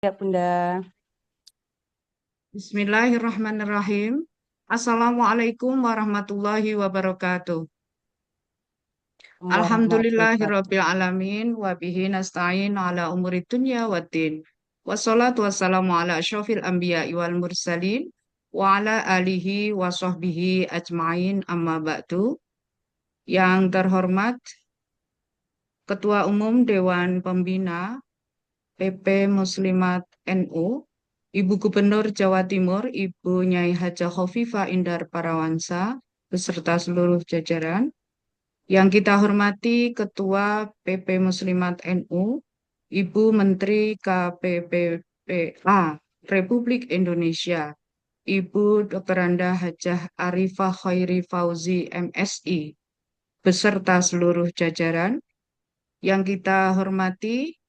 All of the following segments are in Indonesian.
Ya, Bunda. Bismillahirrahmanirrahim. Assalamualaikum warahmatullahi wabarakatuh. Warahmatullahi wabarakatuh. Alhamdulillahirabbil alamin wa bihi nasta'in ala umuri dunya waddin. Wassalatu wassalamu ala asyrofil anbiya'i wal mursalin wa ala alihi wa sahbihi ajma'in amma ba'du. Yang terhormat Ketua Umum Dewan Pembina PP Muslimat NU, Ibu Gubernur Jawa Timur, Ibu Nyai Hajah Khofifah Indar Parawansa, beserta seluruh jajaran. Yang kita hormati Ketua PP Muslimat NU, Ibu Menteri KPPPA Republik Indonesia, Ibu Dr. Anda Hajah Arifah Khairi Fauzi MSI, beserta seluruh jajaran. Yang kita hormati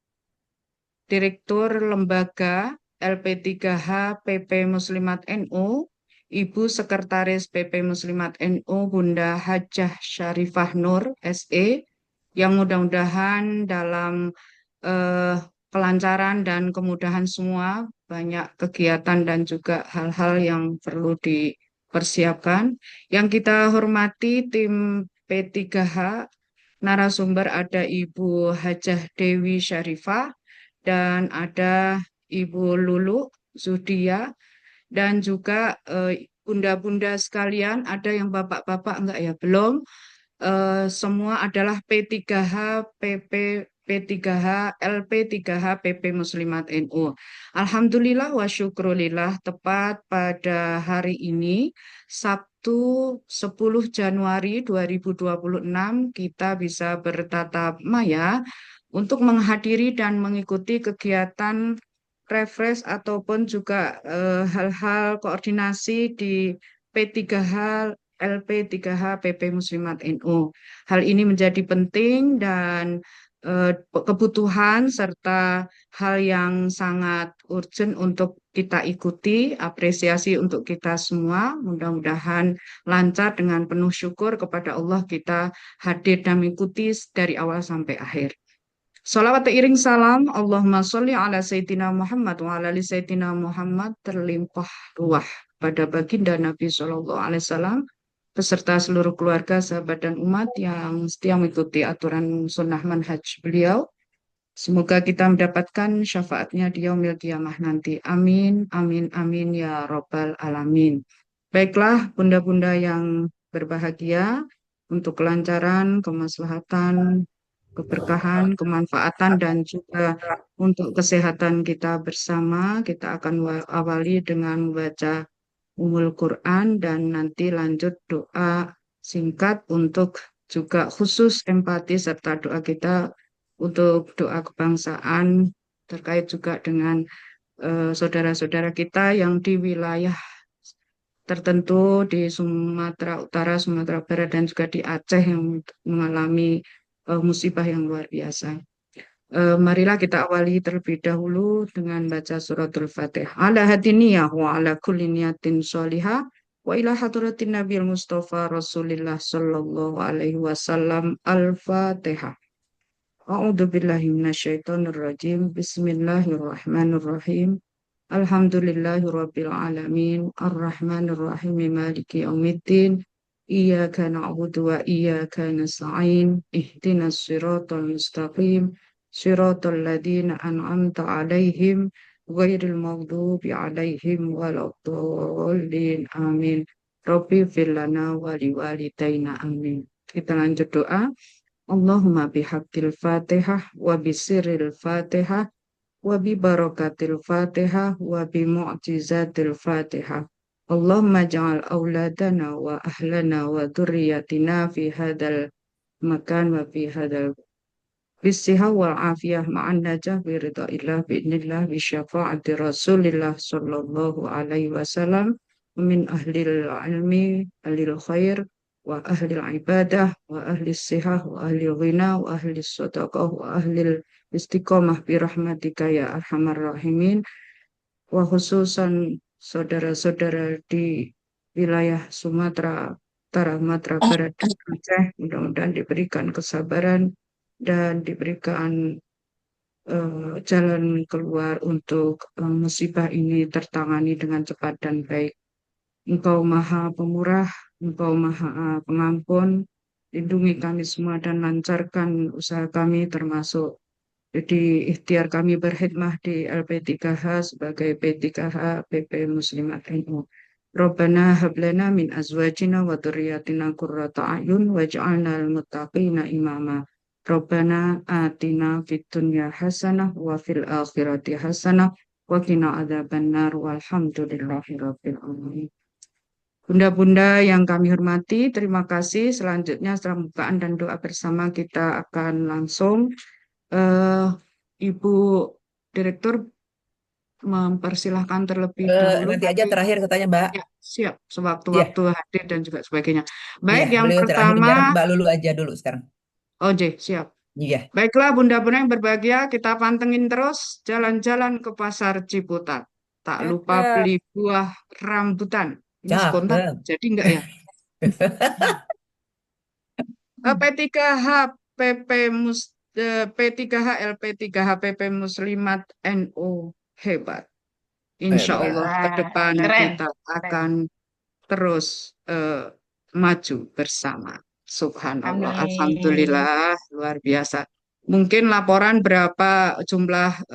Direktur Lembaga LP3H PP Muslimat NU, Ibu Sekretaris PP Muslimat NU, Bunda Hajah Syarifah Nur SE, yang mudah-mudahan dalam eh, kelancaran dan kemudahan semua, banyak kegiatan dan juga hal-hal yang perlu dipersiapkan. Yang kita hormati tim P3H, narasumber ada Ibu Hajah Dewi Syarifah, dan ada Ibu Lulu Zudia, dan juga bunda-bunda sekalian, ada yang bapak-bapak enggak ya? Belum. Semua adalah P3H, PP, P3H, LP3H, PP Muslimat NU. Alhamdulillah wa syukrulillah, tepat pada hari ini, Sabtu 10 Januari 2026, kita bisa bertatap maya untuk menghadiri dan mengikuti kegiatan refresh ataupun juga hal-hal koordinasi di P3H, LP3H, PP Muslimat NU. Hal ini menjadi penting dan kebutuhan serta hal yang sangat urgent untuk kita ikuti, apresiasi untuk kita semua. Mudah-mudahan lancar dengan penuh syukur kepada Allah kita hadir dan mengikuti dari awal sampai akhir. Salawat iring salam, Allahumma sholli ala Sayyidina Muhammad wa ala ali Sayyidina Muhammad terlimpah ruah pada baginda Nabi Shallallahu Alaihi Wasallam beserta seluruh keluarga, sahabat dan umat yang setia mengikuti aturan sunnah manhaj beliau. Semoga kita mendapatkan syafaatnya di yaumil kiamah nanti. Amin, amin, amin ya robbal alamin. Baiklah, bunda-bunda yang berbahagia, untuk kelancaran, kemaslahatan, keberkahan, kemanfaatan, dan juga untuk kesehatan kita bersama. Kita akan awali dengan membaca Ummul Quran dan nanti lanjut doa singkat untuk juga khusus empati serta doa kita untuk doa kebangsaan terkait juga dengan saudara-saudara kita yang di wilayah tertentu di Sumatera Utara, Sumatera Barat, dan juga di Aceh yang mengalami musibah yang luar biasa. Marilah kita awali terlebih dahulu dengan baca suratul Fatihah. Ala hadiniyah wa ala kulli niyatin sholihah wa ila hadratin Nabil Mustafa Rasulillah sallallahu alaihi wasallam. Al-Fatihah. A'udzu billahi minasyaitonir rajim. Bismillahirrahmanirrahim. Alhamdulillahi rabbil alamin. Ar-Rahmanir Rahim. Maliki yaumiddin. Iyyaka na'budu wa iyyaka nasta'in. Ihdinas siratal mustaqim. Siratal ladzina an'amta 'alaihim ghairil maghdubi 'alaihim waladdallin. Amin. Rabbi fir lana wa liwalidayna. Amin. Kita lanjut doa. Allahumma bihaqqil Fatihah wa bisirril Fatihah wa bi barakatil Fatihah wa bi mu'jizatil Fatihah. Allahumma ja'al auladana wa ahlana wa dzurriyyatina fi hadzal makan wa fi hadzal bisiha wal afiyah ma'an najah bi ridhaillah bi idnillah bi syafa'ati Rasulillah sallallahu alaihi wasallam min ahlil ilmi ahlil khair wa ahlil ibadah wa ahli sihah wa ahli ghina wa ahli sadaqah wa ahli istiqomah bi rahmatika ya arhamar rahimin, wa khususan saudara-saudara di wilayah Sumatera Utara, Sumatera Barat, dan Aceh, mudah-mudahan diberikan kesabaran dan diberikan jalan keluar untuk musibah ini tertangani dengan cepat dan baik. Engkau Maha Pemurah, Engkau Maha Pengampun, lindungi kami semua dan lancarkan usaha kami termasuk jadi ikhtiar kami berkhidmah di LP3H sebagai P3H PP Muslimat NU. Rabbana hablana min azwajina wa dzurriyyatina qurrata a'yun waj'alna lil muttaqina imama. Rabbana atina fid dunya hasanah wa fil akhirati hasanah wa qina adzabannar walhamdulillahi rabbil alamin. Bunda-bunda yang kami hormati, terima kasih. Selanjutnya setelah pembukaan dan doa bersama kita akan langsung eh, Ibu Direktur mempersilahkan terlebih dahulu, Nanti aja tapi terakhir katanya Mbak. ya siap Iya, sewaktu-waktu hadir dan juga sebagainya. iya, Baik, yang beliau terakhir pertama, biar Mbak Lulu aja dulu sekarang. siap. Iya. Baiklah, bunda-bunda yang berbahagia, kita pantengin terus jalan-jalan ke pasar Ciputat. Tak lupa Cakep, beli buah rambutan. Ini spontan, cakep. jadi enggak ya? P3H PP P3H LP3H PP Muslimat NU hebat. Insya Allah ke Wah, depan keren. kita Keren. akan terus maju bersama. Subhanallah, Amin. Alhamdulillah, luar biasa. Mungkin laporan berapa jumlah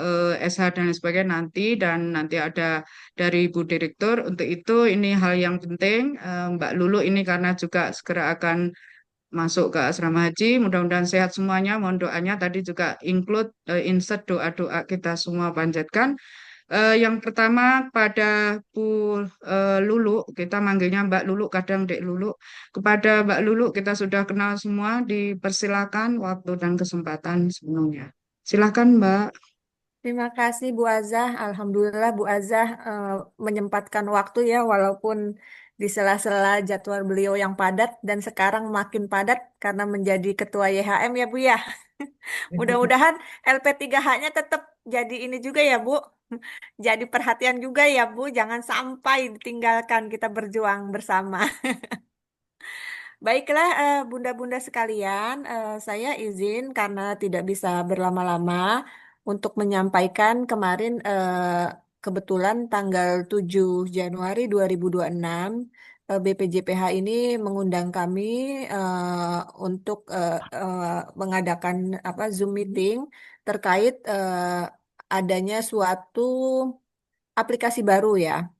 SH dan lain sebagainya nanti dan nanti ada dari Ibu Direktur. Untuk itu ini hal yang penting. Mbak Lulu ini karena juga segera akan masuk ke asrama haji. Mudah-mudahan sehat semuanya. Mohon doanya tadi juga include insert doa-doa kita semua panjatkan. Yang pertama pada Bu Lulu, kita manggilnya Mbak Lulu, kadang Dek Lulu. Kepada Mbak Lulu kita sudah kenal semua, dipersilakan waktu dan kesempatan sebelumnya. Silakan Mbak. Terima kasih Bu Azah. Alhamdulillah Bu Azah menyempatkan waktu ya walaupun di sela-sela jadwal beliau yang padat dan sekarang makin padat karena menjadi ketua YHM ya Bu ya. Mudah-mudahan LP3H-nya tetap jadi ini juga ya Bu. Jadi perhatian juga ya Bu. Jangan sampai ditinggalkan kita berjuang bersama. Baiklah, bunda-bunda sekalian, saya izin karena tidak bisa berlama-lama untuk menyampaikan kemarin kebetulan tanggal 7 Januari 2026 BPJPH ini mengundang kami untuk mengadakan apa Zoom meeting terkait adanya suatu aplikasi baru ya.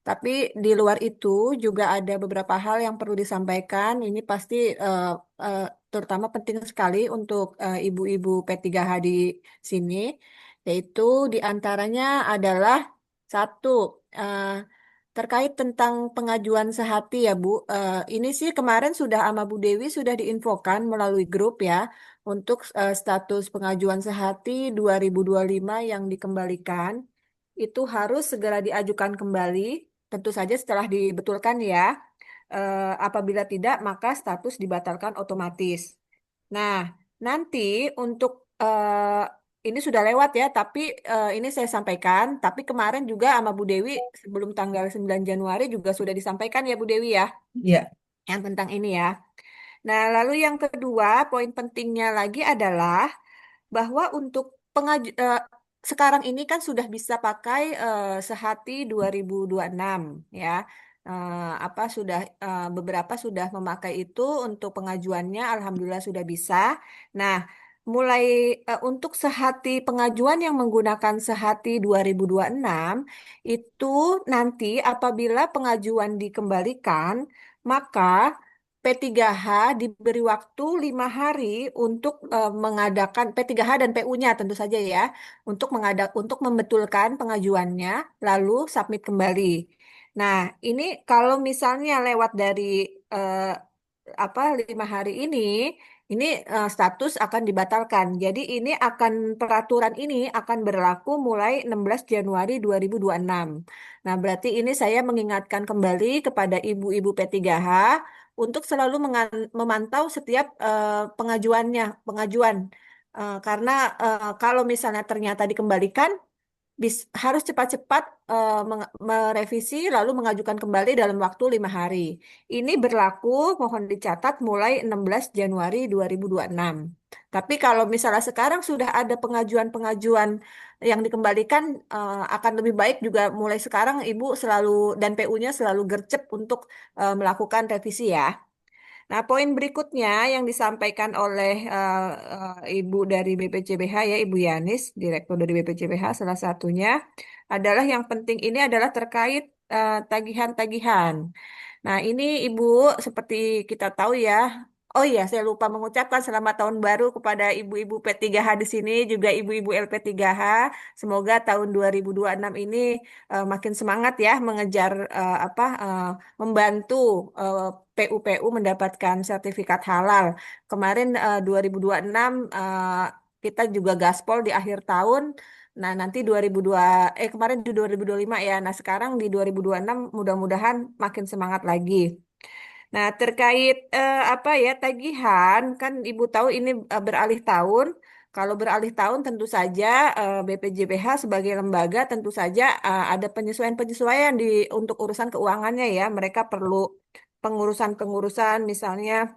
Tapi di luar itu juga ada beberapa hal yang perlu disampaikan. Ini pasti eh, eh, terutama penting sekali untuk ibu-ibu P3H di sini, yaitu diantaranya adalah satu eh, terkait tentang pengajuan sehati ya Bu. Ini sih kemarin sudah sama Bu Dewi sudah diinfokan melalui grup ya untuk status pengajuan sehati 2025 yang dikembalikan itu harus segera diajukan kembali. Tentu saja setelah dibetulkan ya. Apabila tidak, maka status dibatalkan otomatis. Nah, nanti untuk ini sudah lewat ya, tapi ini saya sampaikan. Tapi kemarin juga sama Bu Dewi sebelum tanggal 9 Januari juga sudah disampaikan ya Bu Dewi ya, Iya, yang tentang ini ya. Nah, lalu yang kedua, poin pentingnya lagi adalah bahwa untuk sekarang ini kan sudah bisa pakai Sehati 2026 ya. Apa sudah beberapa sudah memakai itu untuk pengajuannya alhamdulillah sudah bisa. Nah, mulai untuk Sehati pengajuan yang menggunakan Sehati 2026 itu nanti apabila pengajuan dikembalikan maka P3H diberi waktu 5 hari untuk mengadakan P3H dan PU-nya tentu saja ya untuk membetulkan pengajuannya lalu submit kembali. Nah, ini kalau misalnya lewat dari eh, 5 hari ini status akan dibatalkan. Jadi ini akan peraturan ini akan berlaku mulai 16 Januari 2026. Nah, berarti ini saya mengingatkan kembali kepada ibu-ibu P3H untuk selalu memantau setiap pengajuan. Karena kalau misalnya ternyata dikembalikan, harus cepat-cepat merevisi lalu mengajukan kembali dalam waktu 5 hari. Ini berlaku, mohon dicatat, mulai 16 Januari 2026. Tapi kalau misalnya sekarang sudah ada pengajuan-pengajuan yang dikembalikan, akan lebih baik juga mulai sekarang Ibu selalu dan PU-nya selalu gercep untuk melakukan revisi ya. Nah, poin berikutnya yang disampaikan oleh Ibu dari BPCBH ya, Ibu Yanis, Direktur dari BPCBH, salah satunya adalah yang penting ini adalah terkait tagihan-tagihan. Nah, ini Ibu seperti kita tahu ya. Oh iya, saya lupa mengucapkan selamat tahun baru kepada ibu-ibu P3H di sini, juga ibu-ibu LP3H. Semoga tahun 2026 ini makin semangat ya mengejar membantu eh, PU-PU mendapatkan sertifikat halal. Kemarin 2026 kita juga gaspol di akhir tahun. Nah, nanti kemarin di 2025 ya. Nah, sekarang di 2026 mudah-mudahan makin semangat lagi. Nah, terkait apa ya tagihan, kan Ibu tahu ini beralih tahun. Kalau beralih tahun tentu saja BPJPH sebagai lembaga tentu saja ada penyesuaian-penyesuaian untuk urusan keuangannya ya. Mereka perlu pengurusan-pengurusan misalnya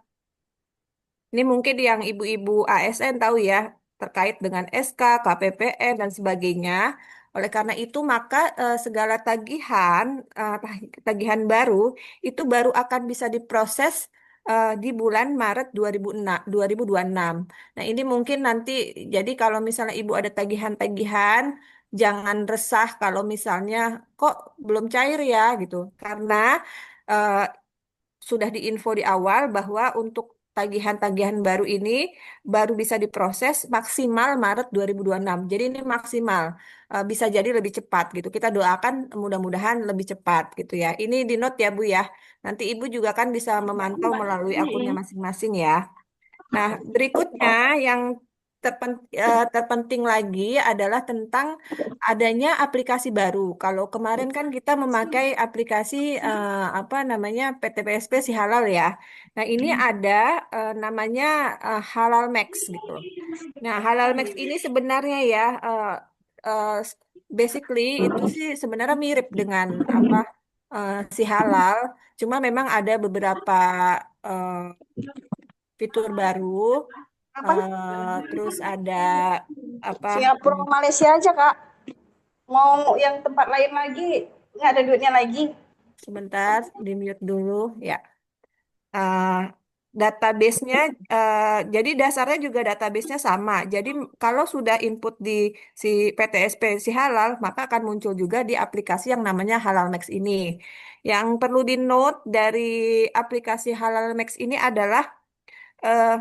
ini mungkin yang ibu-ibu ASN tahu ya, terkait dengan SK, KPPN, dan sebagainya. Oleh karena itu, maka segala tagihan baru, itu baru akan bisa diproses di bulan Maret 2026. Nah, ini mungkin nanti, jadi kalau misalnya ibu ada tagihan-tagihan, jangan resah kalau misalnya kok belum cair ya gitu. Karena eh, sudah diinfo di awal bahwa untuk tagihan-tagihan baru ini baru bisa diproses maksimal Maret 2026. Jadi ini maksimal. Bisa jadi lebih cepat gitu. Kita doakan mudah-mudahan lebih cepat gitu ya. Ini di note ya Bu ya. Nanti Ibu juga kan bisa memantau melalui akunnya masing-masing ya. Nah, berikutnya yang terpenting lagi adalah tentang adanya aplikasi baru. Kalau kemarin kan kita memakai aplikasi apa namanya PTPSP si halal ya. Nah, ini ada namanya Halal Max gitu. Nah, Halal Max ini sebenarnya ya eh, basically itu sih sebenarnya mirip dengan apa si halal. Cuma memang ada beberapa eh, fitur baru. Apa? Terus ada apa? Singapura Malaysia aja kak. Mau yang tempat lain lagi nggak ada duitnya lagi. Sebentar, di mute dulu ya. Uh, database-nya, jadi dasarnya juga database-nya sama. Jadi kalau sudah input di si PTSP si halal, maka akan muncul juga di aplikasi yang namanya Halal Max ini. Yang perlu di note dari aplikasi Halal Max ini adalah eh,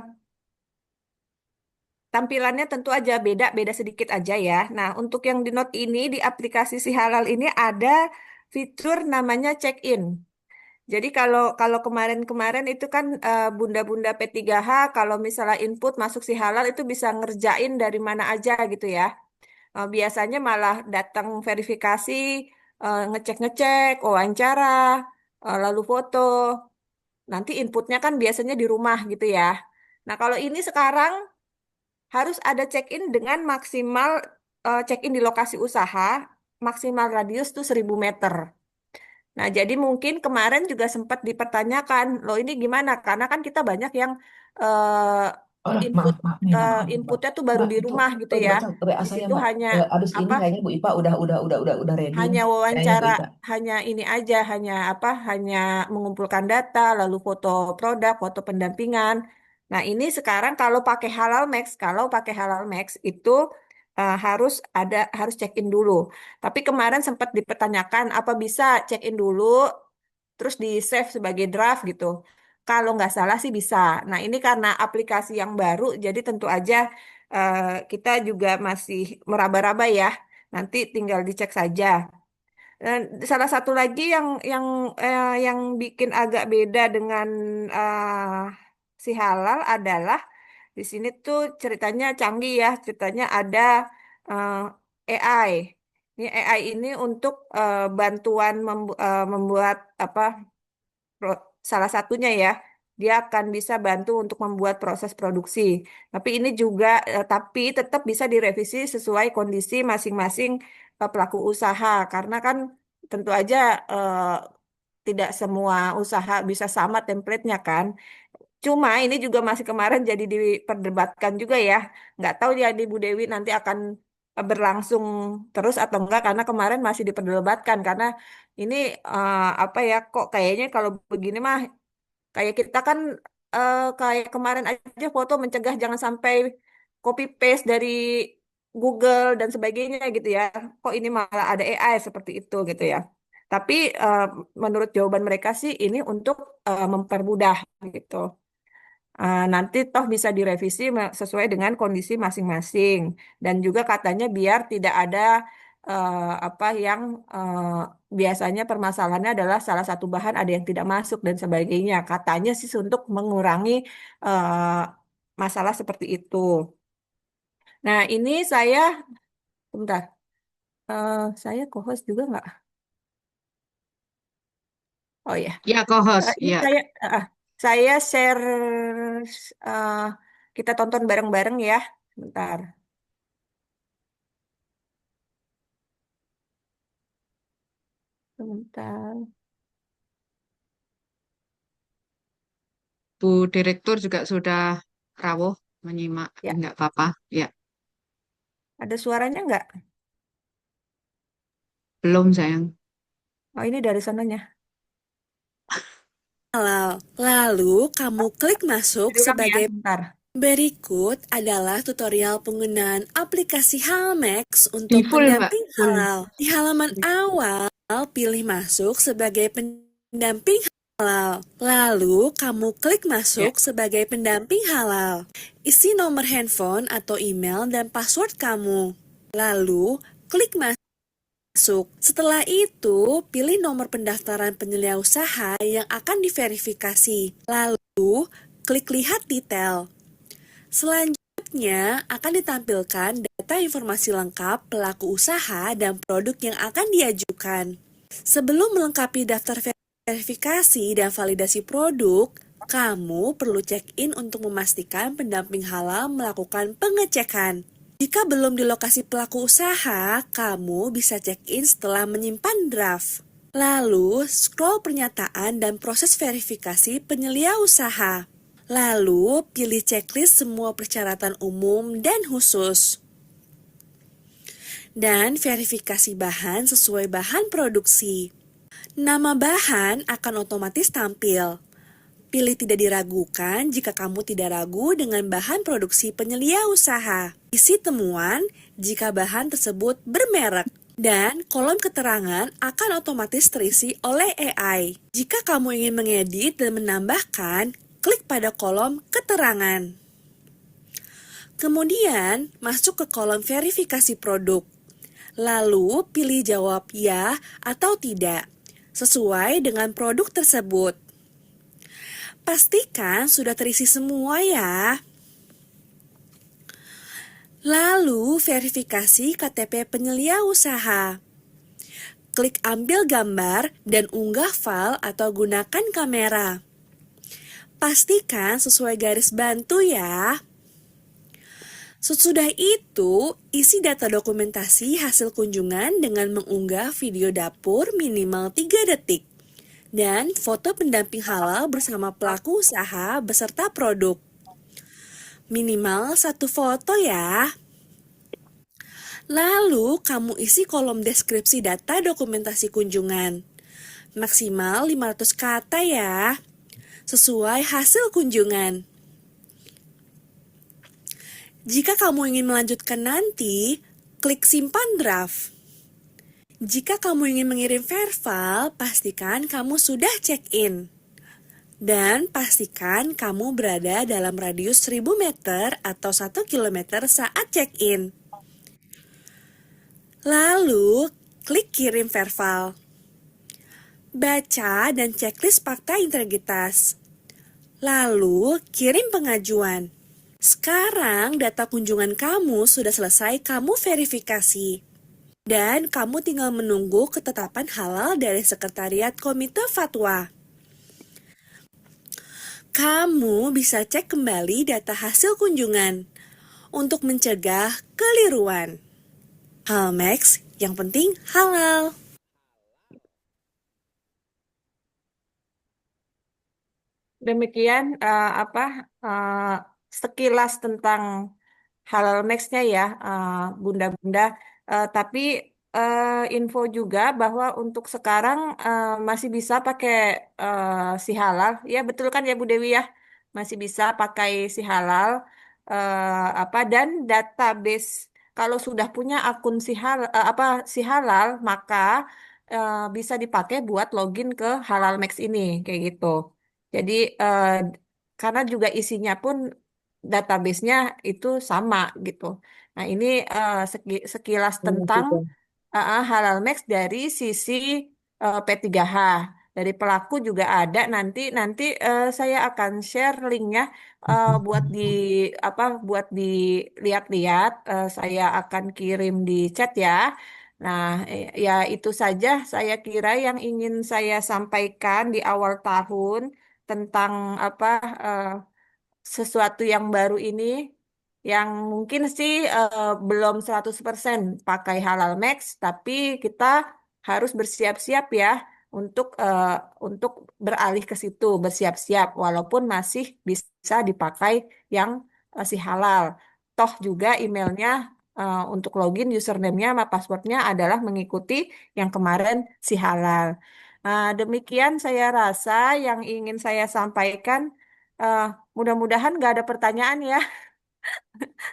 tampilannya tentu aja beda sedikit aja ya. Nah, untuk yang di note ini di aplikasi si halal ini ada fitur namanya check-in. Jadi kalau kalau kemarin-kemarin itu kan bunda-bunda P3H kalau misalnya input masuk si halal itu bisa ngerjain dari mana aja gitu ya. Biasanya malah datang verifikasi, ngecek-ngecek, wawancara, lalu foto. Nanti inputnya kan biasanya di rumah gitu ya. Nah, kalau ini sekarang harus ada check-in dengan maksimal check-in di lokasi usaha, maksimal radius tuh 1.000 meter. Nah, jadi mungkin kemarin juga sempat dipertanyakan, loh ini gimana? Karena kan kita banyak yang eh, Oh, lah, input maaf, maaf nih, maaf, maaf, maaf. inputnya tuh baru Mbak, di itu rumah gitu ya. baca WA Di saya, situ Mbak. hanya Abis ini apa? kayaknya Bu Ipa udah ready Hanya nih. Kayaknya Bu wawancara, Ipa. hanya ini aja, hanya apa? Hanya mengumpulkan data, lalu foto produk, foto pendampingan. Nah, ini sekarang kalau pakai Halal Max itu harus check-in dulu. Tapi kemarin sempat dipertanyakan apa bisa check-in dulu, terus di save sebagai draft gitu. Kalau nggak salah sih bisa. Nah, ini karena aplikasi yang baru, jadi tentu aja eh, kita juga masih meraba-raba ya. Nanti tinggal dicek saja. Dan salah satu lagi yang bikin agak beda dengan si halal adalah di sini tuh ceritanya canggih ya, ceritanya ada eh, AI. Ini AI ini untuk bantuan membuat apa salah satunya ya, dia akan bisa bantu untuk membuat proses produksi. Tapi ini juga tapi tetap bisa direvisi sesuai kondisi masing-masing pelaku usaha karena kan tentu aja tidak semua usaha bisa sama template-nya kan. Cuma ini juga masih kemarin jadi diperdebatkan juga ya. Nggak tahu ya di Bu Dewi nanti akan berlangsung terus atau enggak karena kemarin masih diperdebatkan karena ini apa ya kok kayaknya kalau begini mah kayak kita kan kayak kemarin aja foto mencegah jangan sampai copy paste dari Google dan sebagainya gitu ya. Kok ini malah ada AI seperti itu gitu ya. Tapi menurut jawaban mereka sih ini untuk mempermudah gitu. Nanti toh bisa direvisi sesuai dengan kondisi masing-masing dan juga katanya biar tidak ada apa yang biasanya permasalahannya adalah salah satu bahan ada yang tidak masuk dan sebagainya. Katanya sih untuk mengurangi eh, masalah seperti itu. Nah ini saya, bentar, saya co-host juga nggak? Oh ya, Ya, co-host. ini Ya, saya share, eh, kita tonton bareng-bareng ya. Bentar. Sebentar. Bu Direktur juga sudah rawuh menyimak. Ya, Enggak apa-apa. Ya, ada suaranya nggak? belum sayang. Oh, ini dari sananya. Lalu kamu klik masuk Diulang ya, sebagai bentar. berikut adalah tutorial penggunaan aplikasi Halmex Di untuk full, Mbak. pendamping Full. halal. Di halaman awal, pilih masuk sebagai pendamping halal. Lalu kamu klik Ya. masuk sebagai pendamping halal. Isi nomor handphone atau email dan password kamu. Lalu klik masuk. Setelah itu, pilih nomor pendaftaran penyelia usaha yang akan diverifikasi. Lalu, klik lihat detail. Selanjutnya, akan ditampilkan data informasi lengkap pelaku usaha dan produk yang akan diajukan. Sebelum melengkapi daftar verifikasi dan validasi produk, kamu perlu check-in untuk memastikan pendamping halal melakukan pengecekan. Jika belum di lokasi pelaku usaha, kamu bisa check-in setelah menyimpan draft. Lalu, scroll pernyataan dan proses verifikasi penyelia usaha. Lalu, pilih checklist semua persyaratan umum dan khusus. Dan verifikasi bahan sesuai bahan produksi. Nama bahan akan otomatis tampil. Pilih tidak diragukan jika kamu tidak ragu dengan bahan produksi penyelia usaha. Isi temuan jika bahan tersebut bermerek. Dan kolom keterangan akan otomatis terisi oleh AI. Jika kamu ingin mengedit dan menambahkan, klik pada kolom keterangan. Kemudian, masuk ke kolom verifikasi produk. Lalu, pilih jawab ya atau tidak, sesuai dengan produk tersebut. Pastikan sudah terisi semua ya. Lalu, verifikasi KTP penyelia usaha. Klik ambil gambar dan unggah file atau gunakan kamera. Pastikan sesuai garis bantu ya. Sesudah itu, isi data dokumentasi hasil kunjungan dengan mengunggah video dapur minimal 3 detik. Dan foto pendamping halal bersama pelaku usaha beserta produk. Minimal 1 foto ya. Lalu kamu isi kolom deskripsi data dokumentasi kunjungan. Maksimal 500 kata ya. Sesuai hasil kunjungan. Jika kamu ingin melanjutkan nanti, klik simpan draft. Jika kamu ingin mengirim verval, pastikan kamu sudah check-in. Dan pastikan kamu berada dalam radius 1000 meter atau 1 km saat check-in. Lalu, klik kirim verval. Baca dan checklist fakta integritas. Lalu, kirim pengajuan. Sekarang data kunjungan kamu sudah selesai kamu verifikasi. Dan kamu tinggal menunggu ketetapan halal dari Sekretariat Komite Fatwa. Kamu bisa cek kembali data hasil kunjungan untuk mencegah keliruan. Halmex Yang penting halal. Demikian uh, sekilas tentang halal max-nya ya, Bunda-Bunda. Tapi info juga bahwa untuk sekarang masih bisa pakai si halal. Ya betul kan ya Bu Dewi ya? Masih bisa pakai si halal. Dan database kalau sudah punya akun si halal maka bisa dipakai buat login ke Halal Max ini kayak gitu. Jadi karena juga isinya pun database-nya itu sama gitu. Nah, ini sekilas tentang Gitu. Halal Max dari sisi P3H. Dari pelaku juga ada nanti saya akan share linknya buat buat dilihat-lihat. Saya akan kirim di chat ya. Nah, ya itu saja saya kira yang ingin saya sampaikan di awal tahun tentang apa eh, sesuatu yang baru ini yang mungkin sih belum 100% pakai Halal Max, tapi kita harus bersiap-siap ya untuk untuk beralih ke situ, bersiap-siap walaupun masih bisa dipakai yang si halal. Toh juga emailnya untuk login username-nya sama passwordnya adalah mengikuti yang kemarin si halal. Demikian saya rasa yang ingin saya sampaikan. Eh, Mudah-mudahan nggak ada pertanyaan ya.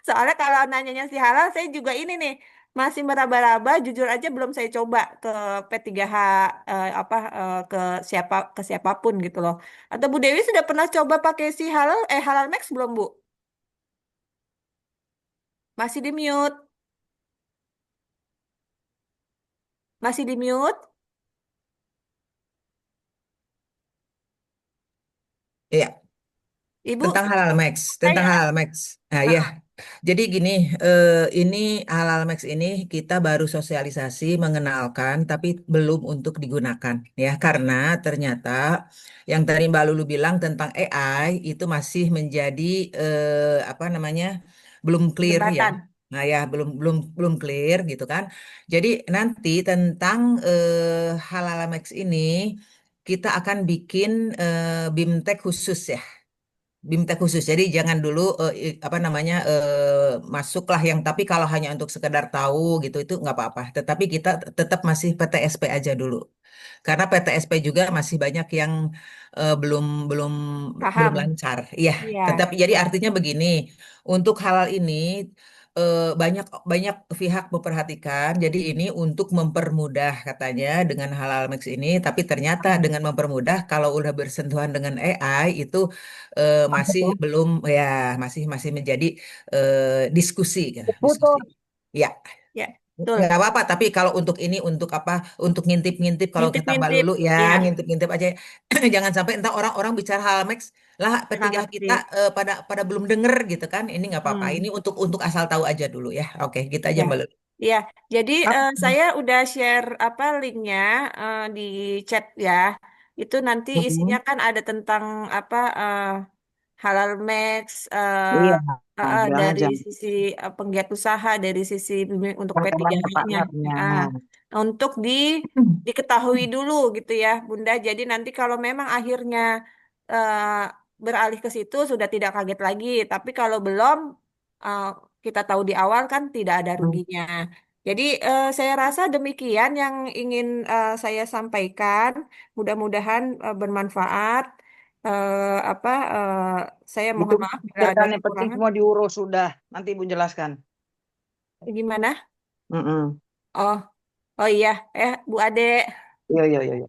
Soalnya kalau nanyanya si halal, saya juga ini nih masih meraba-raba. Jujur aja belum saya coba ke P3H ke siapapun gitu loh. Atau Bu Dewi sudah pernah coba pakai si Halal Max belum Bu? Masih di mute, masih di mute. Iya, Ibu, tentang halal max, tentang saya. halal max. Nah, ya. Jadi gini, ini halal max ini kita baru sosialisasi mengenalkan, tapi belum untuk digunakan, ya, karena ternyata yang tadi Mbak Lulu bilang tentang AI itu masih menjadi apa namanya, belum clear ya. Perdebatan. Nah ya, belum belum belum clear gitu kan. Jadi nanti tentang halal max ini kita akan bikin BIMTEK khusus ya. BIMTEK khusus. Jadi jangan dulu apa namanya masuklah yang tapi kalau hanya untuk sekedar tahu gitu itu nggak apa-apa. Tetapi kita tetap masih PTSP aja dulu. Karena PTSP juga masih banyak yang belum belum belum Paham? lancar. Iya, Iya. tetapi jadi artinya begini, untuk halal ini banyak banyak pihak memperhatikan. Jadi ini untuk mempermudah katanya dengan halal max ini, tapi ternyata dengan mempermudah kalau udah bersentuhan dengan AI itu masih belum ya masih masih menjadi diskusi gitu, diskusi. Ya, Ya, betul. nggak apa-apa. Tapi kalau untuk ini untuk apa? Untuk ngintip-ngintip kalau kata Mbak Ngintip-ngintip. Lulu ya Iya, ngintip-ngintip aja. Jangan sampai entah orang-orang bicara hal Max lah pernah P3 ngerti. kita pada pada belum denger gitu kan. Ini nggak apa-apa. Hmm. Ini untuk asal tahu aja dulu ya. Oke, gitu aja Ya. Mbak Lulu. Iya, jadi Ah, saya udah share linknya di chat ya. Itu nanti isinya mm-mm. kan ada tentang eh, Halal Max Iya, dari jangan sisi penggiat usaha, dari sisi bimbing untuk P3H-nya. partner-partnernya. Untuk diketahui dulu gitu ya, Bunda. Jadi nanti kalau memang akhirnya eh, beralih ke situ sudah tidak kaget lagi. Tapi kalau belum, eh, kita tahu di awal kan tidak ada ruginya. Jadi saya rasa demikian yang ingin saya sampaikan. Mudah-mudahan bermanfaat. Eh, apa saya Itu mohon maaf bila ada kerjaan yang penting kekurangan. semua diurus sudah. Nanti Ibu jelaskan. Gimana? Mm-mm. Oh, oh iya, Bu Ade. Iya, iya, iya, iya.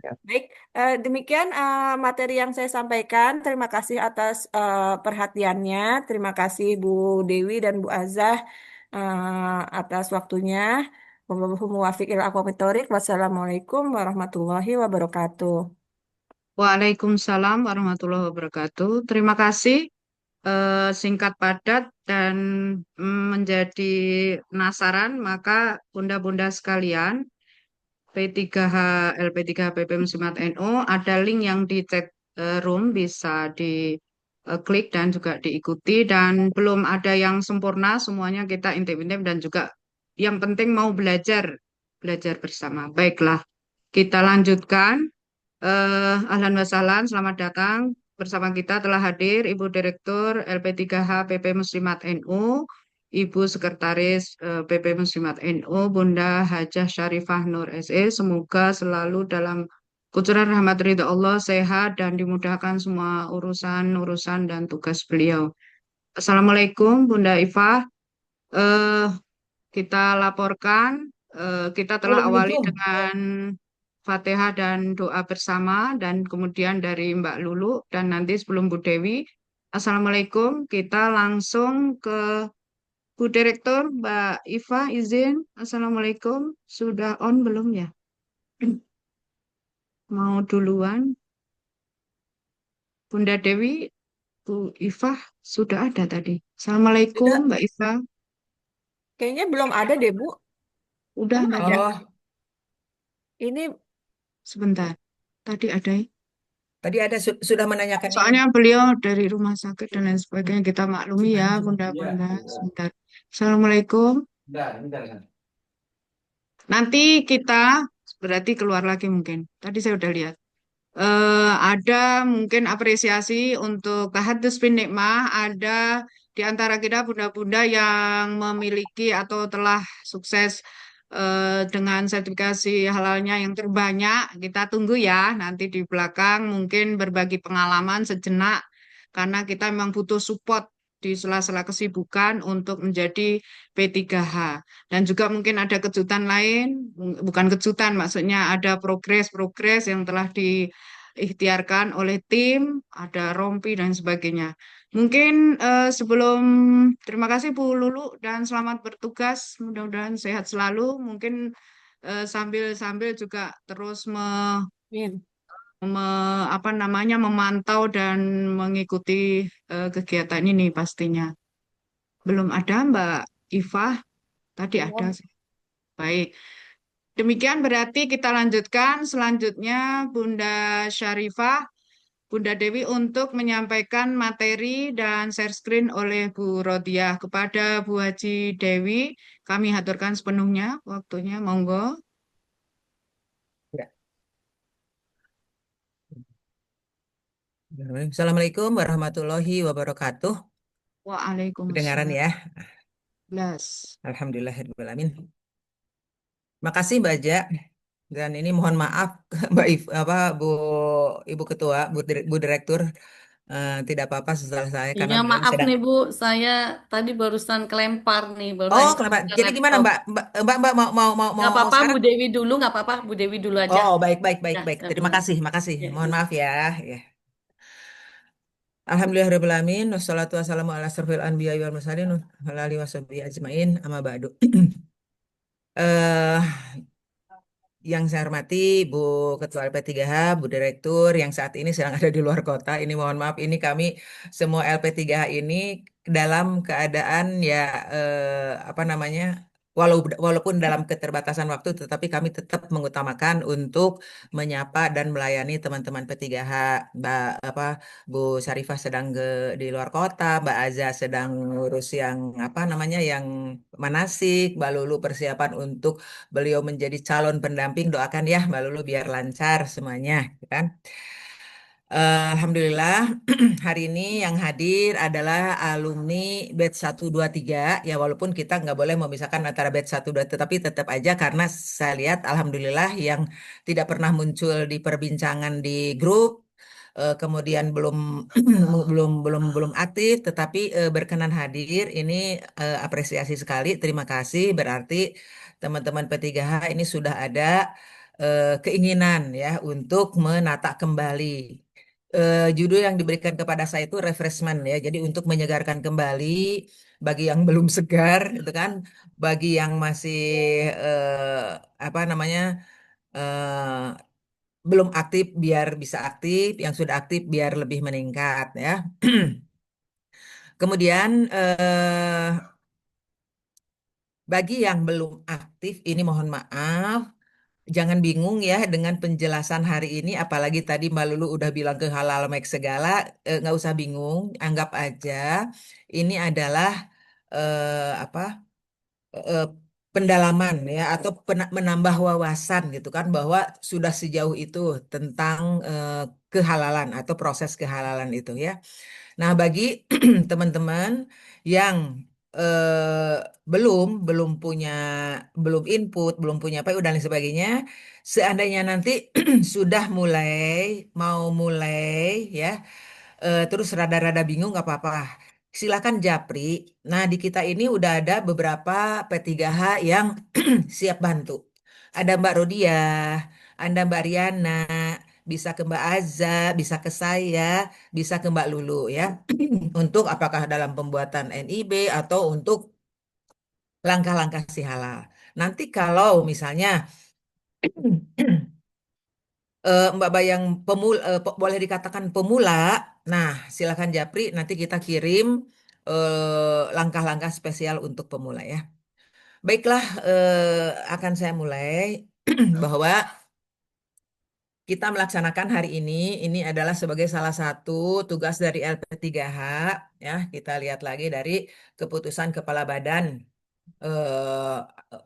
Ya. Baik, demikian materi yang saya sampaikan. Terima kasih atas perhatiannya. Terima kasih Bu Dewi dan Bu Azah atas waktunya. Wallahul muwaffiq ila aqwamit thoriq. Wassalamualaikum warahmatullahi wabarakatuh. Waalaikumsalam warahmatullahi wabarakatuh. Terima kasih, singkat padat dan menjadi penasaran, maka bunda-bunda sekalian, P3H, LP3H PP Muslimat NU, ada link yang di chat room, bisa diklik dan juga diikuti, dan belum ada yang sempurna, semuanya kita intip-intip dan juga Yang penting mau belajar, belajar bersama. Baiklah, kita lanjutkan. Ahlan wa sahlan, selamat datang. Bersama kita telah hadir Ibu Direktur LP3H PP Muslimat NU, Ibu Sekretaris PP Muslimat NU, Bunda Hajah Syarifah Nur SE. Semoga selalu dalam kucuran rahmat ridha Allah, sehat dan dimudahkan semua urusan-urusan dan tugas beliau. Assalamualaikum Bunda Ifah. Eh, kita laporkan, kita telah awali Waalaikumsalam. dengan Fatihah dan doa bersama, dan kemudian dari Mbak Lulu, dan nanti sebelum Bu Dewi. Assalamualaikum, kita langsung ke Bu Direktur, Mbak Iva, izin. Assalamualaikum, sudah on belum ya? Mau duluan? Bunda Dewi, Bu Iva, sudah ada tadi. Assalamualaikum, Sudah. Mbak Iva. Kayaknya belum ada deh, Bu. Udah Emang tadi, ada? Oh, Ini sebentar. Tadi ada ya? tadi ada sudah menanyakan ini. Soalnya beliau dari rumah sakit dan lain sebagainya, kita maklumi ya, bunda-bunda. Sebentar. Assalamualaikum. Nanti kita berarti keluar lagi mungkin. Tadi saya udah lihat. Ada mungkin apresiasi untuk Tahadus bin Nikmah, ada di antara kita bunda-bunda yang memiliki atau telah sukses dengan sertifikasi halalnya yang terbanyak. Kita tunggu ya, nanti di belakang mungkin berbagi pengalaman sejenak, karena kita memang butuh support di sela-sela kesibukan untuk menjadi P3H. Dan juga mungkin ada kejutan lain, bukan kejutan, maksudnya ada progres-progres yang telah diikhtiarkan oleh tim, ada rompi dan sebagainya. Mungkin sebelum terima kasih Bu Lulu dan selamat bertugas, mudah-mudahan sehat selalu. Mungkin sambil-sambil juga terus Min. apa namanya memantau dan mengikuti kegiatan ini pastinya. Belum ada Mbak Iva, tadi ada. Belum. Baik. Demikian berarti kita lanjutkan selanjutnya Bunda Syarifah, Bunda Dewi untuk menyampaikan materi dan share screen oleh Bu Rodiah. Kepada Bu Haji Dewi, kami haturkan sepenuhnya waktunya. Monggo. Ya. Assalamualaikum warahmatullahi wabarakatuh. Kedengaran Waalaikumsalam. ya. Belas. Alhamdulillahirrahmanirrahim. Makasih Mbak Ja. Dan ini mohon maaf Mbak Bu Ibu Ketua, Bu Direktur, tidak apa-apa setelah saya karena Iya, beliau maaf sedang. nih Bu, saya tadi barusan kelempar nih, baru Oh, saja kenapa? ke Jadi gimana laptop. Mbak Nggak mau apa-apa, Bu sekarang? Dewi dulu, nggak apa-apa, Bu Dewi dulu aja. Oh, baik baik baik Ya, baik. saya Terima duluan. kasih, makasih. Ya, Mohon ya. maaf ya. Ya. Alhamdulillahirrahmanirrahim. Wassalatu wassalamu ala asrofil anbiya wal mursalin wa ala alihi washabihi ajmain. Amma ba'du. Eh, yang saya hormati Bu Ketua LP3H, Bu Direktur yang saat ini sedang ada di luar kota. Ini mohon maaf, ini kami semua LP3H ini dalam keadaan ya apa namanya, walaupun dalam keterbatasan waktu, tetapi kami tetap mengutamakan untuk menyapa dan melayani teman-teman P3H. Bu Syarifah sedang di luar kota, Mbak Aza sedang ngurus yang apa namanya, yang manasik, Mbak Lulu persiapan untuk beliau menjadi calon pendamping, doakan ya Mbak Lulu biar lancar semuanya, gitu kan. Alhamdulillah hari ini yang hadir adalah alumni batch 1, 2, 3 ya, walaupun kita nggak boleh memisahkan antara batch 1, 2, tetapi tetap aja karena saya lihat alhamdulillah yang tidak pernah muncul di perbincangan di grup, kemudian belum belum aktif tetapi berkenan hadir ini, apresiasi sekali, terima kasih, berarti teman-teman P3H ini sudah ada keinginan ya untuk menata kembali. Judul yang diberikan kepada saya itu refreshment ya, jadi untuk menyegarkan kembali bagi yang belum segar, itu kan, bagi yang masih apa namanya, eh, belum aktif biar bisa aktif, yang sudah aktif biar lebih meningkat ya. Kemudian bagi yang belum aktif ini mohon maaf, jangan bingung ya dengan penjelasan hari ini, apalagi tadi Mbak Lulu udah bilang ke halal make segala, nggak usah bingung, anggap aja ini adalah apa, eh, pendalaman ya atau menambah wawasan gitu kan bahwa sudah sejauh itu tentang kehalalan atau proses kehalalan itu ya. Nah, bagi teman-teman yang eh, belum punya belum input, belum punya PU dan lain sebagainya, seandainya nanti sudah mau mulai ya, terus rada-rada bingung nggak apa-apa. Silakan japri. Nah, di kita ini udah ada beberapa P3H yang siap bantu. Ada Mbak Rodia, ada Mbak Riana, bisa ke Mbak Aza, bisa ke saya, bisa ke Mbak Lulu ya. Untuk apakah dalam pembuatan NIB atau untuk langkah-langkah si halal. Nanti kalau misalnya Mbak Bayang boleh dikatakan pemula, nah silakan Japri, nanti kita kirim langkah-langkah spesial untuk pemula ya. Baiklah, akan saya mulai bahwa kita melaksanakan hari ini adalah sebagai salah satu tugas dari LP3H ya. Kita lihat lagi dari keputusan Kepala Badan eh,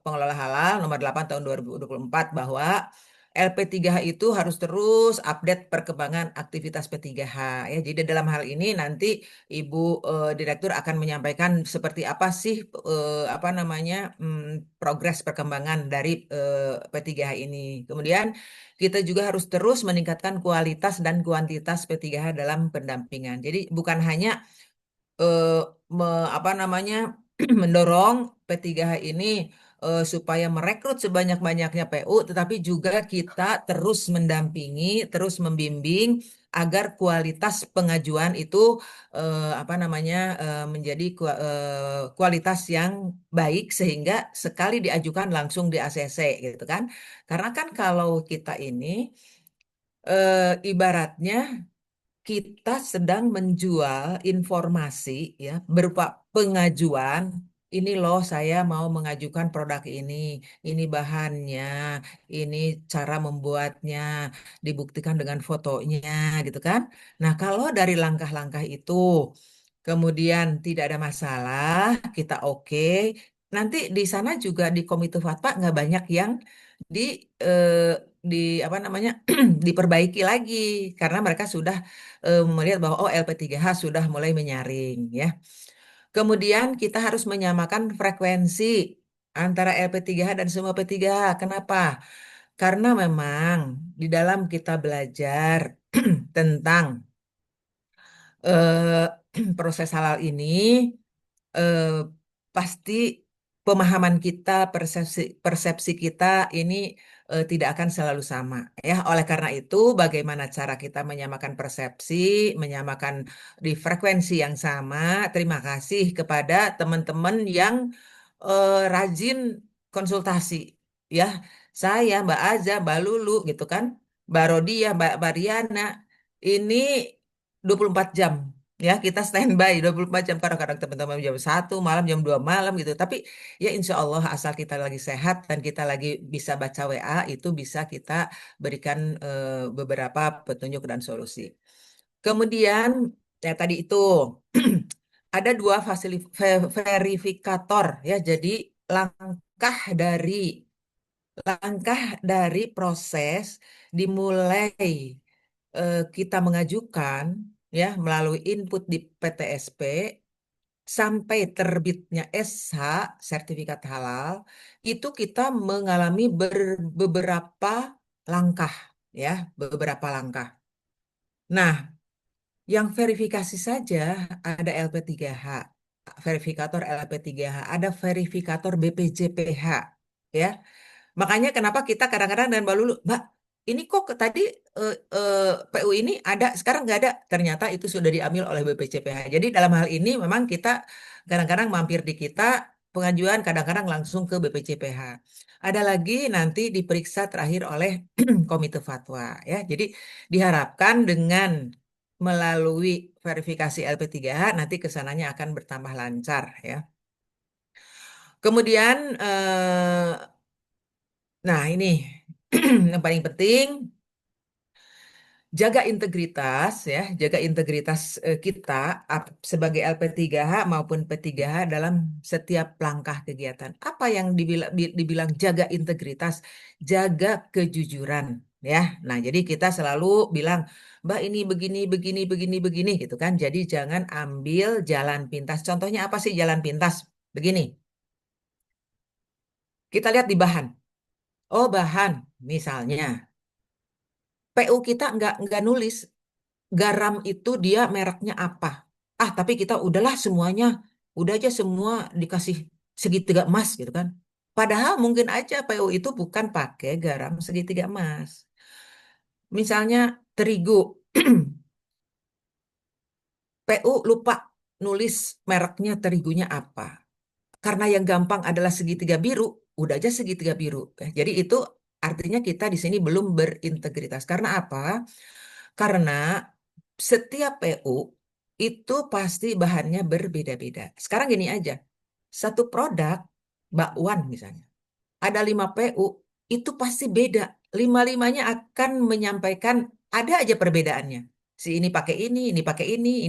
Pengelola Halal nomor 8 tahun 2024 bahwa LP3H itu harus terus update perkembangan aktivitas P3H ya. Jadi dalam hal ini nanti Ibu Direktur akan menyampaikan seperti apa sih apa namanya progres perkembangan dari P3H ini. Kemudian kita juga harus terus meningkatkan kualitas dan kuantitas P3H dalam pendampingan. Jadi bukan hanya eh, apa namanya mendorong P3H ini supaya merekrut sebanyak-banyaknya PU, tetapi juga kita terus mendampingi, terus membimbing agar kualitas pengajuan itu apa namanya menjadi kualitas yang baik sehingga sekali diajukan langsung di ACC gitu kan. Karena kan kalau kita ini ibaratnya kita sedang menjual informasi ya berupa pengajuan. Ini loh saya mau mengajukan produk ini bahannya, ini cara membuatnya, dibuktikan dengan fotonya gitu kan. Nah, kalau dari langkah-langkah itu kemudian tidak ada masalah, kita oke. Nanti di sana juga di Komite Fatwa nggak banyak yang di eh, di apa namanya diperbaiki lagi karena mereka sudah melihat bahwa oh LP3H sudah mulai menyaring ya. Kemudian kita harus menyamakan frekuensi antara LP3H dan semua P3H. Kenapa? Karena memang di dalam kita belajar tentang eh, proses halal ini eh, pasti pemahaman kita, persepsi kita ini tidak akan selalu sama ya. Oleh karena itu, bagaimana cara kita menyamakan persepsi, menyamakan di frekuensi yang sama. Terima kasih kepada teman-teman yang rajin konsultasi ya. Saya, Mbak Aza, Mbak Lulu gitu kan, Mbak Rodia, Mbak Riana, ini 24 jam. Ya, kita standby 24 jam. Kadang-kadang teman-teman jam 1 malam, jam 2 malam gitu. Tapi ya insya Allah asal kita lagi sehat dan kita lagi bisa baca WA, itu bisa kita berikan beberapa petunjuk dan solusi. Kemudian, ya tadi itu ada dua verifikator ya. Jadi langkah dari langkah dari proses dimulai kita mengajukan ya melalui input di PTSP sampai terbitnya SH sertifikat halal itu kita mengalami beberapa langkah ya, beberapa langkah. Nah, yang verifikasi saja ada LP3H, verifikator LP3H, ada verifikator BPJPH ya. Makanya kenapa kita kadang-kadang dan Mbak Lulu, Mbak, ini kok tadi PU ini ada, sekarang nggak ada. Ternyata itu sudah diambil oleh BPJPH. Jadi dalam hal ini memang kita kadang-kadang mampir di kita, pengajuan kadang-kadang langsung ke BPJPH. Ada lagi nanti diperiksa terakhir oleh Komite Fatwa. Ya, jadi diharapkan dengan melalui verifikasi LP3H nanti kesananya akan bertambah lancar ya. Kemudian nah ini yang paling penting jaga integritas ya, jaga integritas kita sebagai LP3H maupun P3H dalam setiap langkah kegiatan. Apa yang dibilang jaga integritas, jaga kejujuran ya. Nah, jadi kita selalu bilang, Mbak ini begini, begini, begini, begini gitu kan. Jadi jangan ambil jalan pintas. Contohnya apa sih jalan pintas? Begini, kita lihat di bahan. Oh, bahan, misalnya PU kita nggak nulis garam itu dia mereknya apa. Ah, tapi kita udahlah semuanya, udah aja semua dikasih segitiga emas gitu kan. Padahal mungkin aja PU itu bukan pakai garam segitiga emas. Misalnya terigu, PU lupa nulis mereknya terigunya apa. Karena yang gampang adalah segitiga biru, udah aja segitiga biru. Jadi itu artinya kita di sini belum berintegritas. Karena apa? Karena setiap PU itu pasti bahannya berbeda-beda. Sekarang gini aja, satu produk bakwan misalnya, ada 5 PU, itu pasti beda. Lima-limanya akan menyampaikan ada aja perbedaannya. Si ini pakai ini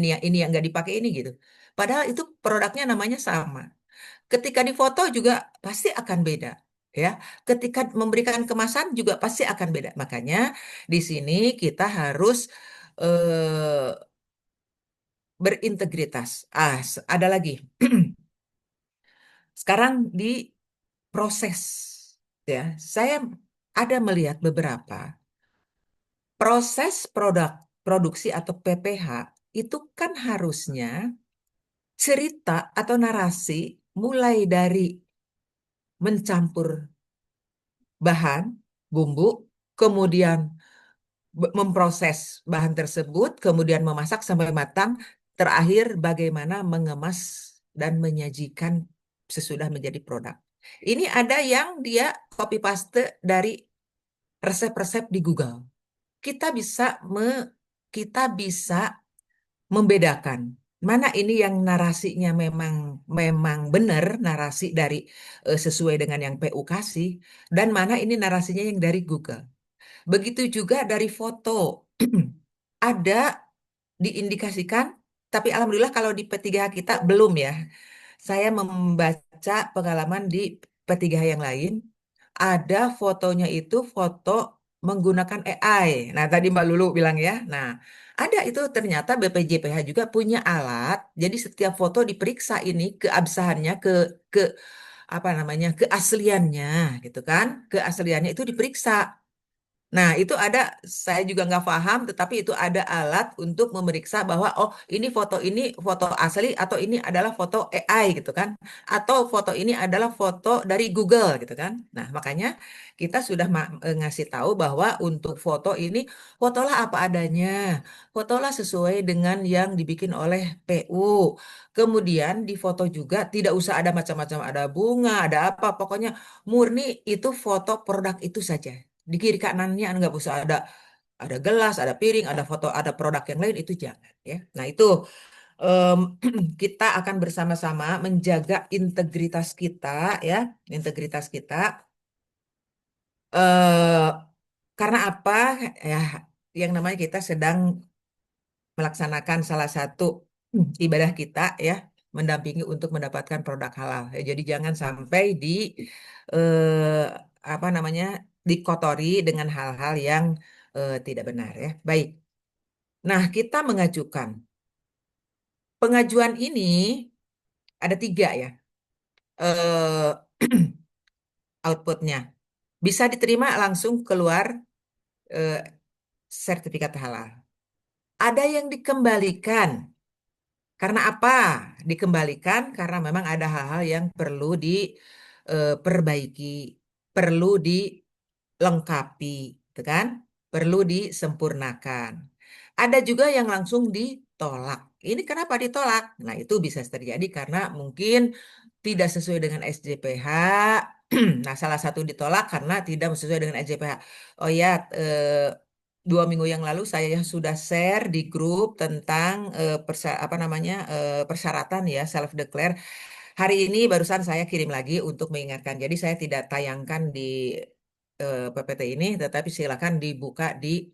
yang nggak dipakai ini gitu. Padahal itu produknya namanya sama. Ketika difoto juga pasti akan beda. Ya, ketika memberikan kemasan juga pasti akan beda. Makanya di sini kita harus eh, berintegritas. Ada lagi. Sekarang di proses, ya, saya ada melihat beberapa proses produksi atau PPH itu kan harusnya cerita atau narasi mulai dari mencampur bahan, bumbu, kemudian memproses bahan tersebut, kemudian memasak sampai matang, terakhir bagaimana mengemas dan menyajikan sesudah menjadi produk. Ini ada yang dia copy paste dari resep-resep di Google. Kita bisa kita bisa membedakan mana ini yang narasinya memang memang benar narasi dari sesuai dengan yang PU kasih dan mana ini narasinya yang dari Google. Begitu juga dari foto. Ada diindikasikan, tapi alhamdulillah kalau di P3H kita belum ya. Saya membaca pengalaman di P3H yang lain, ada fotonya itu foto menggunakan AI. Nah, tadi Mbak Lulu bilang ya. Nah, ada itu ternyata BPJPH juga punya alat. Jadi setiap foto diperiksa ini keabsahannya, ke apa namanya, keasliannya gitu kan. Keasliannya itu diperiksa. Nah, itu ada, saya juga nggak paham, tetapi itu ada alat untuk memeriksa bahwa, oh, ini foto asli, atau ini adalah foto AI gitu kan, atau foto ini adalah foto dari Google gitu kan. Nah, makanya kita sudah ngasih tahu bahwa untuk foto ini, fotolah apa adanya, fotolah sesuai dengan yang dibikin oleh PU. Kemudian di foto juga tidak usah ada macam-macam, ada bunga, ada apa, pokoknya murni itu foto produk itu saja. Di kiri kanannya nggak usah ada gelas, ada piring, ada foto, ada produk yang lain itu jangan ya. Nah itu em, kita akan bersama-sama menjaga integritas kita ya, integritas kita. eh karena apa ya? Yang namanya kita sedang melaksanakan salah satu ibadah kita ya, mendampingi untuk mendapatkan produk halal. Ya, jadi jangan sampai eh, apa namanya dikotori dengan hal-hal yang tidak benar ya. Baik. Nah, kita mengajukan. Pengajuan ini ada 3 ya eh, outputnya. Bisa diterima langsung keluar eh, sertifikat halal. Ada yang dikembalikan. Karena apa? Dikembalikan karena memang ada hal-hal yang perlu diperbaiki, perlu dilengkapi, gitu kan? Perlu disempurnakan. Ada juga yang langsung ditolak. Ini kenapa ditolak? Nah, itu bisa terjadi karena mungkin tidak sesuai dengan SJPH. Nah, salah satu ditolak karena tidak sesuai dengan SJPH. Oh ya, 2 minggu yang lalu saya sudah share di grup tentang apa namanya persyaratan ya self declare. Hari ini barusan saya kirim lagi untuk mengingatkan. Jadi saya tidak tayangkan di PPT ini, tetapi silakan dibuka di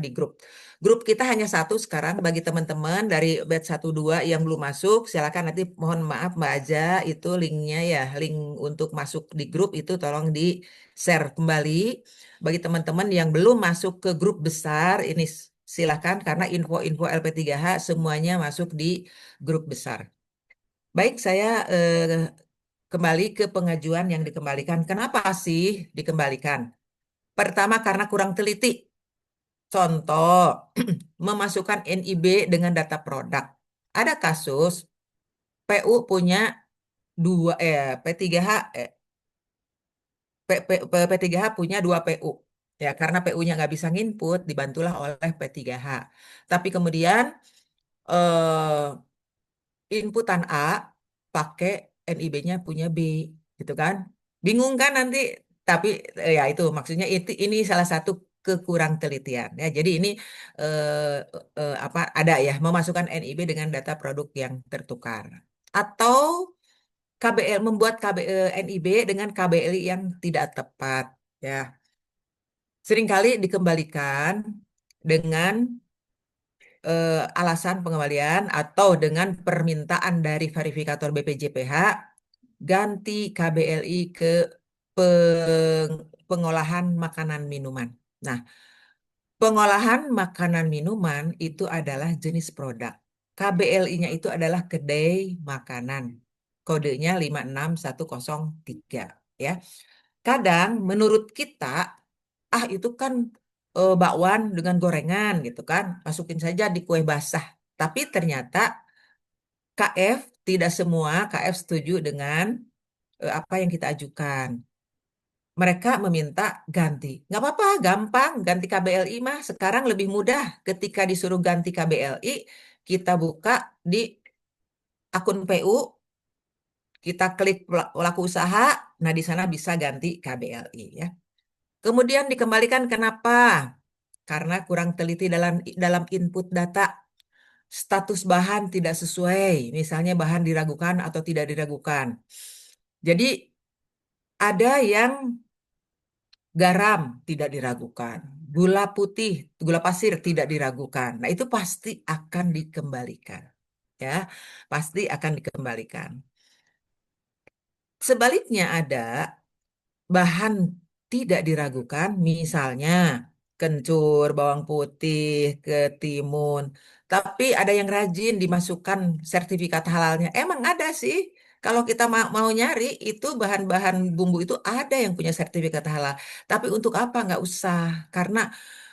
grup. Grup kita hanya satu sekarang bagi teman-teman dari batch 1-2 yang belum masuk, silakan nanti mohon maaf Mbak Aja itu linknya ya, link untuk masuk di grup itu tolong di-share kembali. Bagi teman-teman yang belum masuk ke grup besar ini silakan karena info-info LP3H semuanya masuk di grup besar. Baik, saya kembali ke pengajuan yang dikembalikan. Kenapa sih dikembalikan? Pertama, karena kurang teliti. Contoh, memasukkan NIB dengan data produk. Ada kasus PU punya P3H P3H punya 2 PU. Ya, karena PU-nya nggak bisa nginput, dibantulah oleh P3H. Tapi kemudian eh, inputan A pakai NIB-nya punya B, gitu kan? Bingung kan nanti? Tapi ya itu maksudnya ini salah satu kekurang telitian ya. Jadi ini apa ada ya memasukkan NIB dengan data produk yang tertukar atau membuat NIB dengan KBLI yang tidak tepat ya. Seringkali dikembalikan dengan alasan pengembalian atau dengan permintaan dari verifikator BPJPH ganti KBLI ke pengolahan makanan minuman. Nah, pengolahan makanan minuman itu adalah jenis produk. KBLI-nya itu adalah kedai makanan. Kodenya 56103 ya. Kadang menurut kita itu kan bakwan dengan gorengan gitu kan, masukin saja di kue basah. Tapi ternyata KF tidak semua KF setuju dengan apa yang kita ajukan. Mereka meminta ganti. Nggak apa-apa, gampang ganti KBLI mah. Sekarang lebih mudah ketika disuruh ganti KBLI, kita buka di akun PU, kita klik pelaku usaha, nah di sana bisa ganti KBLI ya. Kemudian dikembalikan kenapa? Karena kurang teliti dalam input data. Status bahan tidak sesuai, misalnya bahan diragukan atau tidak diragukan. Jadi ada yang garam tidak diragukan, gula putih, gula pasir tidak diragukan. Nah, itu pasti akan dikembalikan. Ya, pasti akan dikembalikan. Sebaliknya ada bahan tidak diragukan, misalnya kencur, bawang putih, ketimun. Tapi ada yang rajin dimasukkan sertifikat halalnya. Emang ada sih. Kalau kita mau nyari itu bahan-bahan bumbu itu ada yang punya sertifikat halal. Tapi untuk apa? Nggak usah. Karena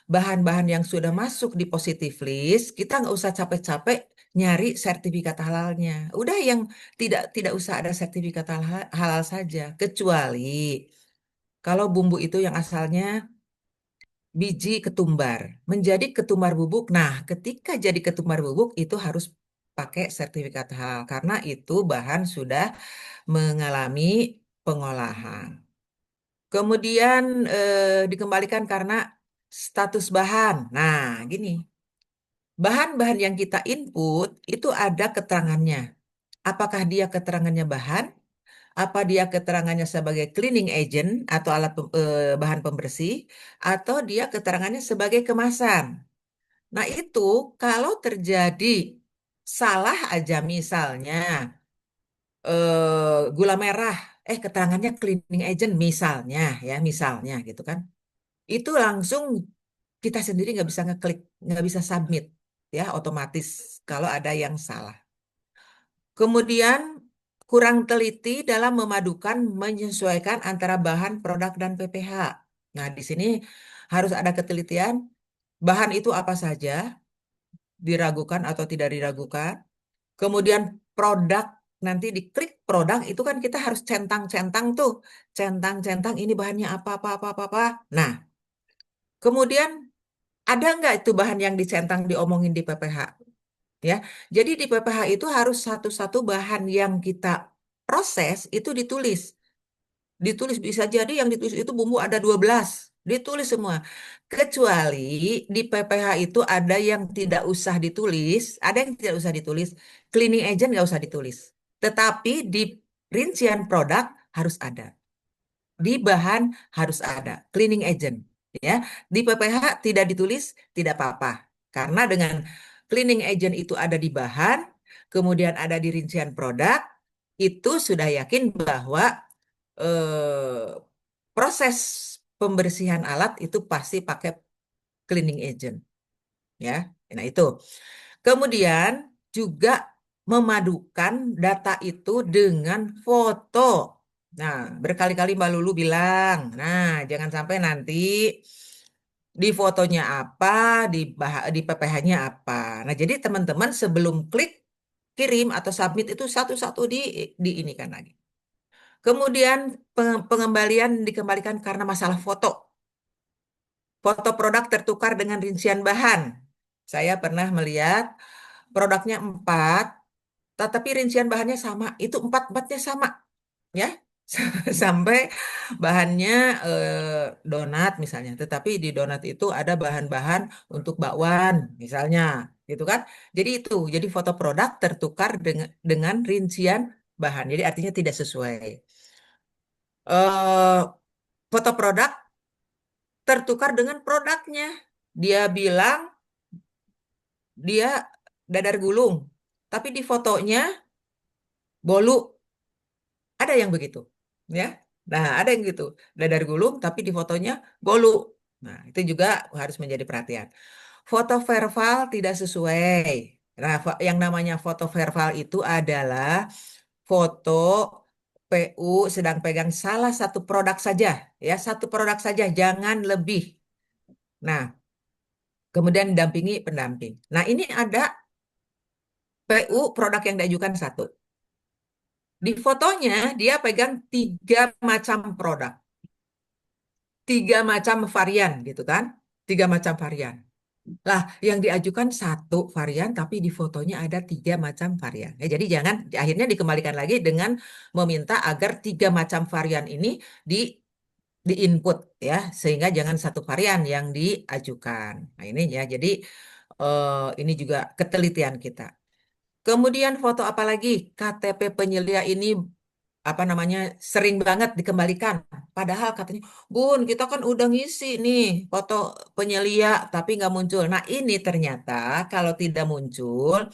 bahan-bahan yang sudah masuk di positive list, kita nggak usah capek-capek nyari sertifikat halalnya. Udah yang tidak usah ada sertifikat halal saja. Kecuali kalau bumbu itu yang asalnya biji ketumbar, menjadi ketumbar bubuk. Nah, ketika jadi ketumbar bubuk itu harus pakai sertifikat halal karena itu bahan sudah mengalami pengolahan. Kemudian dikembalikan karena status bahan. Nah, gini, bahan-bahan yang kita input itu ada keterangannya. Apakah dia keterangannya bahan? Apa dia keterangannya sebagai cleaning agent atau bahan pembersih, atau dia keterangannya sebagai kemasan. Nah itu kalau terjadi salah aja misalnya gula merah, keterangannya cleaning agent misalnya gitu kan, itu langsung kita sendiri nggak bisa ngeklik, nggak bisa submit ya otomatis kalau ada yang salah. Kemudian kurang teliti dalam memadukan menyesuaikan antara bahan, produk, dan PPH. Nah, di sini harus ada ketelitian. Bahan itu apa saja, diragukan atau tidak diragukan. Kemudian produk, nanti diklik produk, itu kan kita harus centang-centang tuh. Centang-centang ini bahannya apa. Nah, kemudian ada nggak itu bahan yang dicentang diomongin di PPH? Ya, jadi di PPH itu harus satu-satu bahan yang kita proses itu ditulis. Ditulis bisa jadi yang ditulis itu bumbu ada 12. Ditulis semua. Kecuali di PPH itu ada yang tidak usah ditulis, ada yang tidak usah ditulis. Cleaning agent nggak usah ditulis. Tetapi di rincian produk harus ada. di bahan harus ada cleaning agent, ya. Di PPH tidak ditulis tidak apa-apa, karena dengan cleaning agent itu ada di bahan, kemudian ada di rincian produk, itu sudah yakin bahwa proses pembersihan alat itu pasti pakai cleaning agent, ya. Nah, itu. Kemudian juga memadukan data itu dengan foto. Nah, berkali-kali Mbak Lulu bilang, nah, jangan sampai nanti di fotonya apa, di PPH-nya apa. Nah, jadi teman-teman sebelum klik kirim atau submit itu satu-satu di ini kan lagi. Kemudian pengembalian dikembalikan karena masalah foto. Foto produk tertukar dengan rincian bahan. Saya pernah melihat produknya 4, tetapi rincian bahannya sama. Itu empat-empatnya sama, ya. Sampai bahannya donat misalnya. Tetapi di donat itu ada bahan-bahan untuk bakwan, misalnya. Gitu kan. Jadi itu, jadi foto produk tertukar dengan rincian bahan. Jadi artinya tidak sesuai. eh Foto produk tertukar dengan produknya. Dia bilang dia dadar gulung, tapi di fotonya bolu. Ada yang begitu, ya. Nah, ada yang gitu, dadar gulung, tapi di fotonya bolu. Nah, itu juga harus menjadi perhatian. Foto verbal tidak sesuai. Nah, yang namanya foto verbal itu adalah foto PU sedang pegang salah satu produk saja, ya, satu produk saja, jangan lebih. Nah, kemudian didampingi pendamping. Nah, ini ada PU produk yang diajukan satu. Di fotonya dia pegang 3 macam produk, 3 macam varian gitu kan, 3 macam varian. Lah, yang diajukan satu varian, tapi di fotonya ada 3 macam varian. Ya, jadi jangan akhirnya dikembalikan lagi dengan meminta agar 3 macam varian ini di input, ya, sehingga jangan satu varian yang diajukan. Nah, ini ya, jadi ini juga ketelitian kita. Kemudian foto apa lagi? KTP penyelia ini apa namanya sering banget dikembalikan. Padahal katanya, Bun, kita kan udah ngisi nih foto penyelia, tapi nggak muncul. Nah, ini ternyata kalau tidak muncul,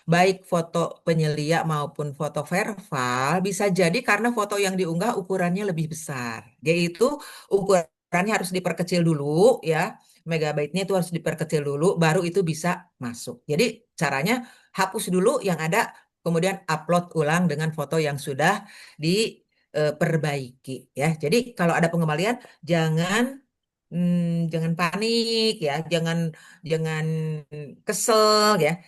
baik foto penyelia maupun foto verval, bisa jadi karena foto yang diunggah ukurannya lebih besar. Yaitu ukurannya harus diperkecil dulu, ya. Megabyte-nya itu harus diperkecil dulu, baru itu bisa masuk. Jadi caranya hapus dulu yang ada, kemudian upload ulang dengan foto yang sudah diperbaiki, ya. Jadi kalau ada pengembalian jangan panik, ya, jangan kesel, ya.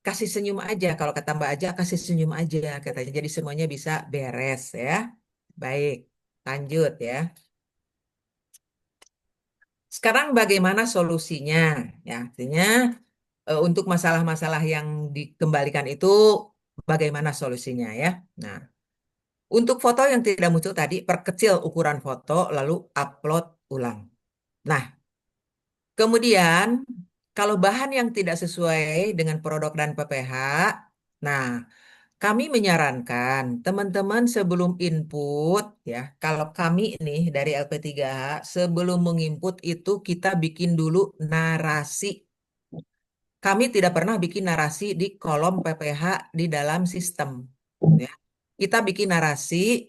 Kasih senyum aja, kalau kata Mbak aja kasih senyum aja katanya. Jadi semuanya bisa beres, ya. Baik, lanjut, ya. Sekarang bagaimana solusinya? Ya, artinya untuk masalah-masalah yang dikembalikan itu bagaimana solusinya, ya. Nah, untuk foto yang tidak muncul tadi, perkecil ukuran foto lalu upload ulang. Nah, kemudian kalau bahan yang tidak sesuai dengan produk dan PPH, nah, kami menyarankan teman-teman sebelum input, ya, kalau kami ini dari LP3H sebelum menginput itu kita bikin dulu narasi. Kami tidak pernah bikin narasi di kolom PPH di dalam sistem, ya. Kita bikin narasi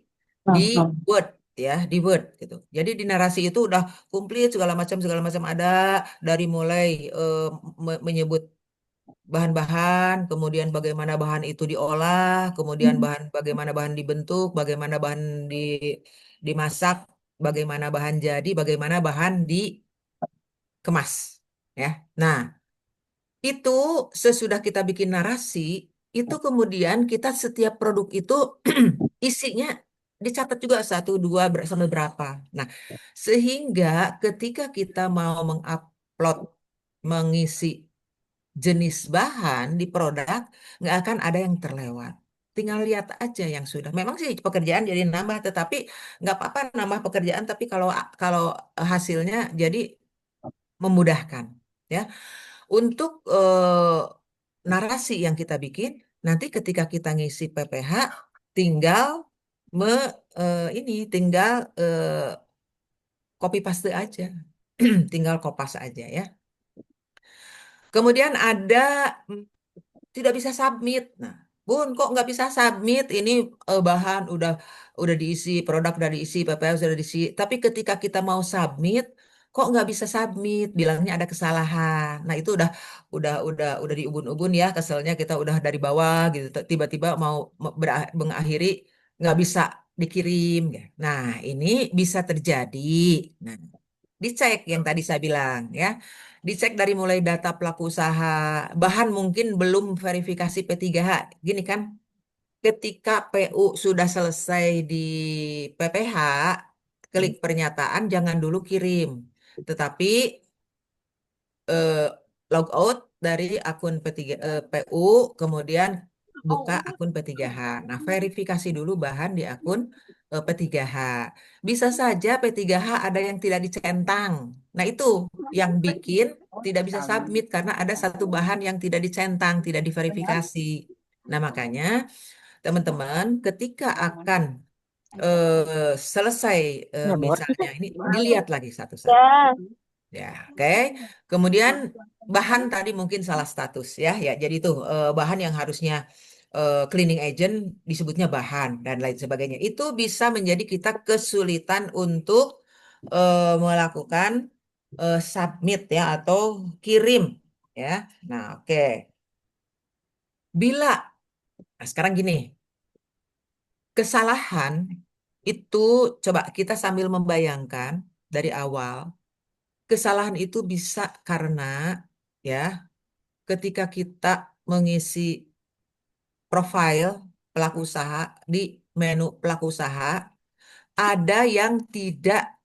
di Word, ya, di Word gitu. Jadi di narasi itu udah komplit segala macam ada, dari mulai menyebut bahan-bahan, kemudian bagaimana bahan itu diolah, kemudian bagaimana bahan dibentuk, bagaimana bahan dimasak, bagaimana bahan jadi, bagaimana bahan dikemas, ya. Nah, itu sesudah kita bikin narasi, itu kemudian kita setiap produk itu isinya dicatat juga satu, dua, sampai berapa. Nah, sehingga ketika kita mau mengupload, mengisi jenis bahan di produk, nggak akan ada yang terlewat. Tinggal lihat aja yang sudah. Memang sih pekerjaan jadi nambah, tetapi nggak apa-apa nambah pekerjaan, tapi kalau kalau hasilnya jadi memudahkan, ya. Untuk narasi yang kita bikin, nanti ketika kita ngisi PPH, tinggal ini tinggal copy paste aja. Tinggal kopas aja ya. Kemudian ada tidak bisa submit. Nah, Bun, kok nggak bisa submit? Ini bahan udah diisi, produk udah diisi, PPH sudah diisi. Tapi ketika kita mau submit, kok nggak bisa submit? Bilangnya ada kesalahan. Nah, itu udah di ubun-ubun ya, keselnya kita udah dari bawah gitu. Tiba-tiba mau mengakhiri nggak bisa dikirim. Ya. Nah, ini bisa terjadi. Nah, dicek yang tadi saya bilang ya. Dicek dari mulai data pelaku usaha, bahan mungkin belum verifikasi P3H. Gini kan, ketika PU sudah selesai di PPH, klik pernyataan jangan dulu kirim. Tetapi eh, log out dari akun PU, kemudian buka akun P3H. Nah, verifikasi dulu bahan di akun P3H. Bisa saja P3H ada yang tidak dicentang. Nah, itu yang bikin tidak bisa submit karena ada satu bahan yang tidak dicentang, tidak diverifikasi. Nah, makanya teman-teman ketika akan selesai misalnya ini dilihat lagi satu-satu. Ya. Ya, oke. Kemudian bahan tadi mungkin salah status ya. Ya, jadi itu bahan yang harusnya cleaning agent disebutnya bahan dan lain sebagainya. Itu bisa menjadi kita kesulitan untuk melakukan submit ya atau kirim ya. Nah, oke. Bila nah sekarang gini, kesalahan itu coba kita sambil membayangkan dari awal. Kesalahan itu bisa karena ya ketika kita mengisi profil pelaku usaha di menu pelaku usaha ada yang tidak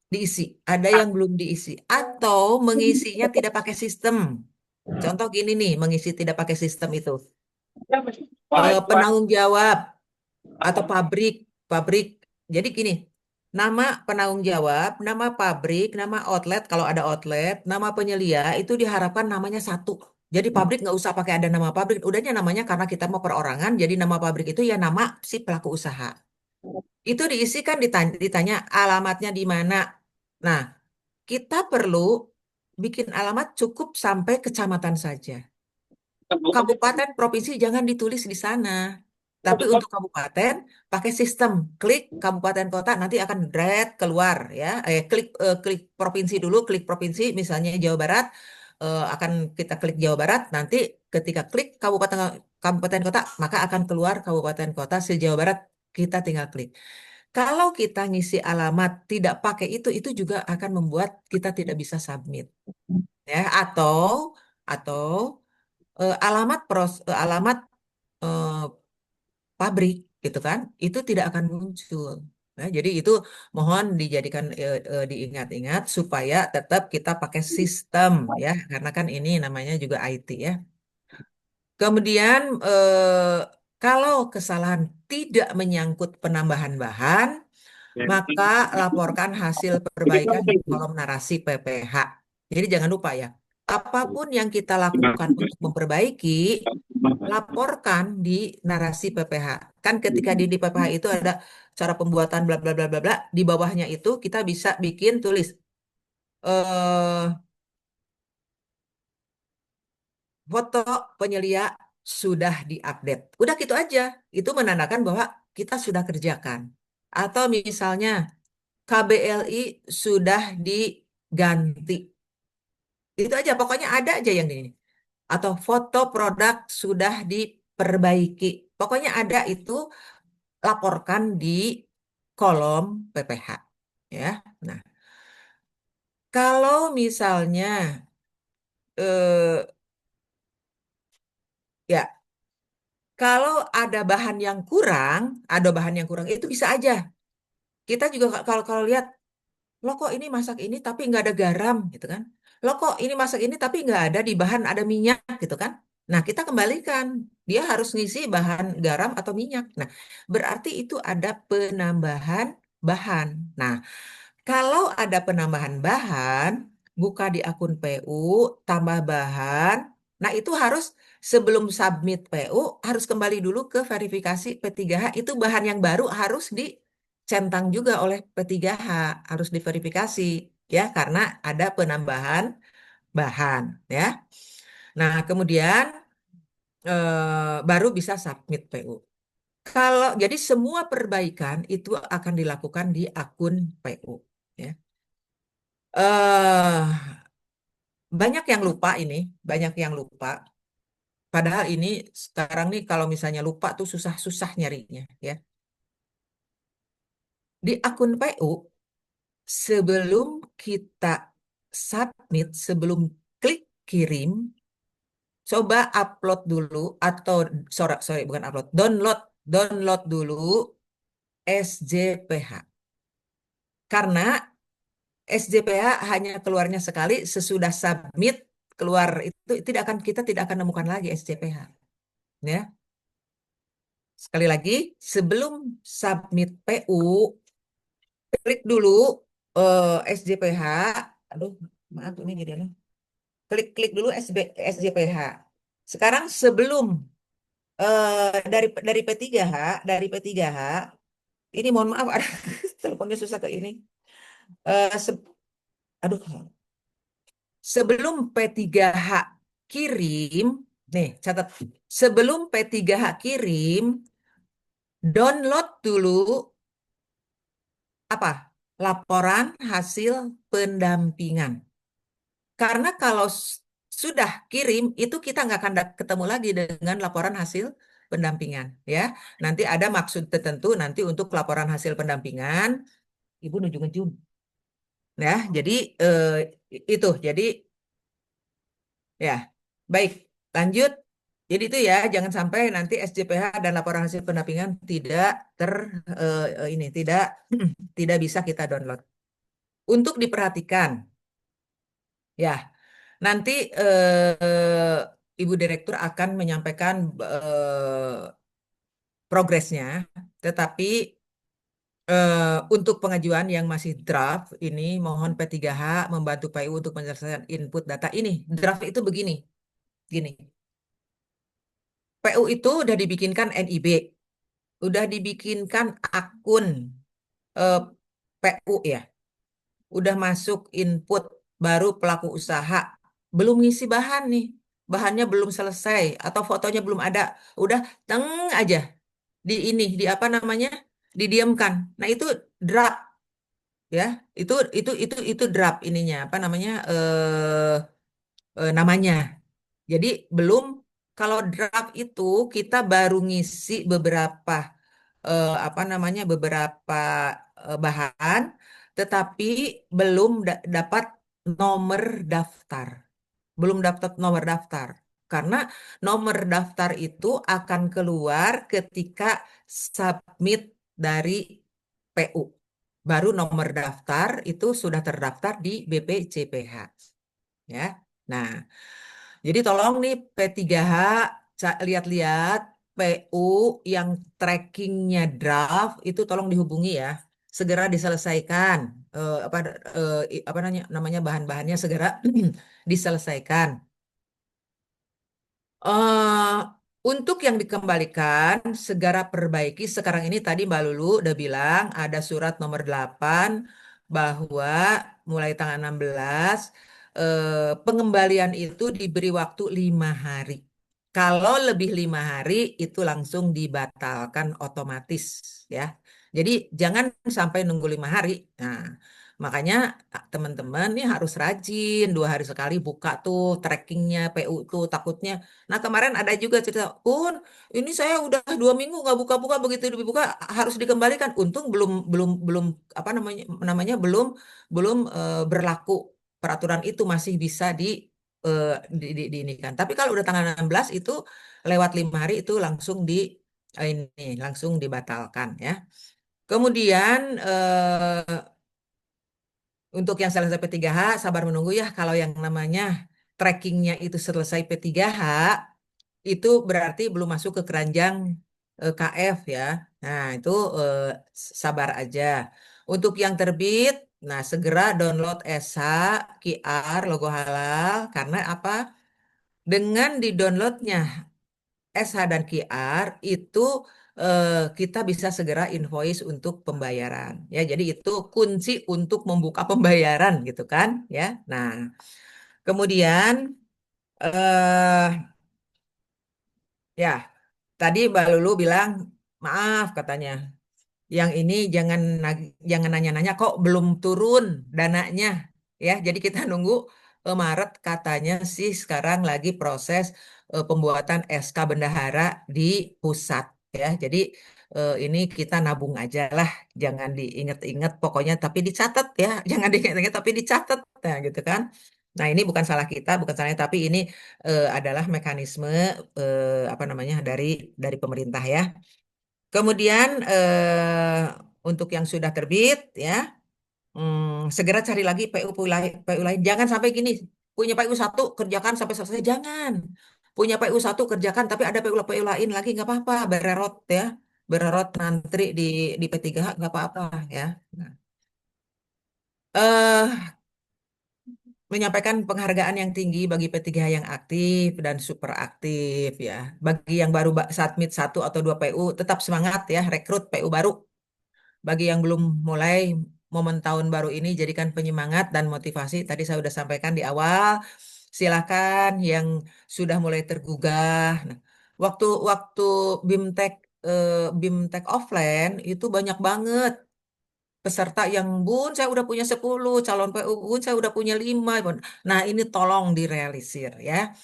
diisi, ada yang belum diisi atau mengisinya tidak pakai sistem. Contoh gini nih, mengisi tidak pakai sistem itu. Penanggung jawab atau pabrik. Jadi gini, nama penanggung jawab, nama pabrik, nama outlet, kalau ada outlet, nama penyelia itu diharapkan namanya satu. Jadi pabrik nggak usah pakai ada nama pabrik, udahnya namanya karena kita mau perorangan, jadi nama pabrik itu ya nama si pelaku usaha. Itu diisikan ditanya alamatnya di mana. Nah, kita perlu bikin alamat cukup sampai kecamatan saja. Kabupaten, provinsi jangan ditulis di sana. Tapi untuk kabupaten pakai sistem klik kabupaten kota nanti akan drag keluar ya. Klik provinsi dulu, klik provinsi misalnya Jawa Barat akan kita klik Jawa Barat nanti ketika klik kabupaten kabupaten kota maka akan keluar kabupaten kota se Jawa Barat kita tinggal klik. Kalau kita ngisi alamat tidak pakai itu juga akan membuat kita tidak bisa submit ya atau alamat eh, pabrik gitu kan itu tidak akan muncul. Nah, jadi itu mohon dijadikan diingat-ingat supaya tetap kita pakai sistem ya karena kan ini namanya juga IT ya. Kemudian kalau kesalahan tidak menyangkut penambahan bahan maka laporkan hasil perbaikan di kolom narasi PPH. Jadi jangan lupa ya, apapun yang kita lakukan untuk memperbaiki, laporkan di narasi PPH. Kan ketika di PPH itu ada cara pembuatan bla bla bla bla bla, di bawahnya itu kita bisa bikin tulis eh foto penyelia sudah diupdate. Udah gitu aja. Itu menandakan bahwa kita sudah kerjakan. Atau misalnya KBLI sudah diganti. Itu aja, pokoknya ada aja yang ini. Atau foto produk sudah diperbaiki. Pokoknya ada itu laporkan di kolom PPH. Ya, nah kalau misalnya eh, ya kalau ada bahan yang kurang itu bisa aja. Kita juga kalau kalau lihat lo kok ini masak ini tapi nggak ada garam gitu kan. Lo kok ini masak ini tapi nggak ada di bahan ada minyak gitu kan. Nah kita kembalikan. Dia harus ngisi bahan garam atau minyak. Nah berarti itu ada penambahan bahan. Nah kalau ada penambahan bahan, buka di akun PU, tambah bahan. Nah itu harus sebelum submit PU harus kembali dulu ke verifikasi P3H. Itu bahan yang baru harus di dicentang juga oleh P3H, harus diverifikasi ya karena ada penambahan bahan ya. Nah, kemudian baru bisa submit PU. Kalau jadi semua perbaikan itu akan dilakukan di akun PU ya. eh Banyak yang lupa ini, banyak yang lupa. Padahal ini sekarang nih kalau misalnya lupa tuh susah-susah nyarinya ya. Di akun PU sebelum kita submit, sebelum klik kirim, coba upload dulu atau sorry, sorry bukan upload, download dulu SJPH. Karena SJPH hanya keluarnya sekali sesudah submit keluar itu kita tidak akan nemukan lagi SJPH. Ya. Sekali lagi, sebelum submit PU, klik dulu SJPH. Aduh, maaf ini jadi apa? Klik dulu SJPH. Sekarang sebelum dari P3H, ini mohon maaf ada teleponnya susah ke ini. Eh, se- aduh, sebelum P3H kirim, nih catat, sebelum P3H kirim, download dulu apa? Laporan hasil pendampingan. Karena kalau sudah kirim, itu kita nggak akan ketemu lagi dengan laporan hasil pendampingan. Ya, nanti ada maksud tertentu nanti untuk laporan hasil pendampingan. Ibu nujung-nujung. Ya, jadi jadi ya baik. Lanjut. Jadi itu ya, jangan sampai nanti SJPH dan laporan hasil pendampingan tidak ini tidak tidak bisa kita download. Untuk diperhatikan, ya. Nanti Ibu Direktur akan menyampaikan progresnya, tetapi untuk pengajuan yang masih draft ini mohon P3H membantu PU untuk menyelesaikan input data ini. Draft itu begini, gini. PU itu udah dibikinkan NIB, udah dibikinkan akun eh, PU ya, udah masuk input baru pelaku usaha, belum ngisi bahan nih, bahannya belum selesai atau fotonya belum ada, udah teng aja di apa namanya didiamkan. Nah itu draft ya, itu draft ininya apa namanya namanya. Jadi belum kalau draft itu kita baru ngisi beberapa apa namanya beberapa bahan, tetapi belum dapat nomor daftar, belum dapat nomor daftar. Karena nomor daftar itu akan keluar ketika submit dari PU. Baru nomor daftar itu sudah terdaftar di BPJPH. Ya. Nah, jadi tolong nih P3H lihat-lihat PU yang trackingnya draft itu tolong dihubungi ya. Segera diselesaikan. Apa namanya bahan-bahannya segera diselesaikan. eh untuk yang dikembalikan, segera perbaiki. Sekarang ini tadi Mbak Lulu udah bilang ada surat nomor 8 bahwa mulai tanggal 16 pengembalian itu diberi waktu 5 hari. Kalau lebih 5 hari itu langsung dibatalkan otomatis ya. Jadi jangan sampai nunggu 5 hari. Nah, makanya teman-teman nih harus rajin 2 hari sekali buka tuh trackingnya PU tuh takutnya. Nah, kemarin ada juga cerita, Pun, ini saya udah 2 minggu nggak buka-buka, begitu dibuka harus dikembalikan. Untung belum belum belum apa namanya belum berlaku peraturan itu masih bisa diinikan. Tapi kalau udah tanggal 16 itu lewat 5 hari itu langsung ini langsung dibatalkan ya. Kemudian untuk yang selesai P3H, sabar menunggu ya. Kalau yang namanya trackingnya itu selesai P3H, itu berarti belum masuk ke keranjang KF ya. Nah, itu sabar aja. Untuk yang terbit, nah segera download SH, QR, logo halal. Karena apa? Dengan di-downloadnya SH dan QR itu kita bisa segera invoice untuk pembayaran. Ya, jadi itu kunci untuk membuka pembayaran gitu kan, ya. Nah, kemudian eh ya, tadi Mbak Lulu bilang maaf katanya. Yang ini jangan nanya-nanya kok belum turun dananya ya. Jadi kita nunggu Maret katanya sih sekarang lagi proses pembuatan SK bendahara di pusat ya. Jadi ini kita nabung aja lah, jangan diinget-inget pokoknya tapi dicatat ya. Jangan diinget-inget tapi dicatat nah gitu kan. Nah, ini bukan salah kita, bukan salahnya tapi ini adalah mekanisme apa namanya dari pemerintah ya. Kemudian untuk yang sudah terbit ya, segera cari lagi PU lain. Jangan sampai gini, punya PU satu kerjakan sampai selesai. Jangan. Punya PU satu kerjakan tapi ada PU lain lagi nggak apa-apa. Bererot ya. Bererot ngantri di P3H nggak apa-apa ya. Nah, eh menyampaikan penghargaan yang tinggi bagi P3H yang aktif dan super aktif ya. Bagi yang baru submit satu atau dua PU, tetap semangat ya, rekrut PU baru. Bagi yang belum mulai momen tahun baru ini jadikan penyemangat dan motivasi. Tadi saya sudah sampaikan di awal. Silakan yang sudah mulai tergugah. Nah, waktu waktu BIMTEK BIMTEK offline itu banyak banget peserta yang bun saya udah punya 10 calon PU bun saya udah punya 5. Nah, ini tolong direalisir ya.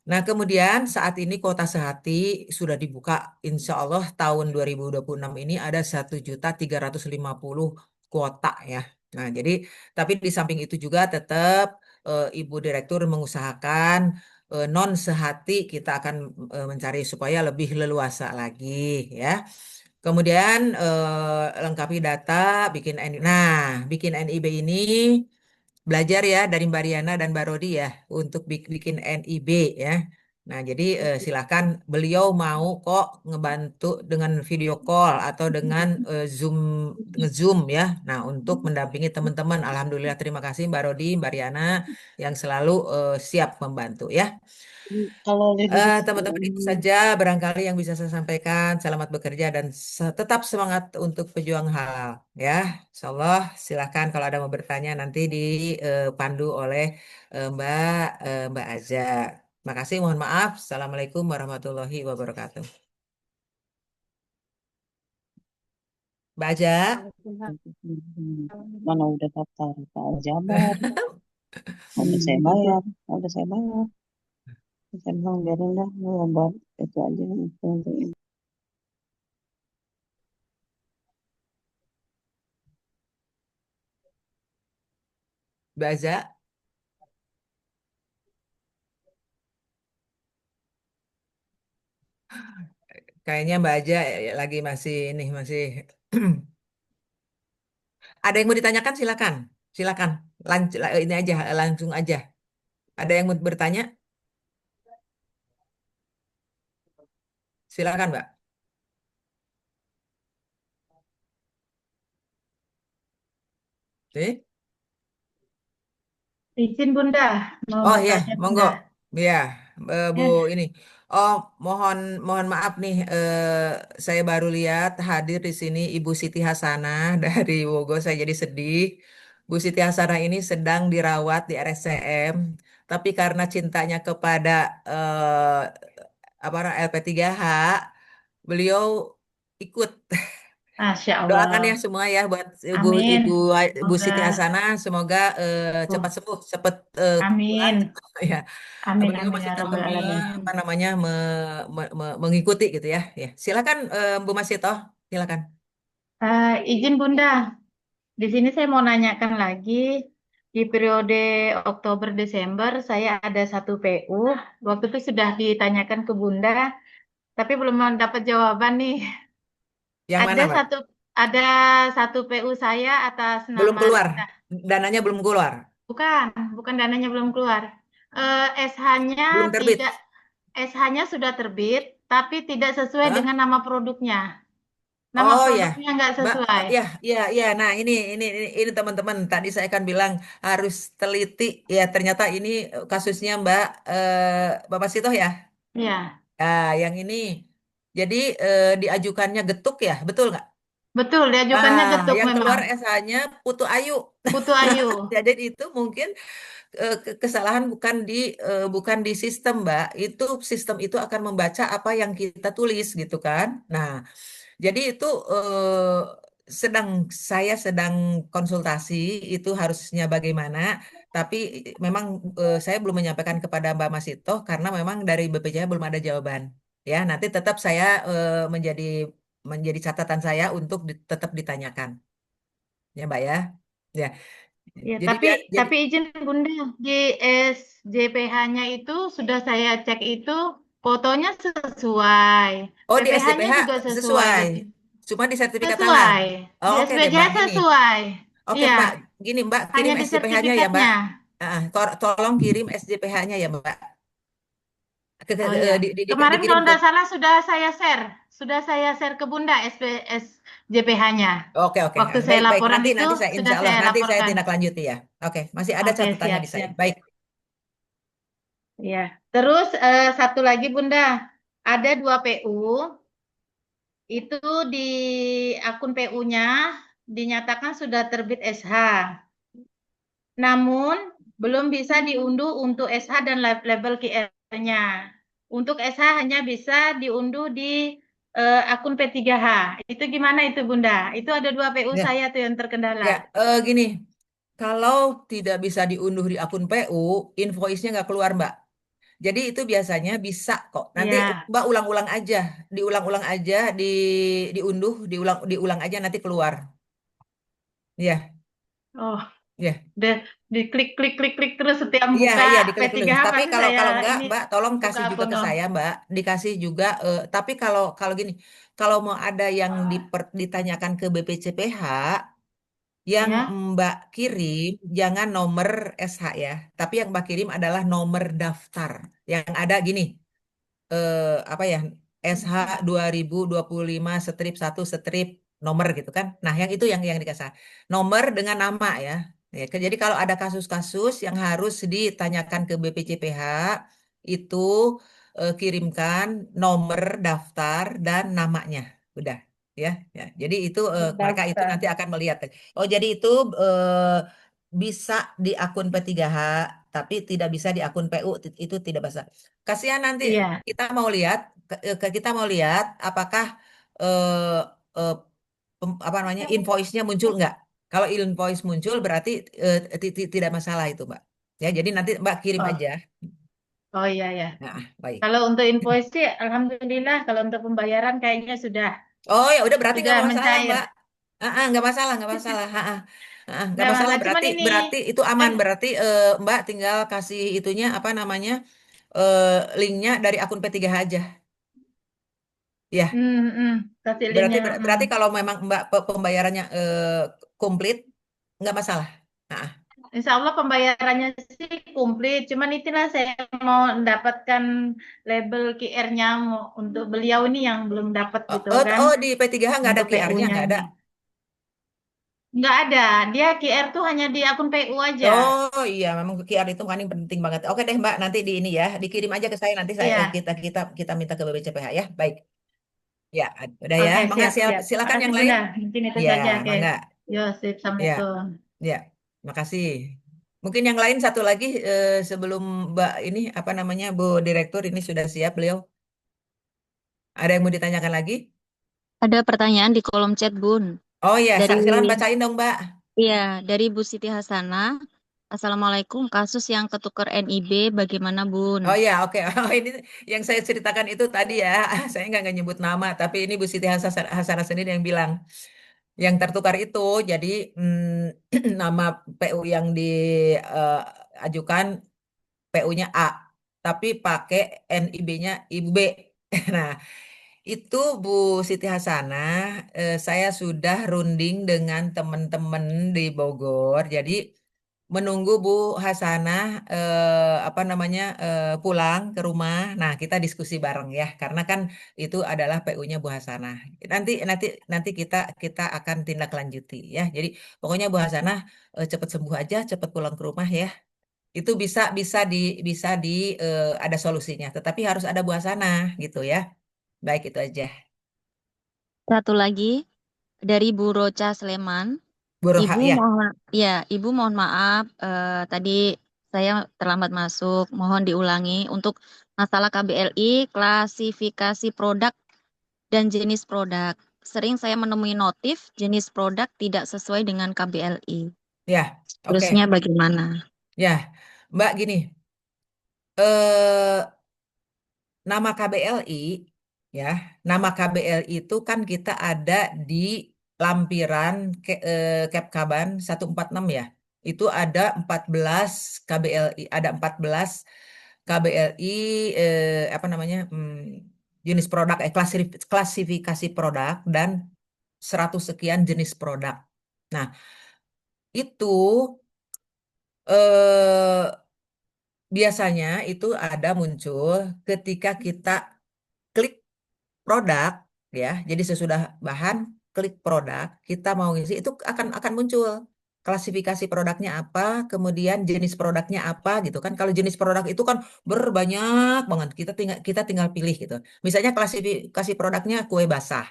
Nah, kemudian saat ini Kota Sehati sudah dibuka, insya Allah tahun 2026 ini ada 1.350 kuota ya. Nah, jadi tapi di samping itu juga tetap Ibu Direktur mengusahakan non Sehati kita akan mencari supaya lebih leluasa lagi ya. Kemudian lengkapi data, bikin NIB ini belajar ya dari Mbak Riana dan Mbak Rodi ya untuk bikin NIB ya. Nah, jadi silakan beliau mau kok ngebantu dengan video call atau dengan nge-zoom ya. Nah, untuk mendampingi teman-teman. Alhamdulillah terima kasih Mbak Rodi, Mbak Riana yang selalu siap membantu ya. Kalau lebih Teman-teman itu saja barangkali yang bisa saya sampaikan. Selamat bekerja dan tetap semangat untuk pejuang halal ya. Insya Allah silakan kalau ada mau bertanya nanti dipandu oleh Mbak Aza. Makasih, mohon maaf. Assalamualaikum warahmatullahi wabarakatuh. Mbak Aza, mana udah daftar Pak Jabar, udah saya bayar, saya bilang biarin dah, mau buat itu aja untuk ini. Mbak Aza, kayaknya Mbak Aza lagi masih ada yang mau ditanyakan silakan. Silakan. Ini aja langsung aja. Ada yang mau bertanya? Silakan, Mbak. Oke. Izin Bunda, mau Oh ya, bertanya monggo. Bunda. Ya, Bu Eh, ini. Oh, mohon mohon maaf nih, saya baru lihat hadir di sini Ibu Siti Hasanah dari Bogor. Saya jadi sedih. Bu Siti Hasanah ini sedang dirawat di RSCM, tapi karena cintanya kepada apa LP3H, beliau ikut. Masya Doakan ya Allah. semua ya buat Ibu Amin. Ibu Ibu Semoga, Siti Hasanah, semoga cepat oh, sembuh, cepat keluar amin. ya. Amin, Beliau amin masih ya tetap Rabbal Alamin. apa namanya mengikuti gitu ya. Ya, silakan Bu Masito, silakan. Izin Bunda, di sini saya mau nanyakan lagi. Di periode Oktober-Desember, saya ada satu PU. Waktu itu sudah ditanyakan ke Bunda, tapi belum dapat jawaban nih. Yang Ada mana, Mbak? satu, ada satu PU saya atas Belum nama keluar, Rita. dananya belum keluar, Bukan, bukan dananya belum keluar. SH-nya belum tidak, terbit. SH-nya sudah terbit, tapi tidak sesuai Hah? dengan nama produknya. Nama Oh ya, produknya nggak Mbak, sesuai. ya, ya, ya. Nah, ini teman-teman. Tadi saya kan bilang harus teliti. Ya, ternyata ini kasusnya Mbak Bapak Sito ya. Ya, Ya, yang ini. Jadi diajukannya getuk ya, betul nggak? Betul, diajukannya getuk Yang keluar memang. SH-nya Putu Ayu. Putu Ayu. Jadi itu mungkin kesalahan bukan di sistem, Mbak. Itu sistem itu akan membaca apa yang kita tulis gitu kan. Nah, jadi itu sedang saya sedang konsultasi itu harusnya bagaimana, tapi memang saya belum menyampaikan kepada Mbak Masito karena memang dari BPJS belum ada jawaban. Ya, nanti tetap saya menjadi catatan saya untuk tetap ditanyakan, ya Mbak ya. Ya, Ya, jadi tapi biar jadi izin Bunda, di SJPH-nya itu sudah saya cek itu fotonya sesuai, oh di PPH-nya SDPH juga sesuai, sesuai, cuma di sertifikat tanah. sesuai. Oh, Di oke deh Mbak, SPJS gini. sesuai. Oke Iya, Mbak, gini Mbak, hanya kirim di SJPH-nya ya Mbak. sertifikatnya. Tolong kirim SJPH-nya ya Mbak. Oh iya, kemarin Dikirim kalau ke. nggak salah sudah saya share ke Bunda SPS JPH-nya. Oke oke. Waktu saya Baik baik. laporan Nanti itu nanti saya sudah insya Allah saya nanti saya laporkan. tindak lanjuti ya. Oke, masih ada Oke, catatannya siap, di saya. siap. Baik. Ya, terus satu lagi Bunda, ada 2 PU, itu di akun PU-nya dinyatakan sudah terbit SH. Namun belum bisa diunduh untuk SH dan label QR-nya. Untuk SH hanya bisa diunduh di akun P3H. Itu gimana itu Bunda? Itu ada 2 PU Ya saya tuh yang terkendala. ya. Gini, kalau tidak bisa diunduh di akun PU, invoice-nya nggak keluar Mbak. Jadi itu biasanya bisa kok. Nanti Ya. Mbak diulang-ulang aja, diunduh, diulang aja nanti keluar. Ya, Oh, ya. deh diklik klik klik klik terus setiap Iya, buka iya diklik dulu. P3H Tapi pasti kalau saya kalau enggak, ini Mbak, tolong buka kasih juga ke penuh. saya, Mbak. Dikasih juga. Tapi kalau kalau gini, kalau mau ada yang ditanyakan ke BPCPH, yang Ya. Mbak kirim jangan nomor SH ya, tapi yang Mbak kirim adalah nomor daftar. Yang ada gini, apa ya, SH 2025 strip 1 strip nomor gitu kan. Nah, yang itu yang dikasih nomor dengan nama ya. Ya, jadi kalau ada kasus-kasus yang harus ditanyakan ke BPJPH itu kirimkan nomor daftar dan namanya. Udah ya, ya. Jadi itu mereka itu Daftar. nanti akan melihat. Oh, jadi itu bisa di akun P3H tapi tidak bisa di akun PU itu tidak bisa. Kasihan nanti Iya. kita mau lihat kita mau lihat apakah eh, eh, apa namanya invoice-nya muncul nggak. Kalau invoice muncul berarti tidak masalah itu Mbak. Ya, jadi nanti Mbak kirim Oh, aja. oh iya ya. Nah, baik. Kalau untuk invoice sih, alhamdulillah. Kalau untuk pembayaran kayaknya Oh ya udah berarti nggak sudah masalah mencair. Mbak. Nggak masalah, nggak masalah. Nggak Nggak masalah masalah, cuman berarti ini berarti itu aman kan, berarti Mbak tinggal kasih itunya apa namanya linknya dari akun P3H aja. Ya, kasih berarti linknya. berarti kalau memang Mbak pembayarannya komplit nggak masalah. Nah, Insya Allah pembayarannya sih komplit. Cuman itulah saya mau mendapatkan label QR-nya untuk beliau ini yang belum dapat gitu kan. di P3H nggak ada Untuk QR-nya PU-nya nggak ada. ini. Nggak ada. Dia QR tuh hanya di akun PU aja. Oh iya, memang QR itu kan yang penting banget. Oke deh Mbak, nanti di ini ya, dikirim aja ke saya nanti saya Iya. kita kita kita minta ke BPCPH ya. Baik. Ya, udah ya. Oke, Mangga siap, siap. siap. Silakan Makasih yang lain. Bunda. Mungkin itu Ya, saja. Oke. mangga. Yo, sip. Ya, Assalamualaikum. ya. Makasih. Mungkin yang lain satu lagi sebelum Mbak ini apa namanya Bu Direktur ini sudah siap beliau. Ada yang mau ditanyakan lagi? Ada pertanyaan di kolom chat, Bun. Oh iya, Dari silakan bacain dong Mbak. iya, dari Bu Siti Hasanah. Assalamualaikum, kasus yang ketukar NIB bagaimana, Bun? Oh iya, oke. Oh, ini yang saya ceritakan itu tadi ya. Saya nggak nyebut nama, tapi ini Bu Siti Hasanah sendiri yang bilang. Yang tertukar itu, jadi nama PU yang diajukan PU-nya A, tapi pakai NIB-nya Ibu B. Nah, itu Bu Siti Hasanah, saya sudah runding dengan teman-teman di Bogor. Jadi menunggu Bu Hasanah apa namanya pulang ke rumah. Nah, kita diskusi bareng ya, karena kan itu adalah PU-nya Bu Hasanah. Nanti nanti nanti kita akan tindak lanjuti ya. Jadi pokoknya Bu Hasanah cepat sembuh aja, cepat pulang ke rumah ya. Itu bisa bisa di ada solusinya, tetapi harus ada Bu Hasanah gitu ya. Baik, itu aja. Satu lagi dari Bu Roca Sleman. Bu Roha, Ibu ya. mohon Ibu mohon maaf tadi saya terlambat masuk. Mohon diulangi untuk masalah KBLI, klasifikasi produk dan jenis produk. Sering saya menemui notif jenis produk tidak sesuai dengan KBLI. Ya, oke. Terusnya bagaimana? Ya, Mbak gini, eh nama KBLI, ya, nama KBLI itu kan kita ada di lampiran Kepkaban 146 ya. Itu ada 14 KBLI, ada 14 KBLI apa namanya? Jenis produk klasifikasi produk dan 100 sekian jenis produk. Nah, itu eh biasanya itu ada muncul ketika kita klik produk, ya. Jadi sesudah bahan klik produk, kita mau ngisi itu akan muncul klasifikasi produknya apa, kemudian jenis produknya apa gitu kan. Kalau jenis produk itu kan berbanyak banget. Kita tinggal pilih gitu. Misalnya klasifikasi produknya kue basah.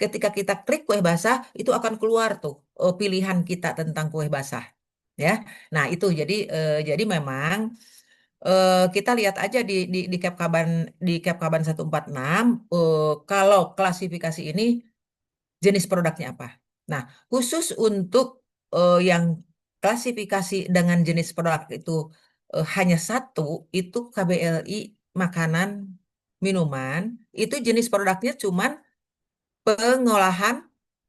Ketika kita klik kue basah, itu akan keluar tuh pilihan kita tentang kue basah. Ya, nah itu jadi memang kita lihat aja di Kepkaban 146 kalau klasifikasi ini jenis produknya apa. Nah, khusus untuk yang klasifikasi dengan jenis produk itu hanya satu, itu KBLI makanan minuman, itu jenis produknya cuman pengolahan,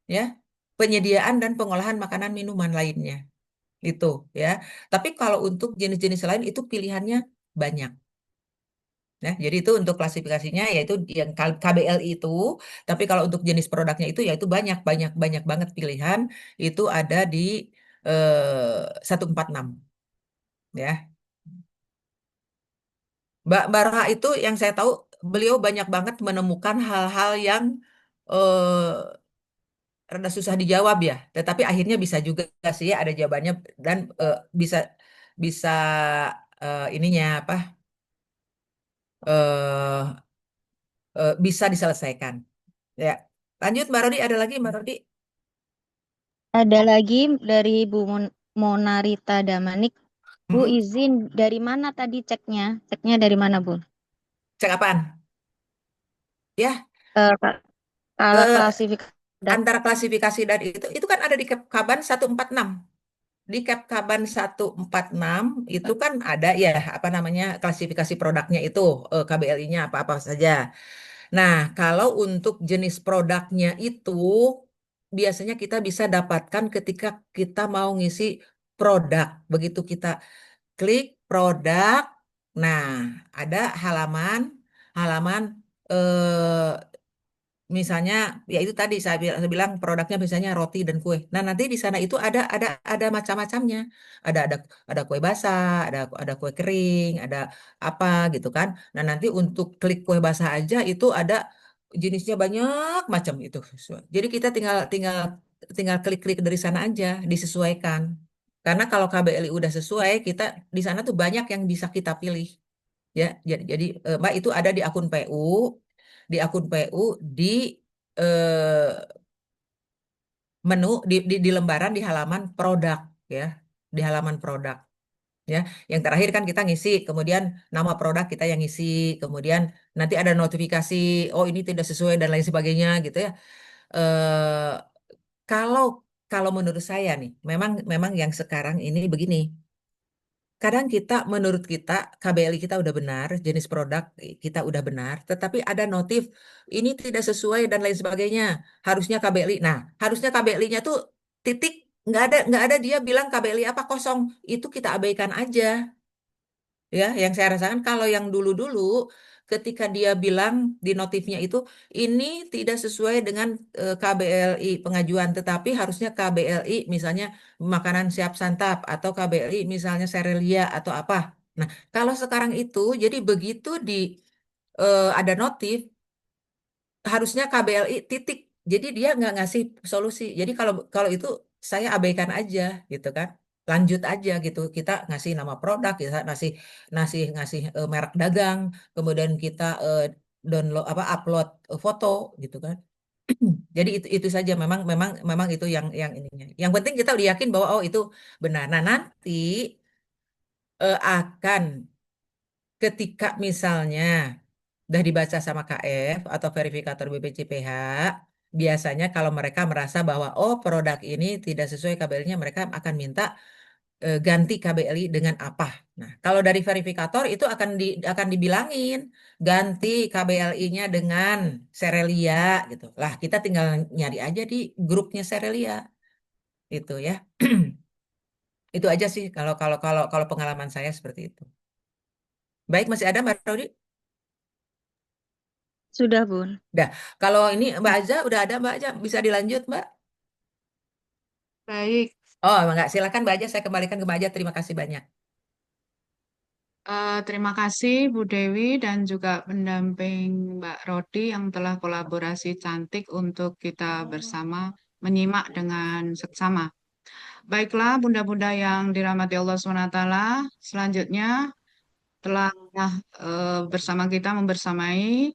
ya, penyediaan dan pengolahan makanan minuman lainnya itu, ya. Tapi kalau untuk jenis-jenis lain itu pilihannya banyak. Ya, jadi itu untuk klasifikasinya yaitu yang KBLI itu, tapi kalau untuk jenis produknya itu yaitu banyak banyak banyak banget pilihan itu ada di 146 ya. Mbak Roha itu yang saya tahu beliau banyak banget menemukan hal-hal yang eh, rada susah dijawab ya, tetapi akhirnya bisa juga sih ada jawabannya dan bisa bisa ininya apa eh bisa diselesaikan. Ya, lanjut Mbak Rodi, ada lagi Mbak Rodi? Ada lagi dari Bu Mona Rita Damanik. Bu Mm-mm. izin dari mana tadi ceknya? Ceknya dari mana Bu? Cek apaan? Ya, Kalau eh, klasifikasi produk. antara klasifikasi dan itu kan ada di Kepkaban 146. Di Kepkaban 146 itu kan ada ya apa namanya klasifikasi produknya itu KBLI-nya apa-apa saja. Nah, kalau untuk jenis produknya itu biasanya kita bisa dapatkan ketika kita mau ngisi produk. Begitu kita klik produk, nah ada halaman halaman eh, misalnya ya itu tadi saya bilang produknya misalnya roti dan kue. Nah, nanti di sana itu ada macam-macamnya. Ada kue basah, ada kue kering, ada apa gitu kan. Nah, nanti untuk klik kue basah aja itu ada jenisnya banyak macam itu. Jadi kita tinggal tinggal tinggal klik-klik dari sana aja disesuaikan. Karena kalau KBLI udah sesuai, kita di sana tuh banyak yang bisa kita pilih. Ya, jadi Mbak itu ada di akun PU, di eh, menu di lembaran di halaman produk ya, di halaman produk ya. Yang terakhir kan kita ngisi, kemudian nama produk kita yang ngisi, kemudian nanti ada notifikasi, oh ini tidak sesuai dan lain sebagainya gitu ya. Eh, kalau kalau menurut saya nih, memang memang yang sekarang ini begini. Kadang menurut kita, KBLI kita udah benar, jenis produk kita udah benar, tetapi ada notif ini tidak sesuai dan lain sebagainya. Harusnya KBLI. Nah, harusnya KBLI-nya tuh titik nggak ada dia bilang KBLI apa kosong. Itu kita abaikan aja. Ya, yang saya rasakan kalau yang dulu-dulu ketika dia bilang di notifnya itu ini tidak sesuai dengan KBLI pengajuan, tetapi harusnya KBLI misalnya makanan siap santap atau KBLI misalnya serelia atau apa. Nah, kalau sekarang itu jadi begitu ada notif harusnya KBLI titik. Jadi dia nggak ngasih solusi. Jadi kalau kalau itu saya abaikan aja gitu kan. Lanjut aja gitu. Kita ngasih nama produk, kita ngasih ngasih ngasih merek dagang, kemudian kita download apa upload foto gitu kan. Jadi itu saja memang memang memang itu yang ininya. Yang penting kita udah yakin bahwa oh itu benar. Nah, nanti akan ketika misalnya udah dibaca sama KF atau verifikator BPJPH, biasanya kalau mereka merasa bahwa oh produk ini tidak sesuai KBL-nya, mereka akan minta ganti KBLI dengan apa. Nah, kalau dari verifikator itu akan dibilangin ganti KBLI-nya dengan Serelia gitu. Lah, kita tinggal nyari aja di grupnya Serelia itu ya. Itu aja sih kalau kalau kalau kalau pengalaman saya seperti itu. Baik, masih ada Mbak Rodi? Sudah, Bun. Dah, kalau ini Mbak Aza udah ada Mbak Aza, bisa dilanjut Mbak? Baik, Oh, enggak, silakan Mbak Aza, saya kembalikan ke Mbak Aza. Terima kasih banyak. terima kasih Bu Dewi dan juga pendamping Mbak Rodi yang telah kolaborasi cantik untuk kita bersama menyimak dengan seksama. Baiklah, bunda-bunda yang dirahmati Allah SWT, selanjutnya telah bersama kita membersamai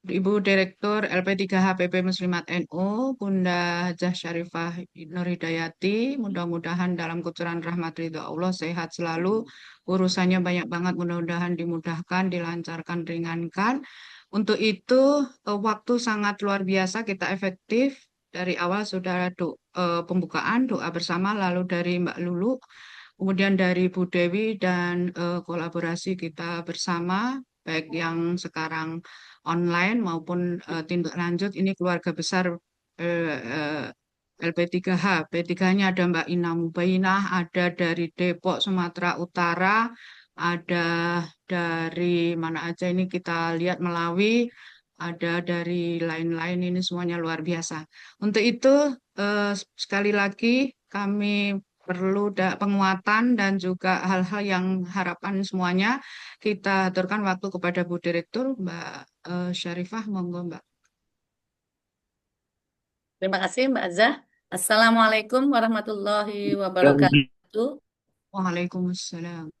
Ibu Direktur LP3HPP Muslimat NU, Bunda Hajah Syarifah Nur Hidayati. Mudah-mudahan dalam kucuran rahmat ridho Allah sehat selalu. Urusannya banyak banget, mudah-mudahan dimudahkan, dilancarkan, ringankan. Untuk itu, waktu sangat luar biasa, kita efektif. Dari awal sudah pembukaan, doa bersama, lalu dari Mbak Lulu, kemudian dari Bu Dewi, dan kolaborasi kita bersama, baik yang sekarang online maupun tindak lanjut. Ini keluarga besar LP3H. P3-nya ada Mbak Ina Mubainah, ada dari Depok, Sumatera Utara, ada dari mana aja ini kita lihat Melawi, ada dari lain-lain, ini semuanya luar biasa. Untuk itu, sekali lagi kami perlu penguatan dan juga hal-hal yang harapan semuanya. Kita aturkan waktu kepada Bu Direktur, Mbak Syarifah, monggo Mbak. Terima kasih Mbak Azah. Assalamualaikum warahmatullahi wabarakatuh. Waalaikumsalam.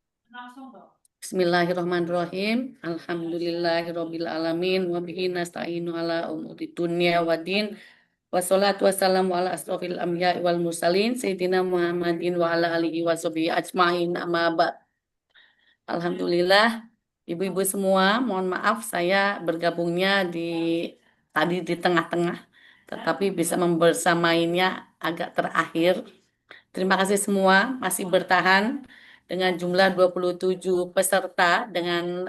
Bismillahirrahmanirrahim. Alhamdulillahirabbil alamin wa bihi nasta'inu ala umuri dunya waddin. Wassalatu wassalamu ala asrofil anbiya'i wal mursalin sayyidina Muhammadin wa ala alihi washabihi ajmain, amma ba'd. Alhamdulillah, ibu-ibu semua, mohon maaf saya bergabungnya tadi di tengah-tengah, tetapi bisa membersamainya agak terakhir. Terima kasih semua masih bertahan dengan jumlah 27 peserta dengan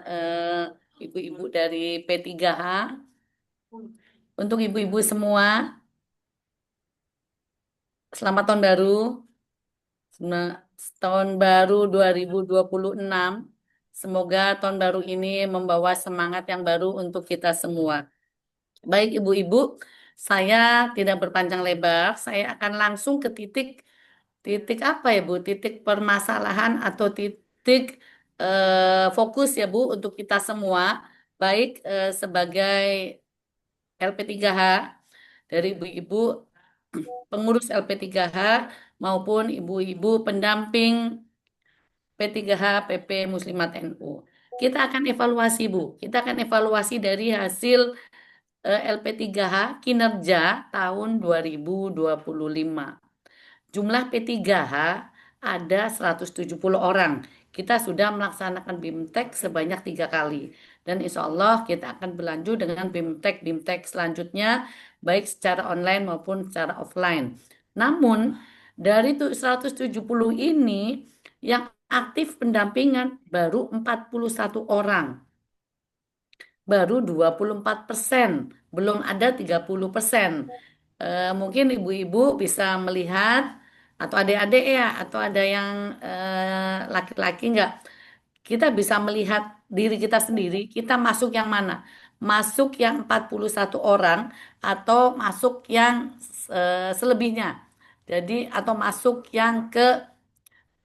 ibu-ibu dari P3H. Untuk ibu-ibu semua, selamat tahun baru. Tahun baru 2026. Semoga tahun baru ini membawa semangat yang baru untuk kita semua. Baik ibu-ibu, saya tidak berpanjang lebar, saya akan langsung ke titik apa ya Bu? Titik permasalahan atau titik fokus ya Bu untuk kita semua, baik sebagai LP3H dari ibu-ibu pengurus LP3H maupun ibu-ibu pendamping P3H PP Muslimat NU. Kita akan evaluasi Bu, kita akan evaluasi dari hasil LP3H kinerja tahun 2025. Jumlah P3H ada 170 orang. Kita sudah melaksanakan BIMTEK sebanyak 3 kali. Dan insya Allah kita akan berlanjut dengan BIMTEK selanjutnya, baik secara online maupun secara offline. Namun, dari 170 ini, yang aktif pendampingan baru 41 orang. Baru 24%, belum ada 30%. Mungkin ibu-ibu bisa melihat, atau adik-adik ya, atau ada yang laki-laki enggak, kita bisa melihat diri kita sendiri, kita masuk yang mana? Masuk yang 41 orang atau masuk yang selebihnya. Jadi atau masuk yang ke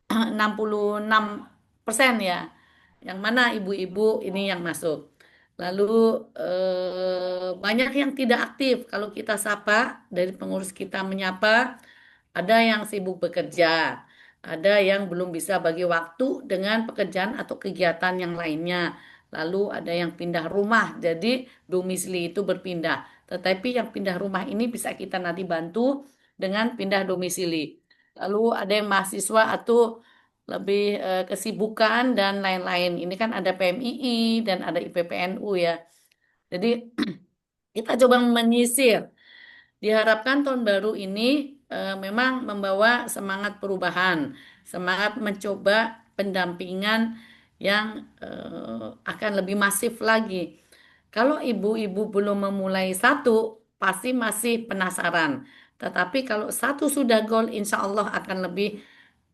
66% ya. Yang mana ibu-ibu ini yang masuk. Lalu banyak yang tidak aktif. Kalau kita sapa, dari pengurus kita menyapa, ada yang sibuk bekerja, ada yang belum bisa bagi waktu dengan pekerjaan atau kegiatan yang lainnya, lalu ada yang pindah rumah, jadi domisili itu berpindah. Tetapi yang pindah rumah ini bisa kita nanti bantu dengan pindah domisili. Lalu ada yang mahasiswa atau lebih kesibukan dan lain-lain. Ini kan ada PMII dan ada IPPNU ya. Jadi kita coba menyisir. Diharapkan tahun baru ini memang membawa semangat perubahan, semangat mencoba pendampingan yang akan lebih masif lagi. Kalau ibu-ibu belum memulai satu, pasti masih penasaran. Tetapi kalau satu sudah goal, insya Allah akan lebih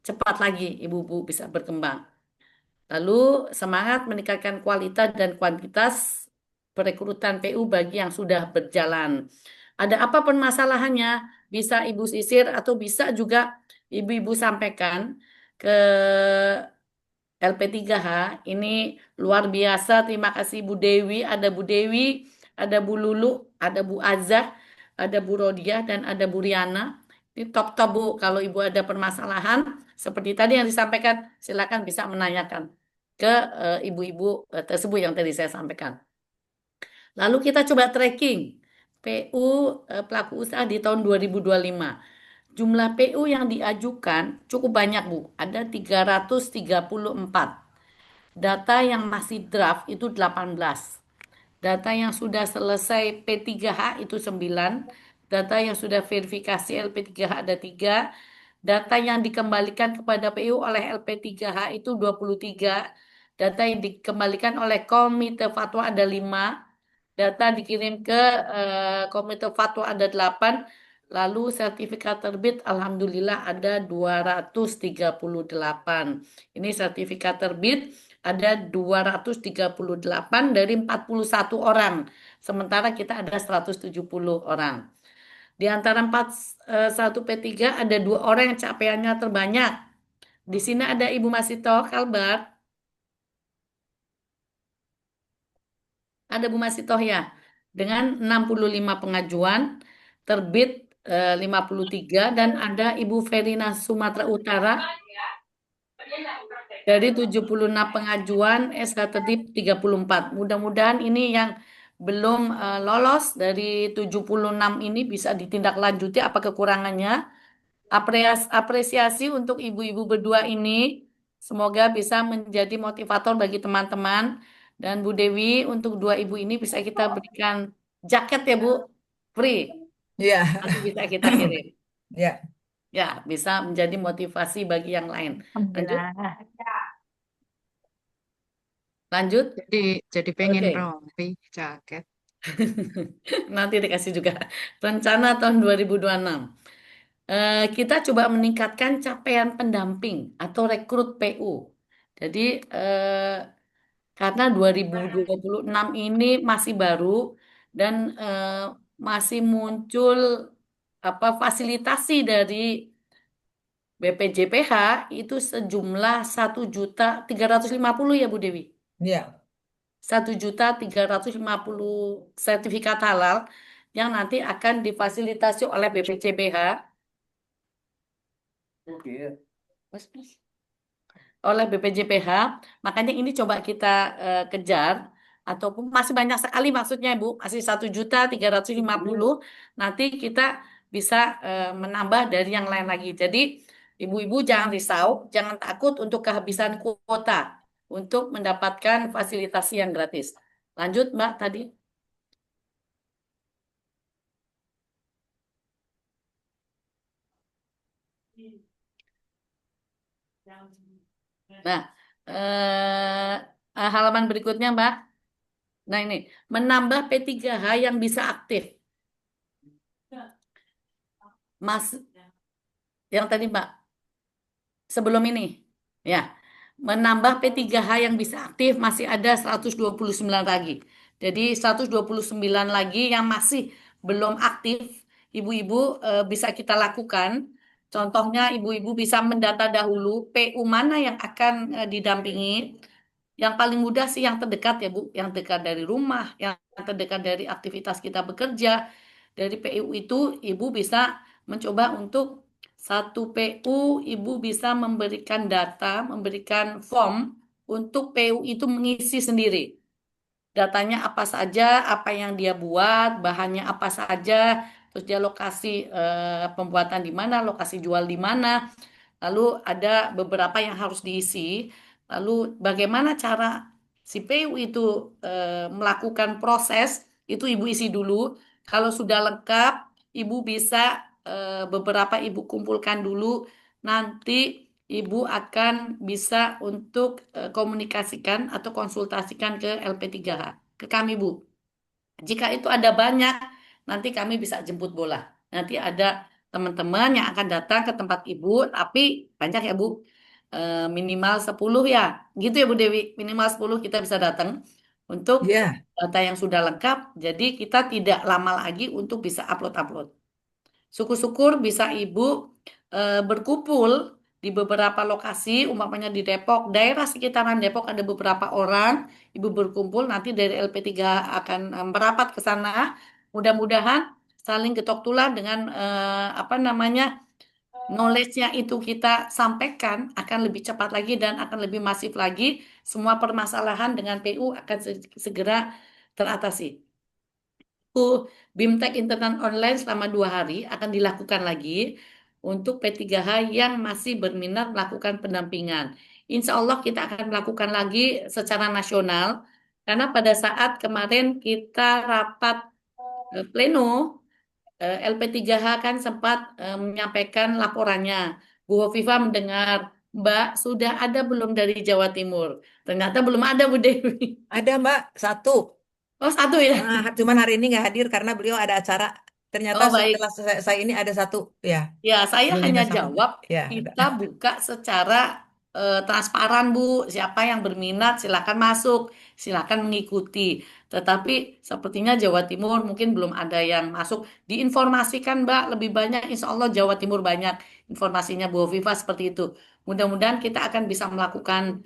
cepat lagi ibu-ibu bisa berkembang. Lalu semangat meningkatkan kualitas dan kuantitas perekrutan PU bagi yang sudah berjalan. Ada apa permasalahannya? Bisa ibu sisir atau bisa juga ibu-ibu sampaikan ke LP3H. Ini luar biasa. Terima kasih Bu Dewi. Ada Bu Dewi, ada Bu Lulu, ada Bu Azah, ada Bu Rodia, dan ada Bu Riana. Ini top-top Bu. Kalau Ibu ada permasalahan, seperti tadi yang disampaikan, silakan bisa menanyakan ke ibu-ibu tersebut yang tadi saya sampaikan. Lalu kita coba tracking PU pelaku usaha di tahun 2025. Jumlah PU yang diajukan cukup banyak Bu, ada 334. Data yang masih draft itu 18. Data yang sudah selesai P3H itu 9. Data yang sudah verifikasi LP3H ada 3. Data yang dikembalikan kepada PU oleh LP3H itu 23. Data yang dikembalikan oleh Komite Fatwa ada 5. Data dikirim ke Komite Fatwa ada 8. Lalu sertifikat terbit Alhamdulillah ada 238. Ini sertifikat terbit ada 238 dari 41 orang. Sementara kita ada 170 orang. Di antara 41 P3 ada 2 orang yang capaiannya terbanyak. Di sini ada Ibu Masito Kalbar. Ada Bu Masito ya. Dengan 65 pengajuan, terbit 53, dan ada Ibu Verina Sumatera Utara dari 76 pengajuan, SK tertib 34. Mudah-mudahan ini yang belum lolos dari 76 ini bisa ditindaklanjuti apa kekurangannya. Apresiasi untuk ibu-ibu berdua ini. Semoga bisa menjadi motivator bagi teman-teman. Dan Bu Dewi, untuk 2 ibu ini bisa kita berikan jaket ya Bu, free. Ya, Nanti bisa kita kirim. ya. Ya, bisa menjadi motivasi bagi yang lain. Lanjut. Alhamdulillah. Lanjut. Jadi pengen Oke. rompi jaket. Nanti dikasih juga. Rencana tahun 2026. Kita coba meningkatkan capaian pendamping atau rekrut PU. Jadi karena 2026 ini masih baru dan masih muncul fasilitasi dari BPJPH itu sejumlah 1.350.000 ya Bu Dewi. Ya. 1.350 sertifikat halal yang nanti akan difasilitasi oleh BPJPH. Oleh BPJPH, makanya ini coba kita kejar, ataupun masih banyak sekali maksudnya Bu, masih 1.350.000, nanti kita bisa menambah dari yang lain lagi. Jadi ibu-ibu jangan risau, jangan takut untuk kehabisan kuota untuk mendapatkan fasilitasi yang gratis. Lanjut Mbak tadi. Nah, halaman berikutnya, Mbak. Nah, ini menambah P3H yang bisa aktif. Mas, yang tadi, Mbak. Sebelum ini, ya. Menambah P3H yang bisa aktif masih ada 129 lagi. Jadi 129 lagi yang masih belum aktif, ibu-ibu bisa kita lakukan. Contohnya ibu-ibu bisa mendata dahulu PU mana yang akan didampingi. Yang paling mudah sih yang terdekat ya Bu, yang dekat dari rumah, yang terdekat dari aktivitas kita bekerja. Dari PU itu Ibu bisa mencoba untuk satu PU, Ibu bisa memberikan data, memberikan form untuk PU itu mengisi sendiri. datanya apa saja, apa yang dia buat, bahannya apa saja, terus dia lokasi pembuatan di mana, lokasi jual di mana. Lalu ada beberapa yang harus diisi. Lalu bagaimana cara si PU itu melakukan proses, itu Ibu isi dulu. Kalau sudah lengkap, Ibu bisa beberapa Ibu kumpulkan dulu. Nanti Ibu akan bisa untuk komunikasikan atau konsultasikan ke LP3H, ke kami Bu. Jika itu ada banyak, nanti kami bisa jemput bola. Nanti ada teman-teman yang akan datang ke tempat Ibu, tapi banyak ya Bu. Minimal 10 ya. Gitu ya Bu Dewi, minimal 10 kita bisa datang untuk Ya, data yang sudah lengkap. Jadi kita tidak lama lagi untuk bisa upload-upload. Syukur-syukur bisa Ibu berkumpul di beberapa lokasi, umpamanya di Depok, daerah sekitaran Depok ada beberapa orang, Ibu berkumpul, nanti dari LP3 akan merapat ke sana. Mudah-mudahan saling ketok tular dengan apa namanya knowledge-nya itu kita sampaikan akan lebih cepat lagi dan akan lebih masif lagi. Semua permasalahan dengan PU akan segera teratasi. BIMTEK Internet Online selama 2 hari akan dilakukan lagi untuk P3H yang masih berminat melakukan pendampingan. Insya Allah kita akan melakukan lagi secara nasional, karena pada saat kemarin kita rapat pleno, LP3H kan sempat menyampaikan laporannya. Bu Hovifa mendengar, Mbak, sudah ada belum dari Jawa Timur? Ternyata belum ada Bu Dewi. ada Mbak, satu. Oh, satu ya? Cuman hari ini nggak hadir karena beliau ada acara. Ternyata Oh, baik. setelah saya ini ada satu, ya. Ya, saya Bu hanya Lina sama. jawab, Ya, kita buka secara transparan, Bu. Siapa yang berminat, silakan masuk, silakan mengikuti. Tetapi sepertinya Jawa Timur mungkin belum ada yang masuk. Diinformasikan, Mbak, lebih banyak. Insya Allah Jawa Timur banyak informasinya, Bu Viva seperti itu. Mudah-mudahan kita akan bisa melakukan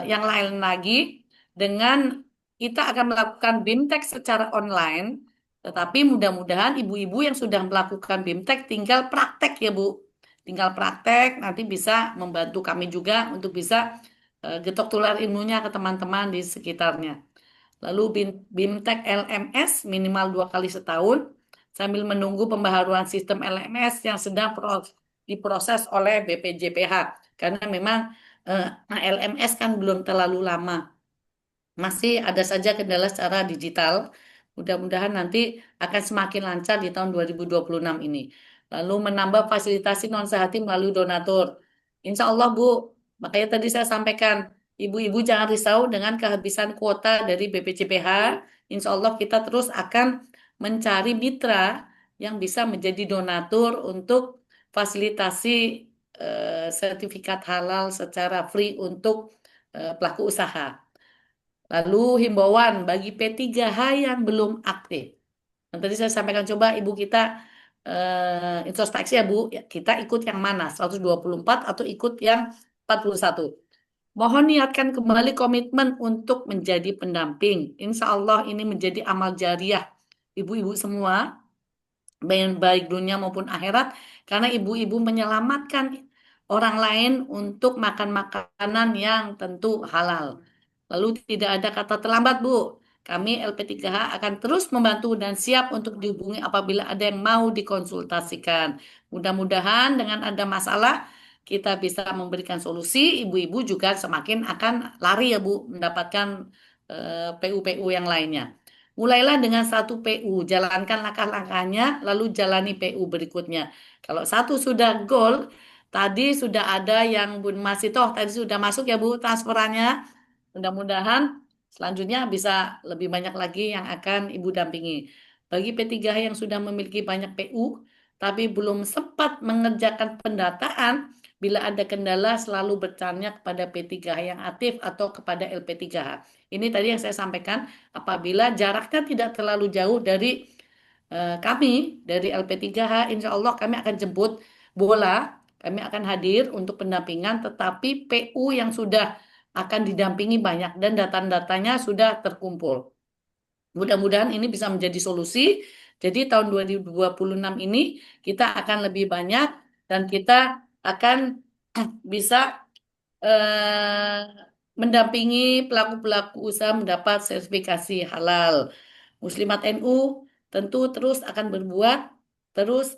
yang lain lagi dengan kita akan melakukan BIMTEK secara online. Tetapi mudah-mudahan ibu-ibu yang sudah melakukan BIMTEK tinggal praktek ya Bu. Tinggal praktek, nanti bisa membantu kami juga untuk bisa getok tular ilmunya ke teman-teman di sekitarnya. Lalu BIMTEK LMS minimal 2 kali setahun, sambil menunggu pembaharuan sistem LMS yang sedang diproses oleh BPJPH. Karena memang LMS kan belum terlalu lama. Masih ada saja kendala secara digital. Mudah-mudahan nanti akan semakin lancar di tahun 2026 ini. Lalu menambah fasilitasi non-sehati melalui donatur. Insya Allah Bu, makanya tadi saya sampaikan, ibu-ibu jangan risau dengan kehabisan kuota dari BPJPH. Insya Allah kita terus akan mencari mitra yang bisa menjadi donatur untuk fasilitasi sertifikat halal secara free untuk pelaku usaha. Lalu himbauan bagi P3H yang belum aktif. Dan tadi saya sampaikan, coba Ibu kita introspeksi ya Bu, ya, kita ikut yang mana? 124 atau ikut yang 41? Mohon niatkan kembali komitmen untuk menjadi pendamping. Insya Allah ini menjadi amal jariah ibu-ibu semua, baik dunia maupun akhirat, karena ibu-ibu menyelamatkan orang lain untuk makan makanan yang tentu halal. Lalu tidak ada kata terlambat, Bu. Kami LP3H akan terus membantu dan siap untuk dihubungi apabila ada yang mau dikonsultasikan. Mudah-mudahan dengan ada masalah, kita bisa memberikan solusi. Ibu-ibu juga semakin akan lari ya, Bu, mendapatkan PU-PU yang lainnya. Mulailah dengan satu PU, jalankan langkah-langkahnya, lalu jalani PU berikutnya. Kalau satu sudah goal, tadi sudah ada yang Bu Masitoh, tadi sudah masuk ya Bu transferannya. Mudah-mudahan selanjutnya bisa lebih banyak lagi yang akan Ibu dampingi. Bagi P3H yang sudah memiliki banyak PU, tapi belum sempat mengerjakan pendataan, bila ada kendala selalu bertanya kepada P3H yang aktif atau kepada LP3H. Ini tadi yang saya sampaikan, apabila jaraknya tidak terlalu jauh dari kami, dari LP3H, insya Allah kami akan jemput bola, kami akan hadir untuk pendampingan, tetapi PU yang sudah akan didampingi banyak dan data-datanya sudah terkumpul. Mudah-mudahan ini bisa menjadi solusi. Jadi tahun 2026 ini kita akan lebih banyak dan kita akan bisa mendampingi pelaku-pelaku usaha mendapat sertifikasi halal. Muslimat NU tentu terus akan berbuat, terus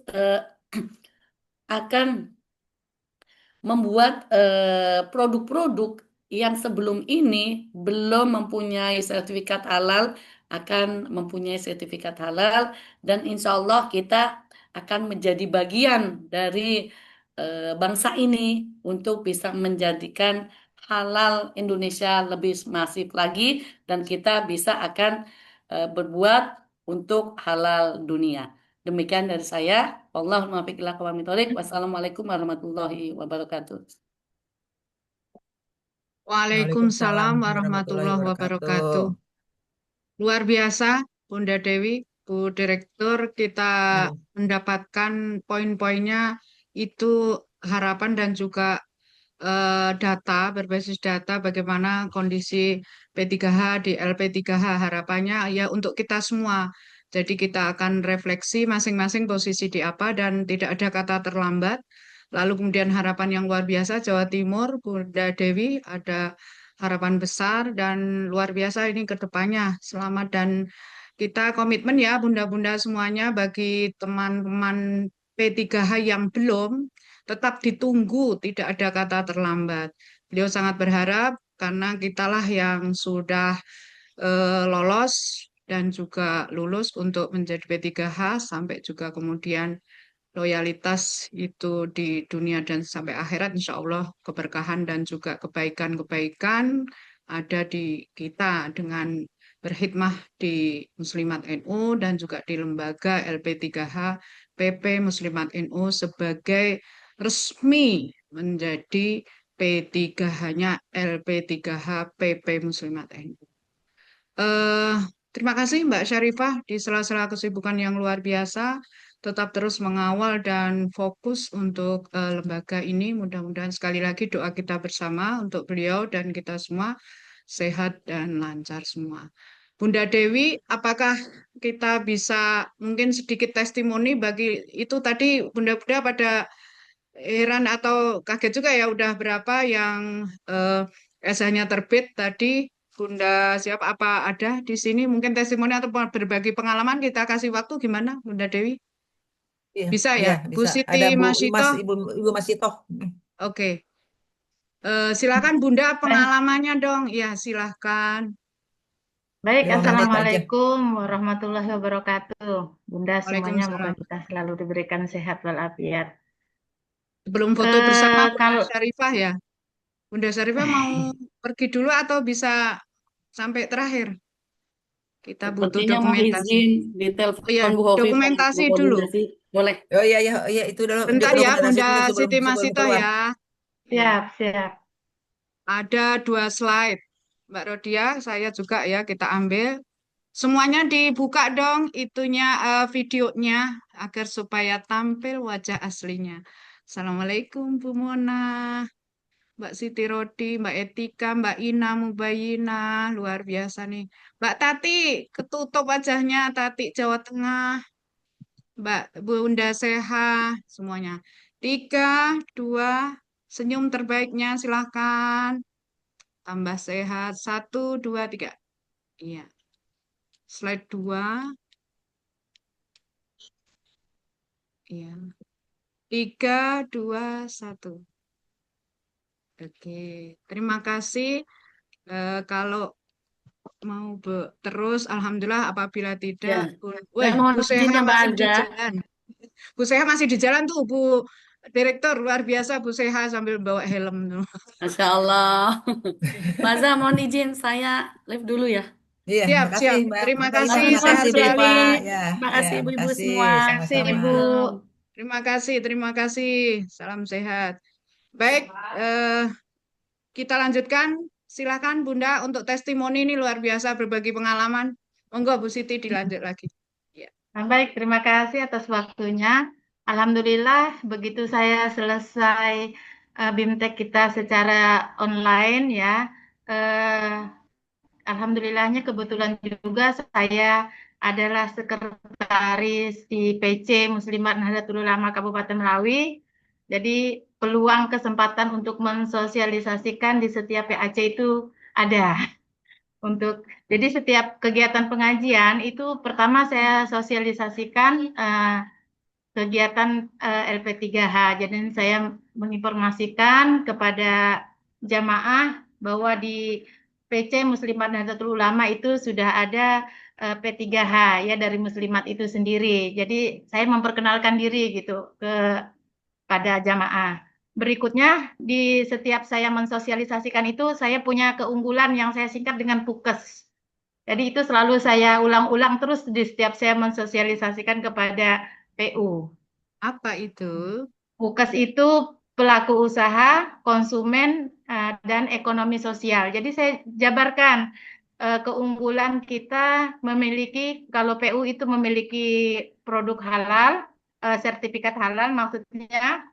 akan membuat produk-produk yang sebelum ini belum mempunyai sertifikat halal akan mempunyai sertifikat halal, dan insya Allah kita akan menjadi bagian dari bangsa ini untuk bisa menjadikan halal Indonesia lebih masif lagi, dan kita bisa akan berbuat untuk halal dunia. Demikian dari saya. Wallahul muwaffiq ila aqwamit thoriq. Wassalamualaikum warahmatullahi wabarakatuh. Waalaikumsalam Waalaikumsalam warahmatullahi warahmatullahi wabarakatuh. wabarakatuh. Luar biasa, Bunda Dewi, Bu Direktur, kita Ya. mendapatkan poin-poinnya itu harapan dan juga data, berbasis data bagaimana kondisi P3H di LP3H, harapannya ya untuk kita semua. Jadi kita akan refleksi masing-masing posisi di apa dan tidak ada kata terlambat. Lalu kemudian harapan yang luar biasa Jawa Timur, Bunda Dewi, ada harapan besar dan luar biasa ini ke depannya. Selamat dan kita komitmen ya Bunda-Bunda semuanya bagi teman-teman P3H yang belum, tetap ditunggu, tidak ada kata terlambat. Beliau sangat berharap karena kitalah yang sudah lolos dan juga lulus untuk menjadi P3H sampai juga kemudian loyalitas itu di dunia dan sampai akhirat, insya Allah keberkahan dan juga kebaikan-kebaikan ada di kita dengan berkhidmah di Muslimat NU dan juga di lembaga LP3H PP Muslimat NU sebagai resmi menjadi P3H-nya LP3H PP Muslimat NU. Terima kasih Mbak Syarifah di sela-sela kesibukan yang luar biasa tetap terus mengawal dan fokus untuk lembaga ini. Mudah-mudahan sekali lagi doa kita bersama untuk beliau dan kita semua sehat dan lancar semua. Bunda Dewi, apakah kita bisa mungkin sedikit testimoni bagi itu tadi Bunda-Bunda pada heran atau kaget juga ya udah berapa yang SH-nya terbit tadi. Bunda siap apa ada di sini mungkin testimoni atau berbagi pengalaman, kita kasih waktu gimana Bunda Dewi? Iya, Bisa iya, ya? Bu bisa. Siti Ada Masito, Ibu Masito. oke. Silakan Bunda Baik, pengalamannya dong. Ya, silakan. baik, 5 menit aja. Assalamualaikum warahmatullahi wabarakatuh. Bunda semuanya, moga Waalaikumsalam. kita selalu diberikan sehat walafiat. Sebelum foto bersama Bunda Kalau Syarifah ya. Bunda Syarifah mau pergi dulu atau bisa sampai terakhir? Kita butuh Sepertinya mau dokumentasi. izin di Oh ya, telepon Bu Hovifah dokumentasi mau dulu. koordinasi. Boleh. Oh iya, iya, iya, itu dulu Bentar ya, dokumentasi Bunda dulu sebelum Siti sebelum Masito keluar. ya. Ya, siap. ada 2 slide. Mbak Rodia, saya juga ya, kita ambil. Semuanya dibuka dong itunya videonya agar supaya tampil wajah aslinya. Assalamualaikum Bu Mona, Mbak Siti Rodi, Mbak Etika, Mbak Ina Mubayina, luar biasa nih. Mbak Tati, ketutup wajahnya, Tati Jawa Tengah, Mbak Bunda Seha, semuanya. 3, 2, senyum terbaiknya silahkan. Tambah sehat. 1, 2, 3. Iya. Slide 2. Iya. 3, 2, 1. Oke. Terima kasih. Kalau mau terus, Alhamdulillah. Apabila tidak, Ya. weh, Mohon Bu izin Seha ya Mbak masih di Alda. jalan. Bu Seha masih di jalan tuh, Bu Direktur. Luar biasa Bu Seha sambil bawa helm tuh. Masya Allah. Maza, mohon izin saya live dulu ya. Iya, Siap, makasih siap. Mbak. Terima Mbak Ina, kasih, Matur sehat makasih Bu selalu. Eva. Siti. Ya, Terima ya, kasih ibu-ibu makasih semua. Kasih sama-sama. Ibu. Salam. Terima kasih, terima kasih. Salam sehat. Baik, kita lanjutkan. Silakan Bunda untuk testimoni ini luar biasa berbagi pengalaman. Monggo Bu Siti dilanjut lagi. Ya. Baik, terima kasih atas waktunya. Alhamdulillah, begitu saya selesai BIMTEK kita secara online ya, eh, alhamdulillahnya kebetulan juga saya adalah sekretaris di PC Muslimat Nahdlatul Ulama Kabupaten Melawi. Jadi peluang kesempatan untuk mensosialisasikan di setiap PAC itu ada. Jadi setiap kegiatan pengajian itu pertama saya sosialisasikan kegiatan LP3H. Jadi saya menginformasikan kepada jamaah bahwa di PC Muslimat Nahdlatul Ulama itu sudah ada P3H ya dari Muslimat itu sendiri. Jadi saya memperkenalkan diri gitu pada jamaah. Berikutnya di setiap saya mensosialisasikan itu saya punya keunggulan yang saya singkat dengan PUKES. Jadi itu selalu saya ulang-ulang terus di setiap saya mensosialisasikan kepada PU. Apa itu? PUKES itu pelaku usaha, konsumen, dan ekonomi sosial. Jadi saya jabarkan keunggulan kita memiliki, kalau PU itu memiliki produk halal, sertifikat halal, maksudnya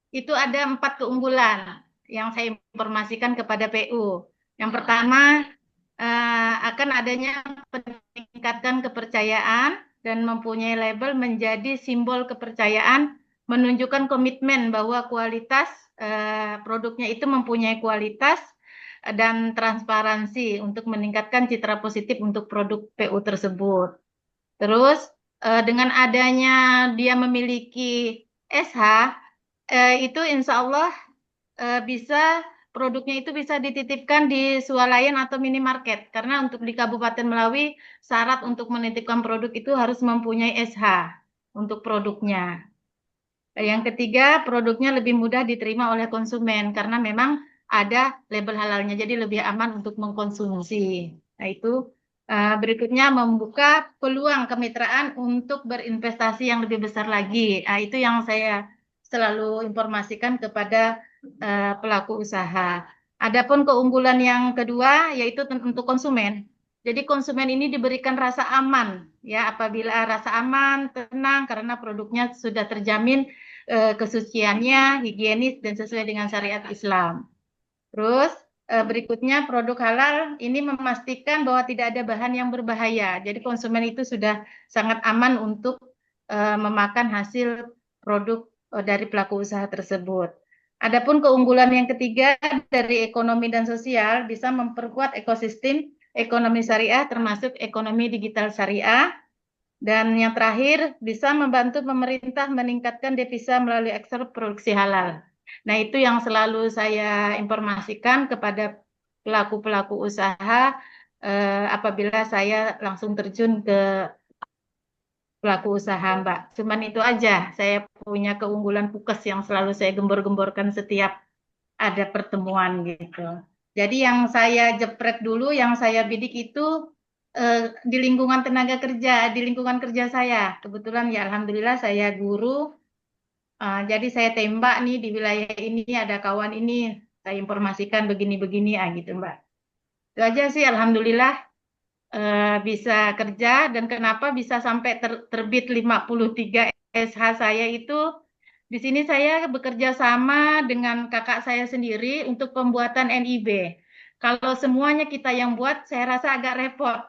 itu ada 4 keunggulan yang saya informasikan kepada PU. Yang pertama, akan adanya peningkatan kepercayaan dan mempunyai label menjadi simbol kepercayaan, menunjukkan komitmen bahwa kualitas produknya itu mempunyai kualitas dan transparansi untuk meningkatkan citra positif untuk produk PU tersebut. Terus dengan adanya dia memiliki SH, itu insya Allah bisa produknya itu bisa dititipkan di swalayan atau minimarket. Karena untuk di Kabupaten Melawi, syarat untuk menitipkan produk itu harus mempunyai SH untuk produknya. Yang ketiga, produknya lebih mudah diterima oleh konsumen karena memang ada label halalnya, jadi lebih aman untuk mengkonsumsi. Nah, itu berikutnya membuka peluang kemitraan untuk berinvestasi yang lebih besar lagi. Nah, itu yang saya selalu informasikan kepada pelaku usaha. Adapun keunggulan yang kedua yaitu untuk konsumen. Jadi konsumen ini diberikan rasa aman, ya apabila rasa aman, tenang karena produknya sudah terjamin kesuciannya, higienis dan sesuai dengan syariat Islam. Terus berikutnya produk halal ini memastikan bahwa tidak ada bahan yang berbahaya. Jadi konsumen itu sudah sangat aman untuk memakan hasil produk dari pelaku usaha tersebut. Adapun keunggulan yang ketiga dari ekonomi dan sosial bisa memperkuat ekosistem ekonomi syariah termasuk ekonomi digital syariah. Dan yang terakhir bisa membantu pemerintah meningkatkan devisa melalui ekspor produksi halal. Nah, itu yang selalu saya informasikan kepada pelaku-pelaku usaha apabila saya langsung terjun ke pelaku usaha, Mbak. Cuman itu aja, saya punya keunggulan PUKES yang selalu saya gembor-gemborkan setiap ada pertemuan gitu. Jadi yang saya jepret dulu, yang saya bidik itu di lingkungan tenaga kerja, di lingkungan kerja saya. Kebetulan ya Alhamdulillah saya guru, jadi saya tembak nih di wilayah ini ada kawan ini, saya informasikan begini-begini gitu Mbak. Itu aja sih Alhamdulillah bisa kerja dan kenapa bisa sampai terbit 53 SH saya itu di sini saya bekerja sama dengan kakak saya sendiri untuk pembuatan NIB. Kalau semuanya kita yang buat saya rasa agak repot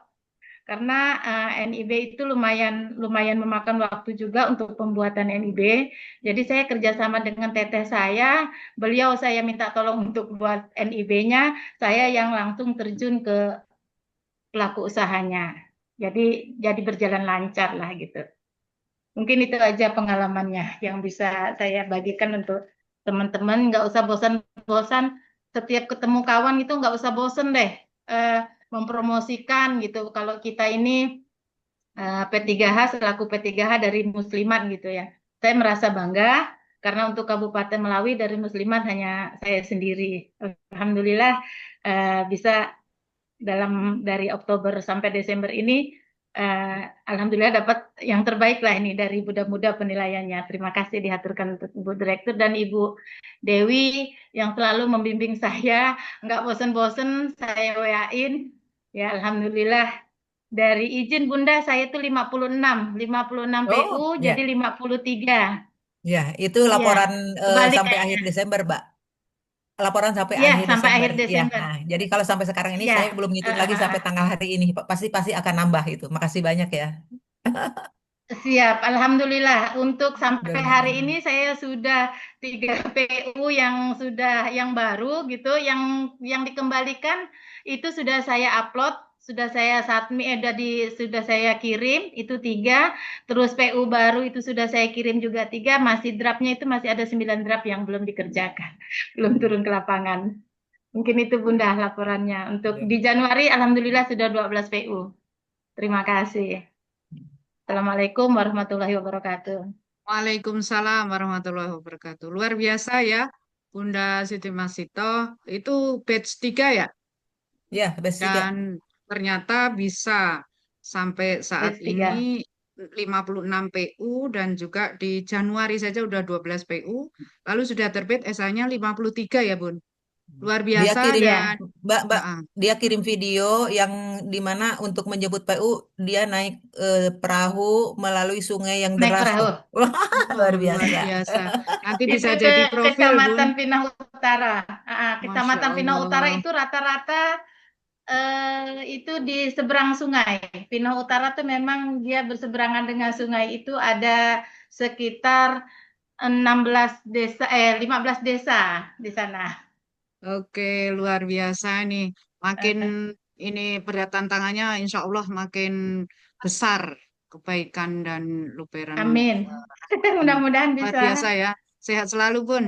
karena NIB itu lumayan memakan waktu juga untuk pembuatan NIB. Jadi saya kerjasama dengan teteh saya, beliau saya minta tolong untuk buat NIB-nya, saya yang langsung terjun ke pelaku usahanya. Jadi berjalan lancar lah gitu. Mungkin itu aja pengalamannya yang bisa saya bagikan untuk teman-teman. Nggak usah bosan-bosan. Setiap ketemu kawan itu nggak usah bosan deh mempromosikan gitu. Kalau kita ini P3H selaku P3H dari Muslimat gitu ya. Saya merasa bangga karena untuk Kabupaten Melawi dari Muslimat hanya saya sendiri. Alhamdulillah bisa dari Oktober sampai Desember ini Alhamdulillah dapat yang terbaik lah ini dari muda-muda penilaiannya. Terima kasih dihaturkan untuk Ibu Direktur dan Ibu Dewi yang selalu membimbing saya, nggak bosen-bosen saya WA-in. Ya Alhamdulillah dari izin Bunda saya itu 56 PU ya. jadi 53. Ya, itu Iya, laporan kebalik sampai kayaknya. akhir Desember, Mbak. Laporan sampai Iya, akhir sampai akhir Desember. Ya, Desember. nah, jadi kalau sampai sekarang ini Iya, saya belum ngitung lagi sampai tanggal hari ini. Pasti akan nambah itu. Makasih banyak ya. Siap, Alhamdulillah. Untuk sampai hari Alhamdulillah. ini saya sudah 3 PU yang baru gitu, yang dikembalikan itu sudah saya upload, sudah saya submit, sudah saya kirim itu 3. Terus PU baru itu sudah saya kirim juga 3. Masih draftnya itu masih ada 9 draft yang belum dikerjakan, belum turun ke lapangan. Mungkin itu Bunda laporannya. Untuk Ya. di Januari, Alhamdulillah sudah 12 PU. Terima kasih. Assalamualaikum warahmatullahi wabarakatuh. Waalaikumsalam warahmatullahi wabarakatuh. Luar biasa ya, Bunda Siti Masito. Itu batch 3 ya? Ya, best 3. Dan ternyata bisa sampai saat Batch 3. ini 56 PU dan juga di Januari saja udah 12 PU. Lalu sudah terbit SA-nya 53 ya, Bun. Luar Dia biasa kirim, Iya, dan Mbak, ah, dia kirim video yang dimana untuk menjemput PU dia naik perahu melalui sungai yang naik deras perahu. tuh. Wah, luar luar biasa. biasa. Nanti Itu bisa ke jadi profil, Bun. Kecamatan Pinang Utara. Masya Kecamatan Pinang Utara Allah. itu rata-rata itu di seberang sungai. Pinang Utara tuh memang dia berseberangan dengan sungai itu ada sekitar 16 desa, 15 desa di sana. Oke, luar biasa nih. Makin Eh, ini berat tantangannya, insya Allah makin besar kebaikan dan luberan. Amin. Ini Mudah-mudahan luar bisa. biasa ya. Sehat selalu, Bun.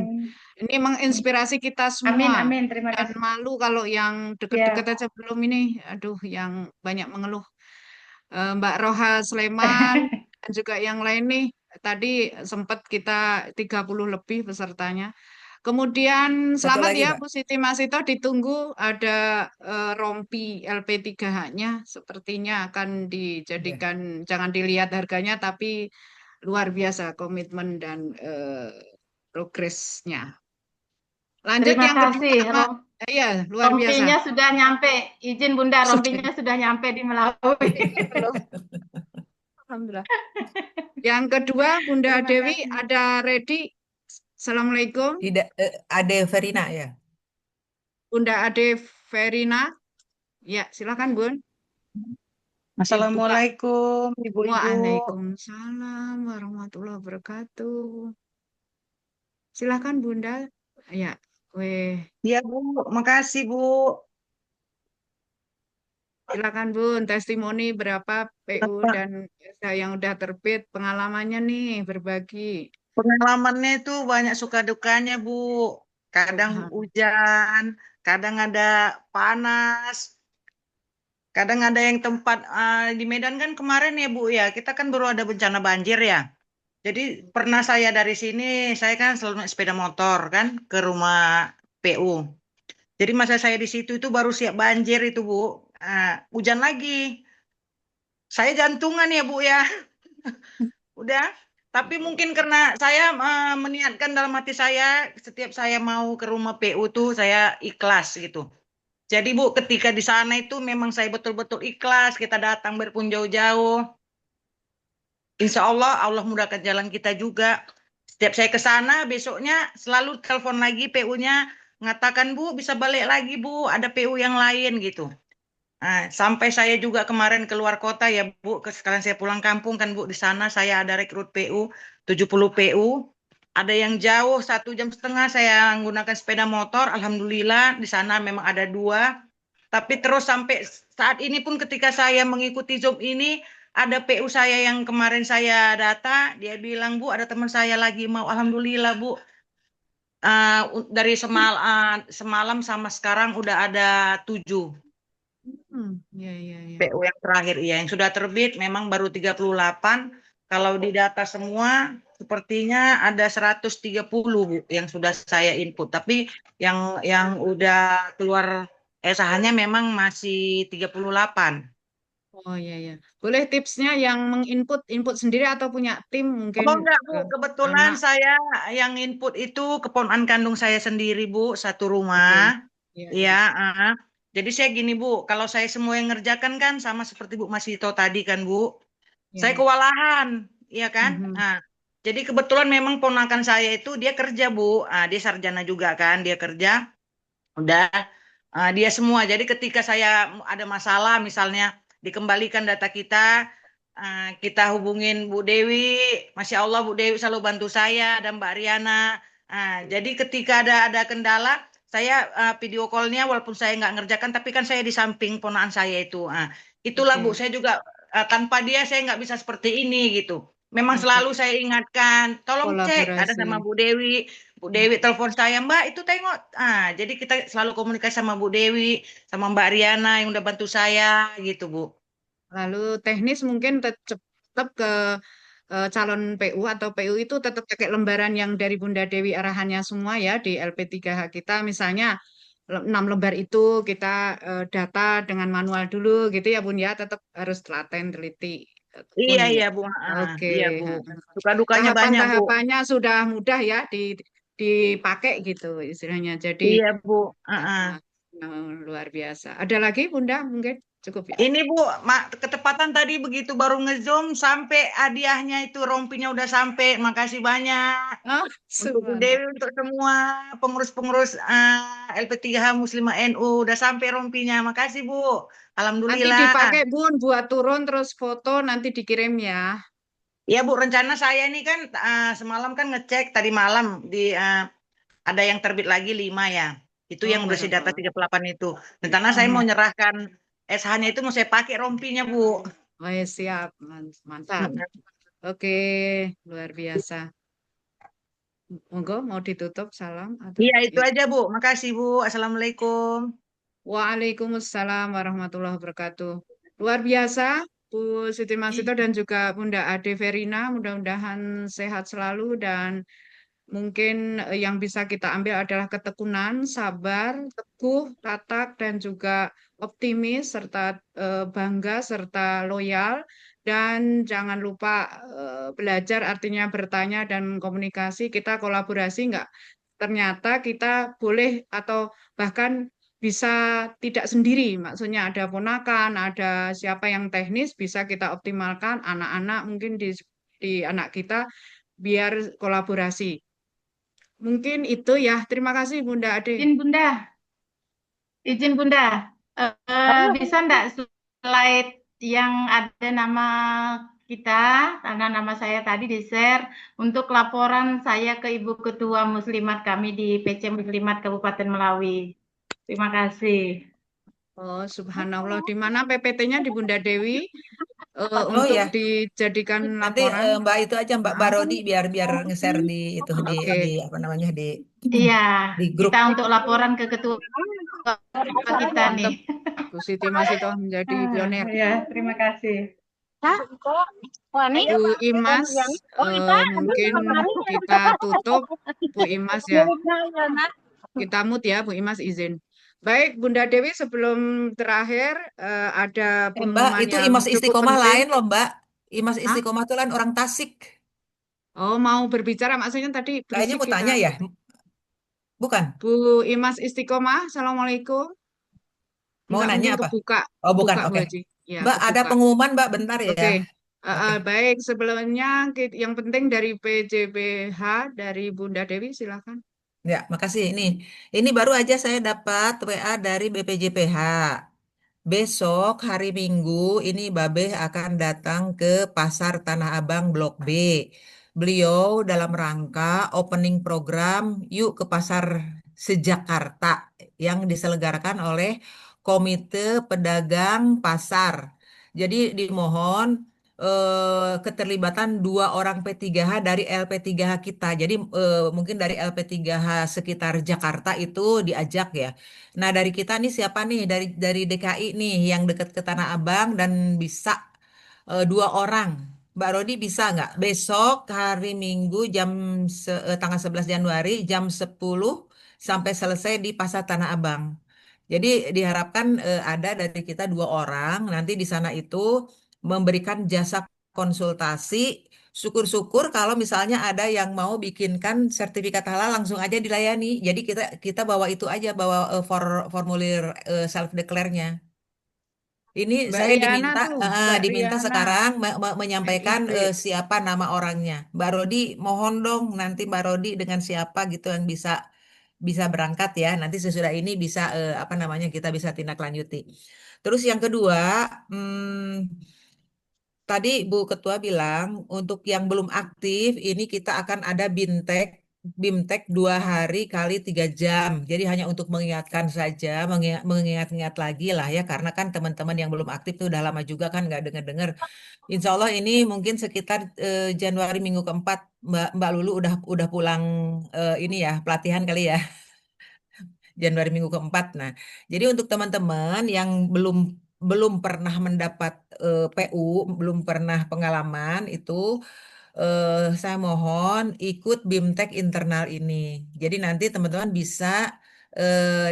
Ini menginspirasi kita Amin, semua. amin. Terima Dan kasih. malu kalau yang deket-deket Ya. aja belum ini. Aduh, yang banyak mengeluh. Mbak Roha Sleman dan juga yang lain nih. Tadi sempat kita 30 lebih pesertanya. Kemudian Satu selamat lagi, ya Mbak. Bu Siti Masito, ditunggu ada rompi LP3H-nya sepertinya akan Ya. dijadikan, jangan dilihat harganya tapi luar biasa komitmen dan progresnya. Lanjut Terima yang kedua, kasih. Mak. Iya, luar biasa. Rompinya sudah nyampe. Izin Bunda, Sudah rompinya sudah nyampe di Melawi. belum? Alhamdulillah. Yang kedua, Bunda Terima Dewi kasih. ada ready. Assalamualaikum. Tidak, Ade Verina ya. Bunda Ade Verina. Ya, silakan Bun. Dibuka. Assalamualaikum ibu-ibu. Waalaikumsalam warahmatullahi wabarakatuh. Silakan Bunda. Ya, weh. Ya Bu, makasih Bu. Silakan Bun, testimoni berapa PU Apa dan SA yang udah terbit, pengalamannya nih berbagi. pengalamannya itu banyak suka dukanya Bu. Kadang Subhan. hujan, kadang ada panas, kadang ada yang tempat di Medan kan kemarin ya Bu ya, kita kan baru ada bencana banjir ya. Jadi pernah saya dari sini, saya kan selalu naik sepeda motor kan ke rumah PU. Jadi masa saya di situ itu baru siap banjir itu Bu. Hujan lagi. Saya jantungan ya Bu ya. Udah. Tapi mungkin karena saya meniatkan dalam hati saya setiap saya mau ke rumah PU tuh saya ikhlas gitu. Jadi Bu, ketika di sana itu memang saya betul-betul ikhlas. Kita datang berpun jauh-jauh. Insya Allah, Allah mudahkan jalan kita juga. Setiap saya ke sana, besoknya selalu telepon lagi PU-nya. Mengatakan, Bu, bisa balik lagi, Bu. Ada PU yang lain gitu. Sampai saya juga kemarin keluar kota ya Bu, sekalian saya pulang kampung kan Bu, di sana saya ada rekrut PU, 70 PU, ada yang jauh 1,5 jam saya menggunakan sepeda motor, Alhamdulillah di sana memang ada 2, tapi terus sampai saat ini pun ketika saya mengikuti Zoom ini, ada PU saya yang kemarin saya data, dia bilang Bu, ada teman saya lagi mau, Alhamdulillah Bu, dari semalam sama sekarang udah ada 7. Ya, ya, ya. PU yang terakhir iya yang sudah terbit memang baru 38. Kalau di data semua sepertinya ada 130 Bu yang sudah saya input. Tapi yang udah keluar SH-nya memang masih 38. Oh iya ya. Boleh tipsnya yang input sendiri atau punya tim mungkin Oh enggak Bu, kebetulan anak. saya yang input itu keponakan kandung saya sendiri Bu, satu Oke. rumah. Ya, Iya, ya. jadi saya gini Bu, kalau saya semua yang ngerjakan kan sama seperti Bu Masito tadi kan Bu. Saya Ya. kewalahan, iya kan? Mhm. Jadi kebetulan memang ponakan saya itu dia kerja Bu, dia sarjana juga kan, dia kerja, udah dia semua. Jadi ketika saya ada masalah, misalnya dikembalikan data kita, kita hubungin Bu Dewi. Masya Allah Bu Dewi selalu bantu saya dan Mbak Riana. Jadi ketika ada kendala, saya video call-nya walaupun saya nggak ngerjakan, tapi kan saya di samping ponakan saya itu. Itulah Bu, Oke, saya juga tanpa dia saya nggak bisa seperti ini gitu. Memang oke. selalu saya ingatkan, tolong cek ada sama Kolaborasi. Bu Dewi. Bu Dewi telepon saya, Mbak itu tengok. Jadi kita selalu komunikasi sama Bu Dewi, sama Mbak Riana yang udah bantu saya gitu Bu. Lalu teknis mungkin tetap ke calon PU atau PU itu tetap pakai lembaran yang dari Bunda Dewi arahannya semua ya di LP3H kita. Misalnya 6 lembar itu kita data dengan manual dulu gitu ya Bun ya. Tetap harus telaten, teliti, tekun Iya, iya, gitu. Bu. Oke. Iya, Bu. Ha. Suka-dukanya banyak, Bu. Tahapan-tahapannya sudah mudah ya dipakai gitu istilahnya. Jadi Iya, Bu. Heeh. luar biasa. Ada lagi Bunda mungkin cukup ya. Ini, Bu, ketepatan tadi begitu baru nge-zoom sampai hadiahnya itu rompinya udah sampai. Makasih banyak Oh, untuk Bu subhanallah. Dewi, untuk semua pengurus-pengurus LP3H Muslimah NU udah sampai rompinya. Makasih, Bu. Nanti Alhamdulillah. dipakai Bun buat turun terus foto nanti dikirim ya. Ya, Bu, rencana saya ini kan semalam kan ngecek tadi malam di ada yang terbit lagi 5 ya. Itu Oh, yang bersih data barakallah. 38 itu. Rencana saya mau Mhm. nyerahkan SH-nya itu mau saya pakai rompinya, Bu. Oh, ya, siap, mantap. Oke, luar biasa. Monggo mau ditutup salam atau Iya, itu ya. aja, Bu. Makasih, Bu. Assalamualaikum. Waalaikumsalam warahmatullahi wabarakatuh. Luar biasa, Bu Siti Masito dan juga Bunda Ade Verina. Mudah-mudahan sehat selalu dan mungkin yang bisa kita ambil adalah ketekunan, sabar, teguh, tatak, dan juga optimis, serta bangga, serta loyal. Dan jangan lupa belajar artinya bertanya dan komunikasi. Kita kolaborasi nggak? Ternyata kita boleh atau bahkan bisa tidak sendiri. Maksudnya ada ponakan, ada siapa yang teknis, bisa kita optimalkan. Anak-anak mungkin di anak kita biar kolaborasi. Mungkin itu ya. Terima kasih Bunda Ade. Izin Bunda, bisa enggak slide yang ada nama kita, karena nama saya tadi di-share untuk laporan saya ke Ibu Ketua Muslimat kami di PC Muslimat Kabupaten Melawi. Terima kasih. Oh, subhanallah. Di mana PPT-nya di Bunda Dewi Oh untuk ya, dijadikan nanti laporan. Mbak itu aja Mbak Maaf. Barodi biar nge-share di itu Oke. di apa namanya Iya, di grup. kita untuk laporan ke Ketua kita nih. Mantap. Bu Siti masih toh menjadi pionir. Ya, terima kasih. Bu Imas, mungkin kita tutup. Bu Imas ya. Kita mute ya, Bu Imas izin. Baik, Bunda Dewi sebelum terakhir ada Mbak, pengumuman itu yang Imas cukup Istiqomah penting. lain loh Mbak. Imas Hah? Istiqomah itu kan orang Tasik. Oh, mau berbicara maksudnya tadi Kayaknya berisik mau kita. tanya ya, bukan? Bu Imas Istiqomah, Assalamualaikum. Mau Enggak, nanya mungkin apa? kebuka. Oh bukan, Kebuka, Bu oke. Haji. Ya, Mbak ada kebuka. pengumuman Mbak, bentar ya. Oke. Oke. Baik, sebelumnya yang penting dari PJBH, dari Bunda Dewi, silakan. Ya, makasih. Ini baru aja saya dapat WA dari BPJPH. Besok hari Minggu ini Babeh akan datang ke Pasar Tanah Abang Blok B. Beliau dalam rangka opening program Yuk ke Pasar Sejakarta yang diselenggarakan oleh Komite Pedagang Pasar. Jadi dimohon keterlibatan 2 orang P3H dari LP3H kita. Jadi mungkin dari LP3H sekitar Jakarta itu diajak ya. Nah, dari kita nih siapa nih dari DKI nih yang dekat ke Tanah Abang dan bisa 2 orang. Mbak Rodi bisa nggak? Besok hari Minggu tanggal 11 Januari jam 10 sampai selesai di Pasar Tanah Abang. Jadi diharapkan ada dari kita 2 orang nanti di sana itu memberikan jasa konsultasi. Syukur-syukur kalau misalnya ada yang mau bikinkan sertifikat halal langsung aja dilayani. Jadi kita bawa itu aja, bawa formulir self declare-nya. Ini Mbak saya Riana diminta tuh, Mbak diminta Riana, sekarang menyampaikan NIB. siapa nama orangnya. Mbak Rodi, mohon dong nanti Mbak Rodi dengan siapa gitu yang bisa berangkat ya. Nanti sesudah ini bisa apa namanya kita bisa tindak lanjuti. Terus yang kedua, tadi Bu Ketua bilang untuk yang belum aktif ini kita akan ada BIMTEK 2 hari kali 3 jam. Jadi hanya untuk mengingatkan saja, mengingat-ingat lagi lah ya, karena kan teman-teman yang belum aktif tuh udah lama juga kan nggak dengar-dengar. Insya Allah ini mungkin sekitar Januari minggu keempat Mbak Lulu udah pulang ini ya pelatihan kali ya. Januari minggu keempat. Nah, jadi untuk teman-teman yang belum belum pernah mendapat PU, belum pernah pengalaman itu, saya mohon ikut BIMTEK internal ini. Jadi nanti teman-teman bisa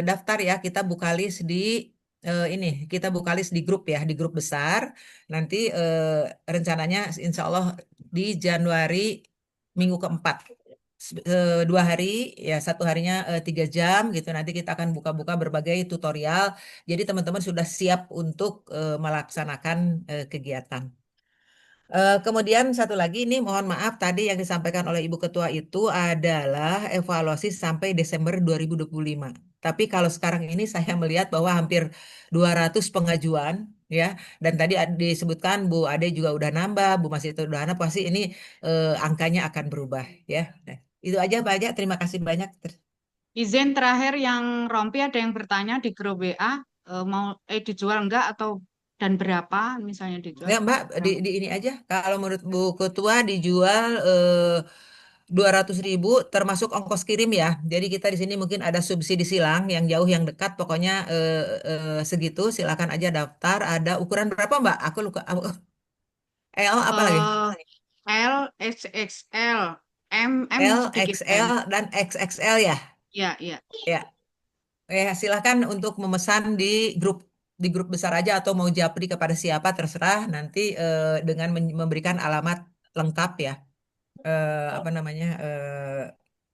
daftar ya. Kita buka list di ini, kita buka list di grup ya, di grup besar. Nanti rencananya Insya Allah di Januari minggu keempat. 2 hari ya, 1 harinya 3 jam gitu. Nanti kita akan buka-buka berbagai tutorial. Jadi teman-teman sudah siap untuk melaksanakan kegiatan. Kemudian satu lagi ini mohon maaf tadi yang disampaikan oleh Ibu Ketua itu adalah evaluasi sampai Desember 2025. Tapi kalau sekarang ini saya melihat bahwa hampir 200 pengajuan ya, dan tadi disebutkan Bu Ade juga udah nambah, Bu Masih itu udah nambah, pasti ini angkanya akan berubah ya. Nah, itu aja Pak Aja, terima kasih banyak. Izin terakhir yang rompi ada yang bertanya di grup WA, mau dijual enggak atau dan berapa misalnya dijual Ya Mbak, berapa? di ini aja. Kalau menurut Bu Ketua dijual 200.000 termasuk ongkos kirim ya. Jadi kita di sini mungkin ada subsidi silang yang jauh yang dekat. Pokoknya segitu. Silakan aja daftar. Ada ukuran berapa Mbak? Aku lupa. L apa lagi? L, XXL, M L, sedikit M. XL dan XXL ya. Ya, ya. Ya. Silakan untuk memesan di grup besar aja atau mau japri kepada siapa terserah nanti dengan memberikan alamat lengkap ya. Apa namanya?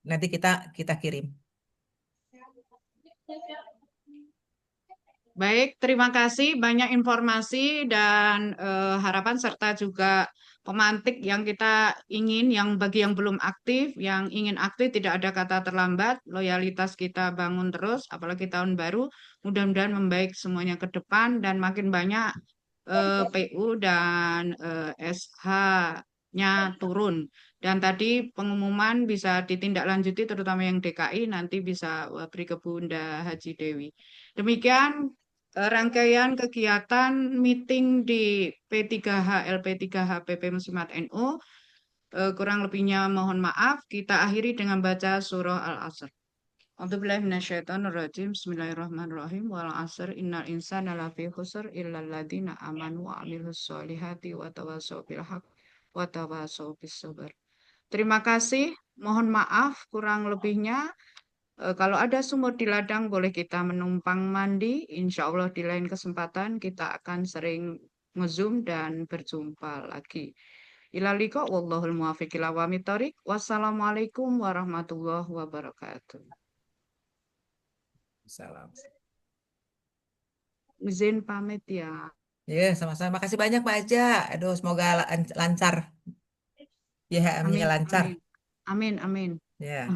Nanti kita kirim. Baik, terima kasih banyak informasi dan harapan serta juga pemantik yang kita ingin, yang bagi yang belum aktif, yang ingin aktif tidak ada kata terlambat, loyalitas kita bangun terus, apalagi tahun baru, mudah-mudahan membaik semuanya ke depan dan makin banyak PU dan SH-nya turun. Dan tadi pengumuman bisa ditindaklanjuti, terutama yang DKI, nanti bisa beri ke Bunda Haji Dewi. Demikian rangkaian kegiatan meeting di P3H LP3H PP Muslimat NU. Kurang lebihnya mohon maaf. Kita akhiri dengan baca surah Al-Asr. A'udzubillahi minasyaitonirrajim. Bismillahirrahmanirrahim. Wal 'asr innal insana lafi khusr illal ladzina amanu wa 'amilus sholihati wa tawassaw bil haqq wa tawassaw bis sabr. Terima kasih. Mohon maaf kurang lebihnya. Kalau ada sumur di ladang boleh kita menumpang mandi. Insya Allah di lain kesempatan kita akan sering nge-zoom dan berjumpa lagi. Ila liqa wallahul muwaffiq ila aqwamit thoriq. Wassalamualaikum warahmatullahi wabarakatuh. Salam. Izin pamit ya. Ya, sama-sama. Makasih banyak Pak Aja. Aduh, semoga lancar. Ya, aminnya Amin, lancar. amin. Amin, amin. Ya.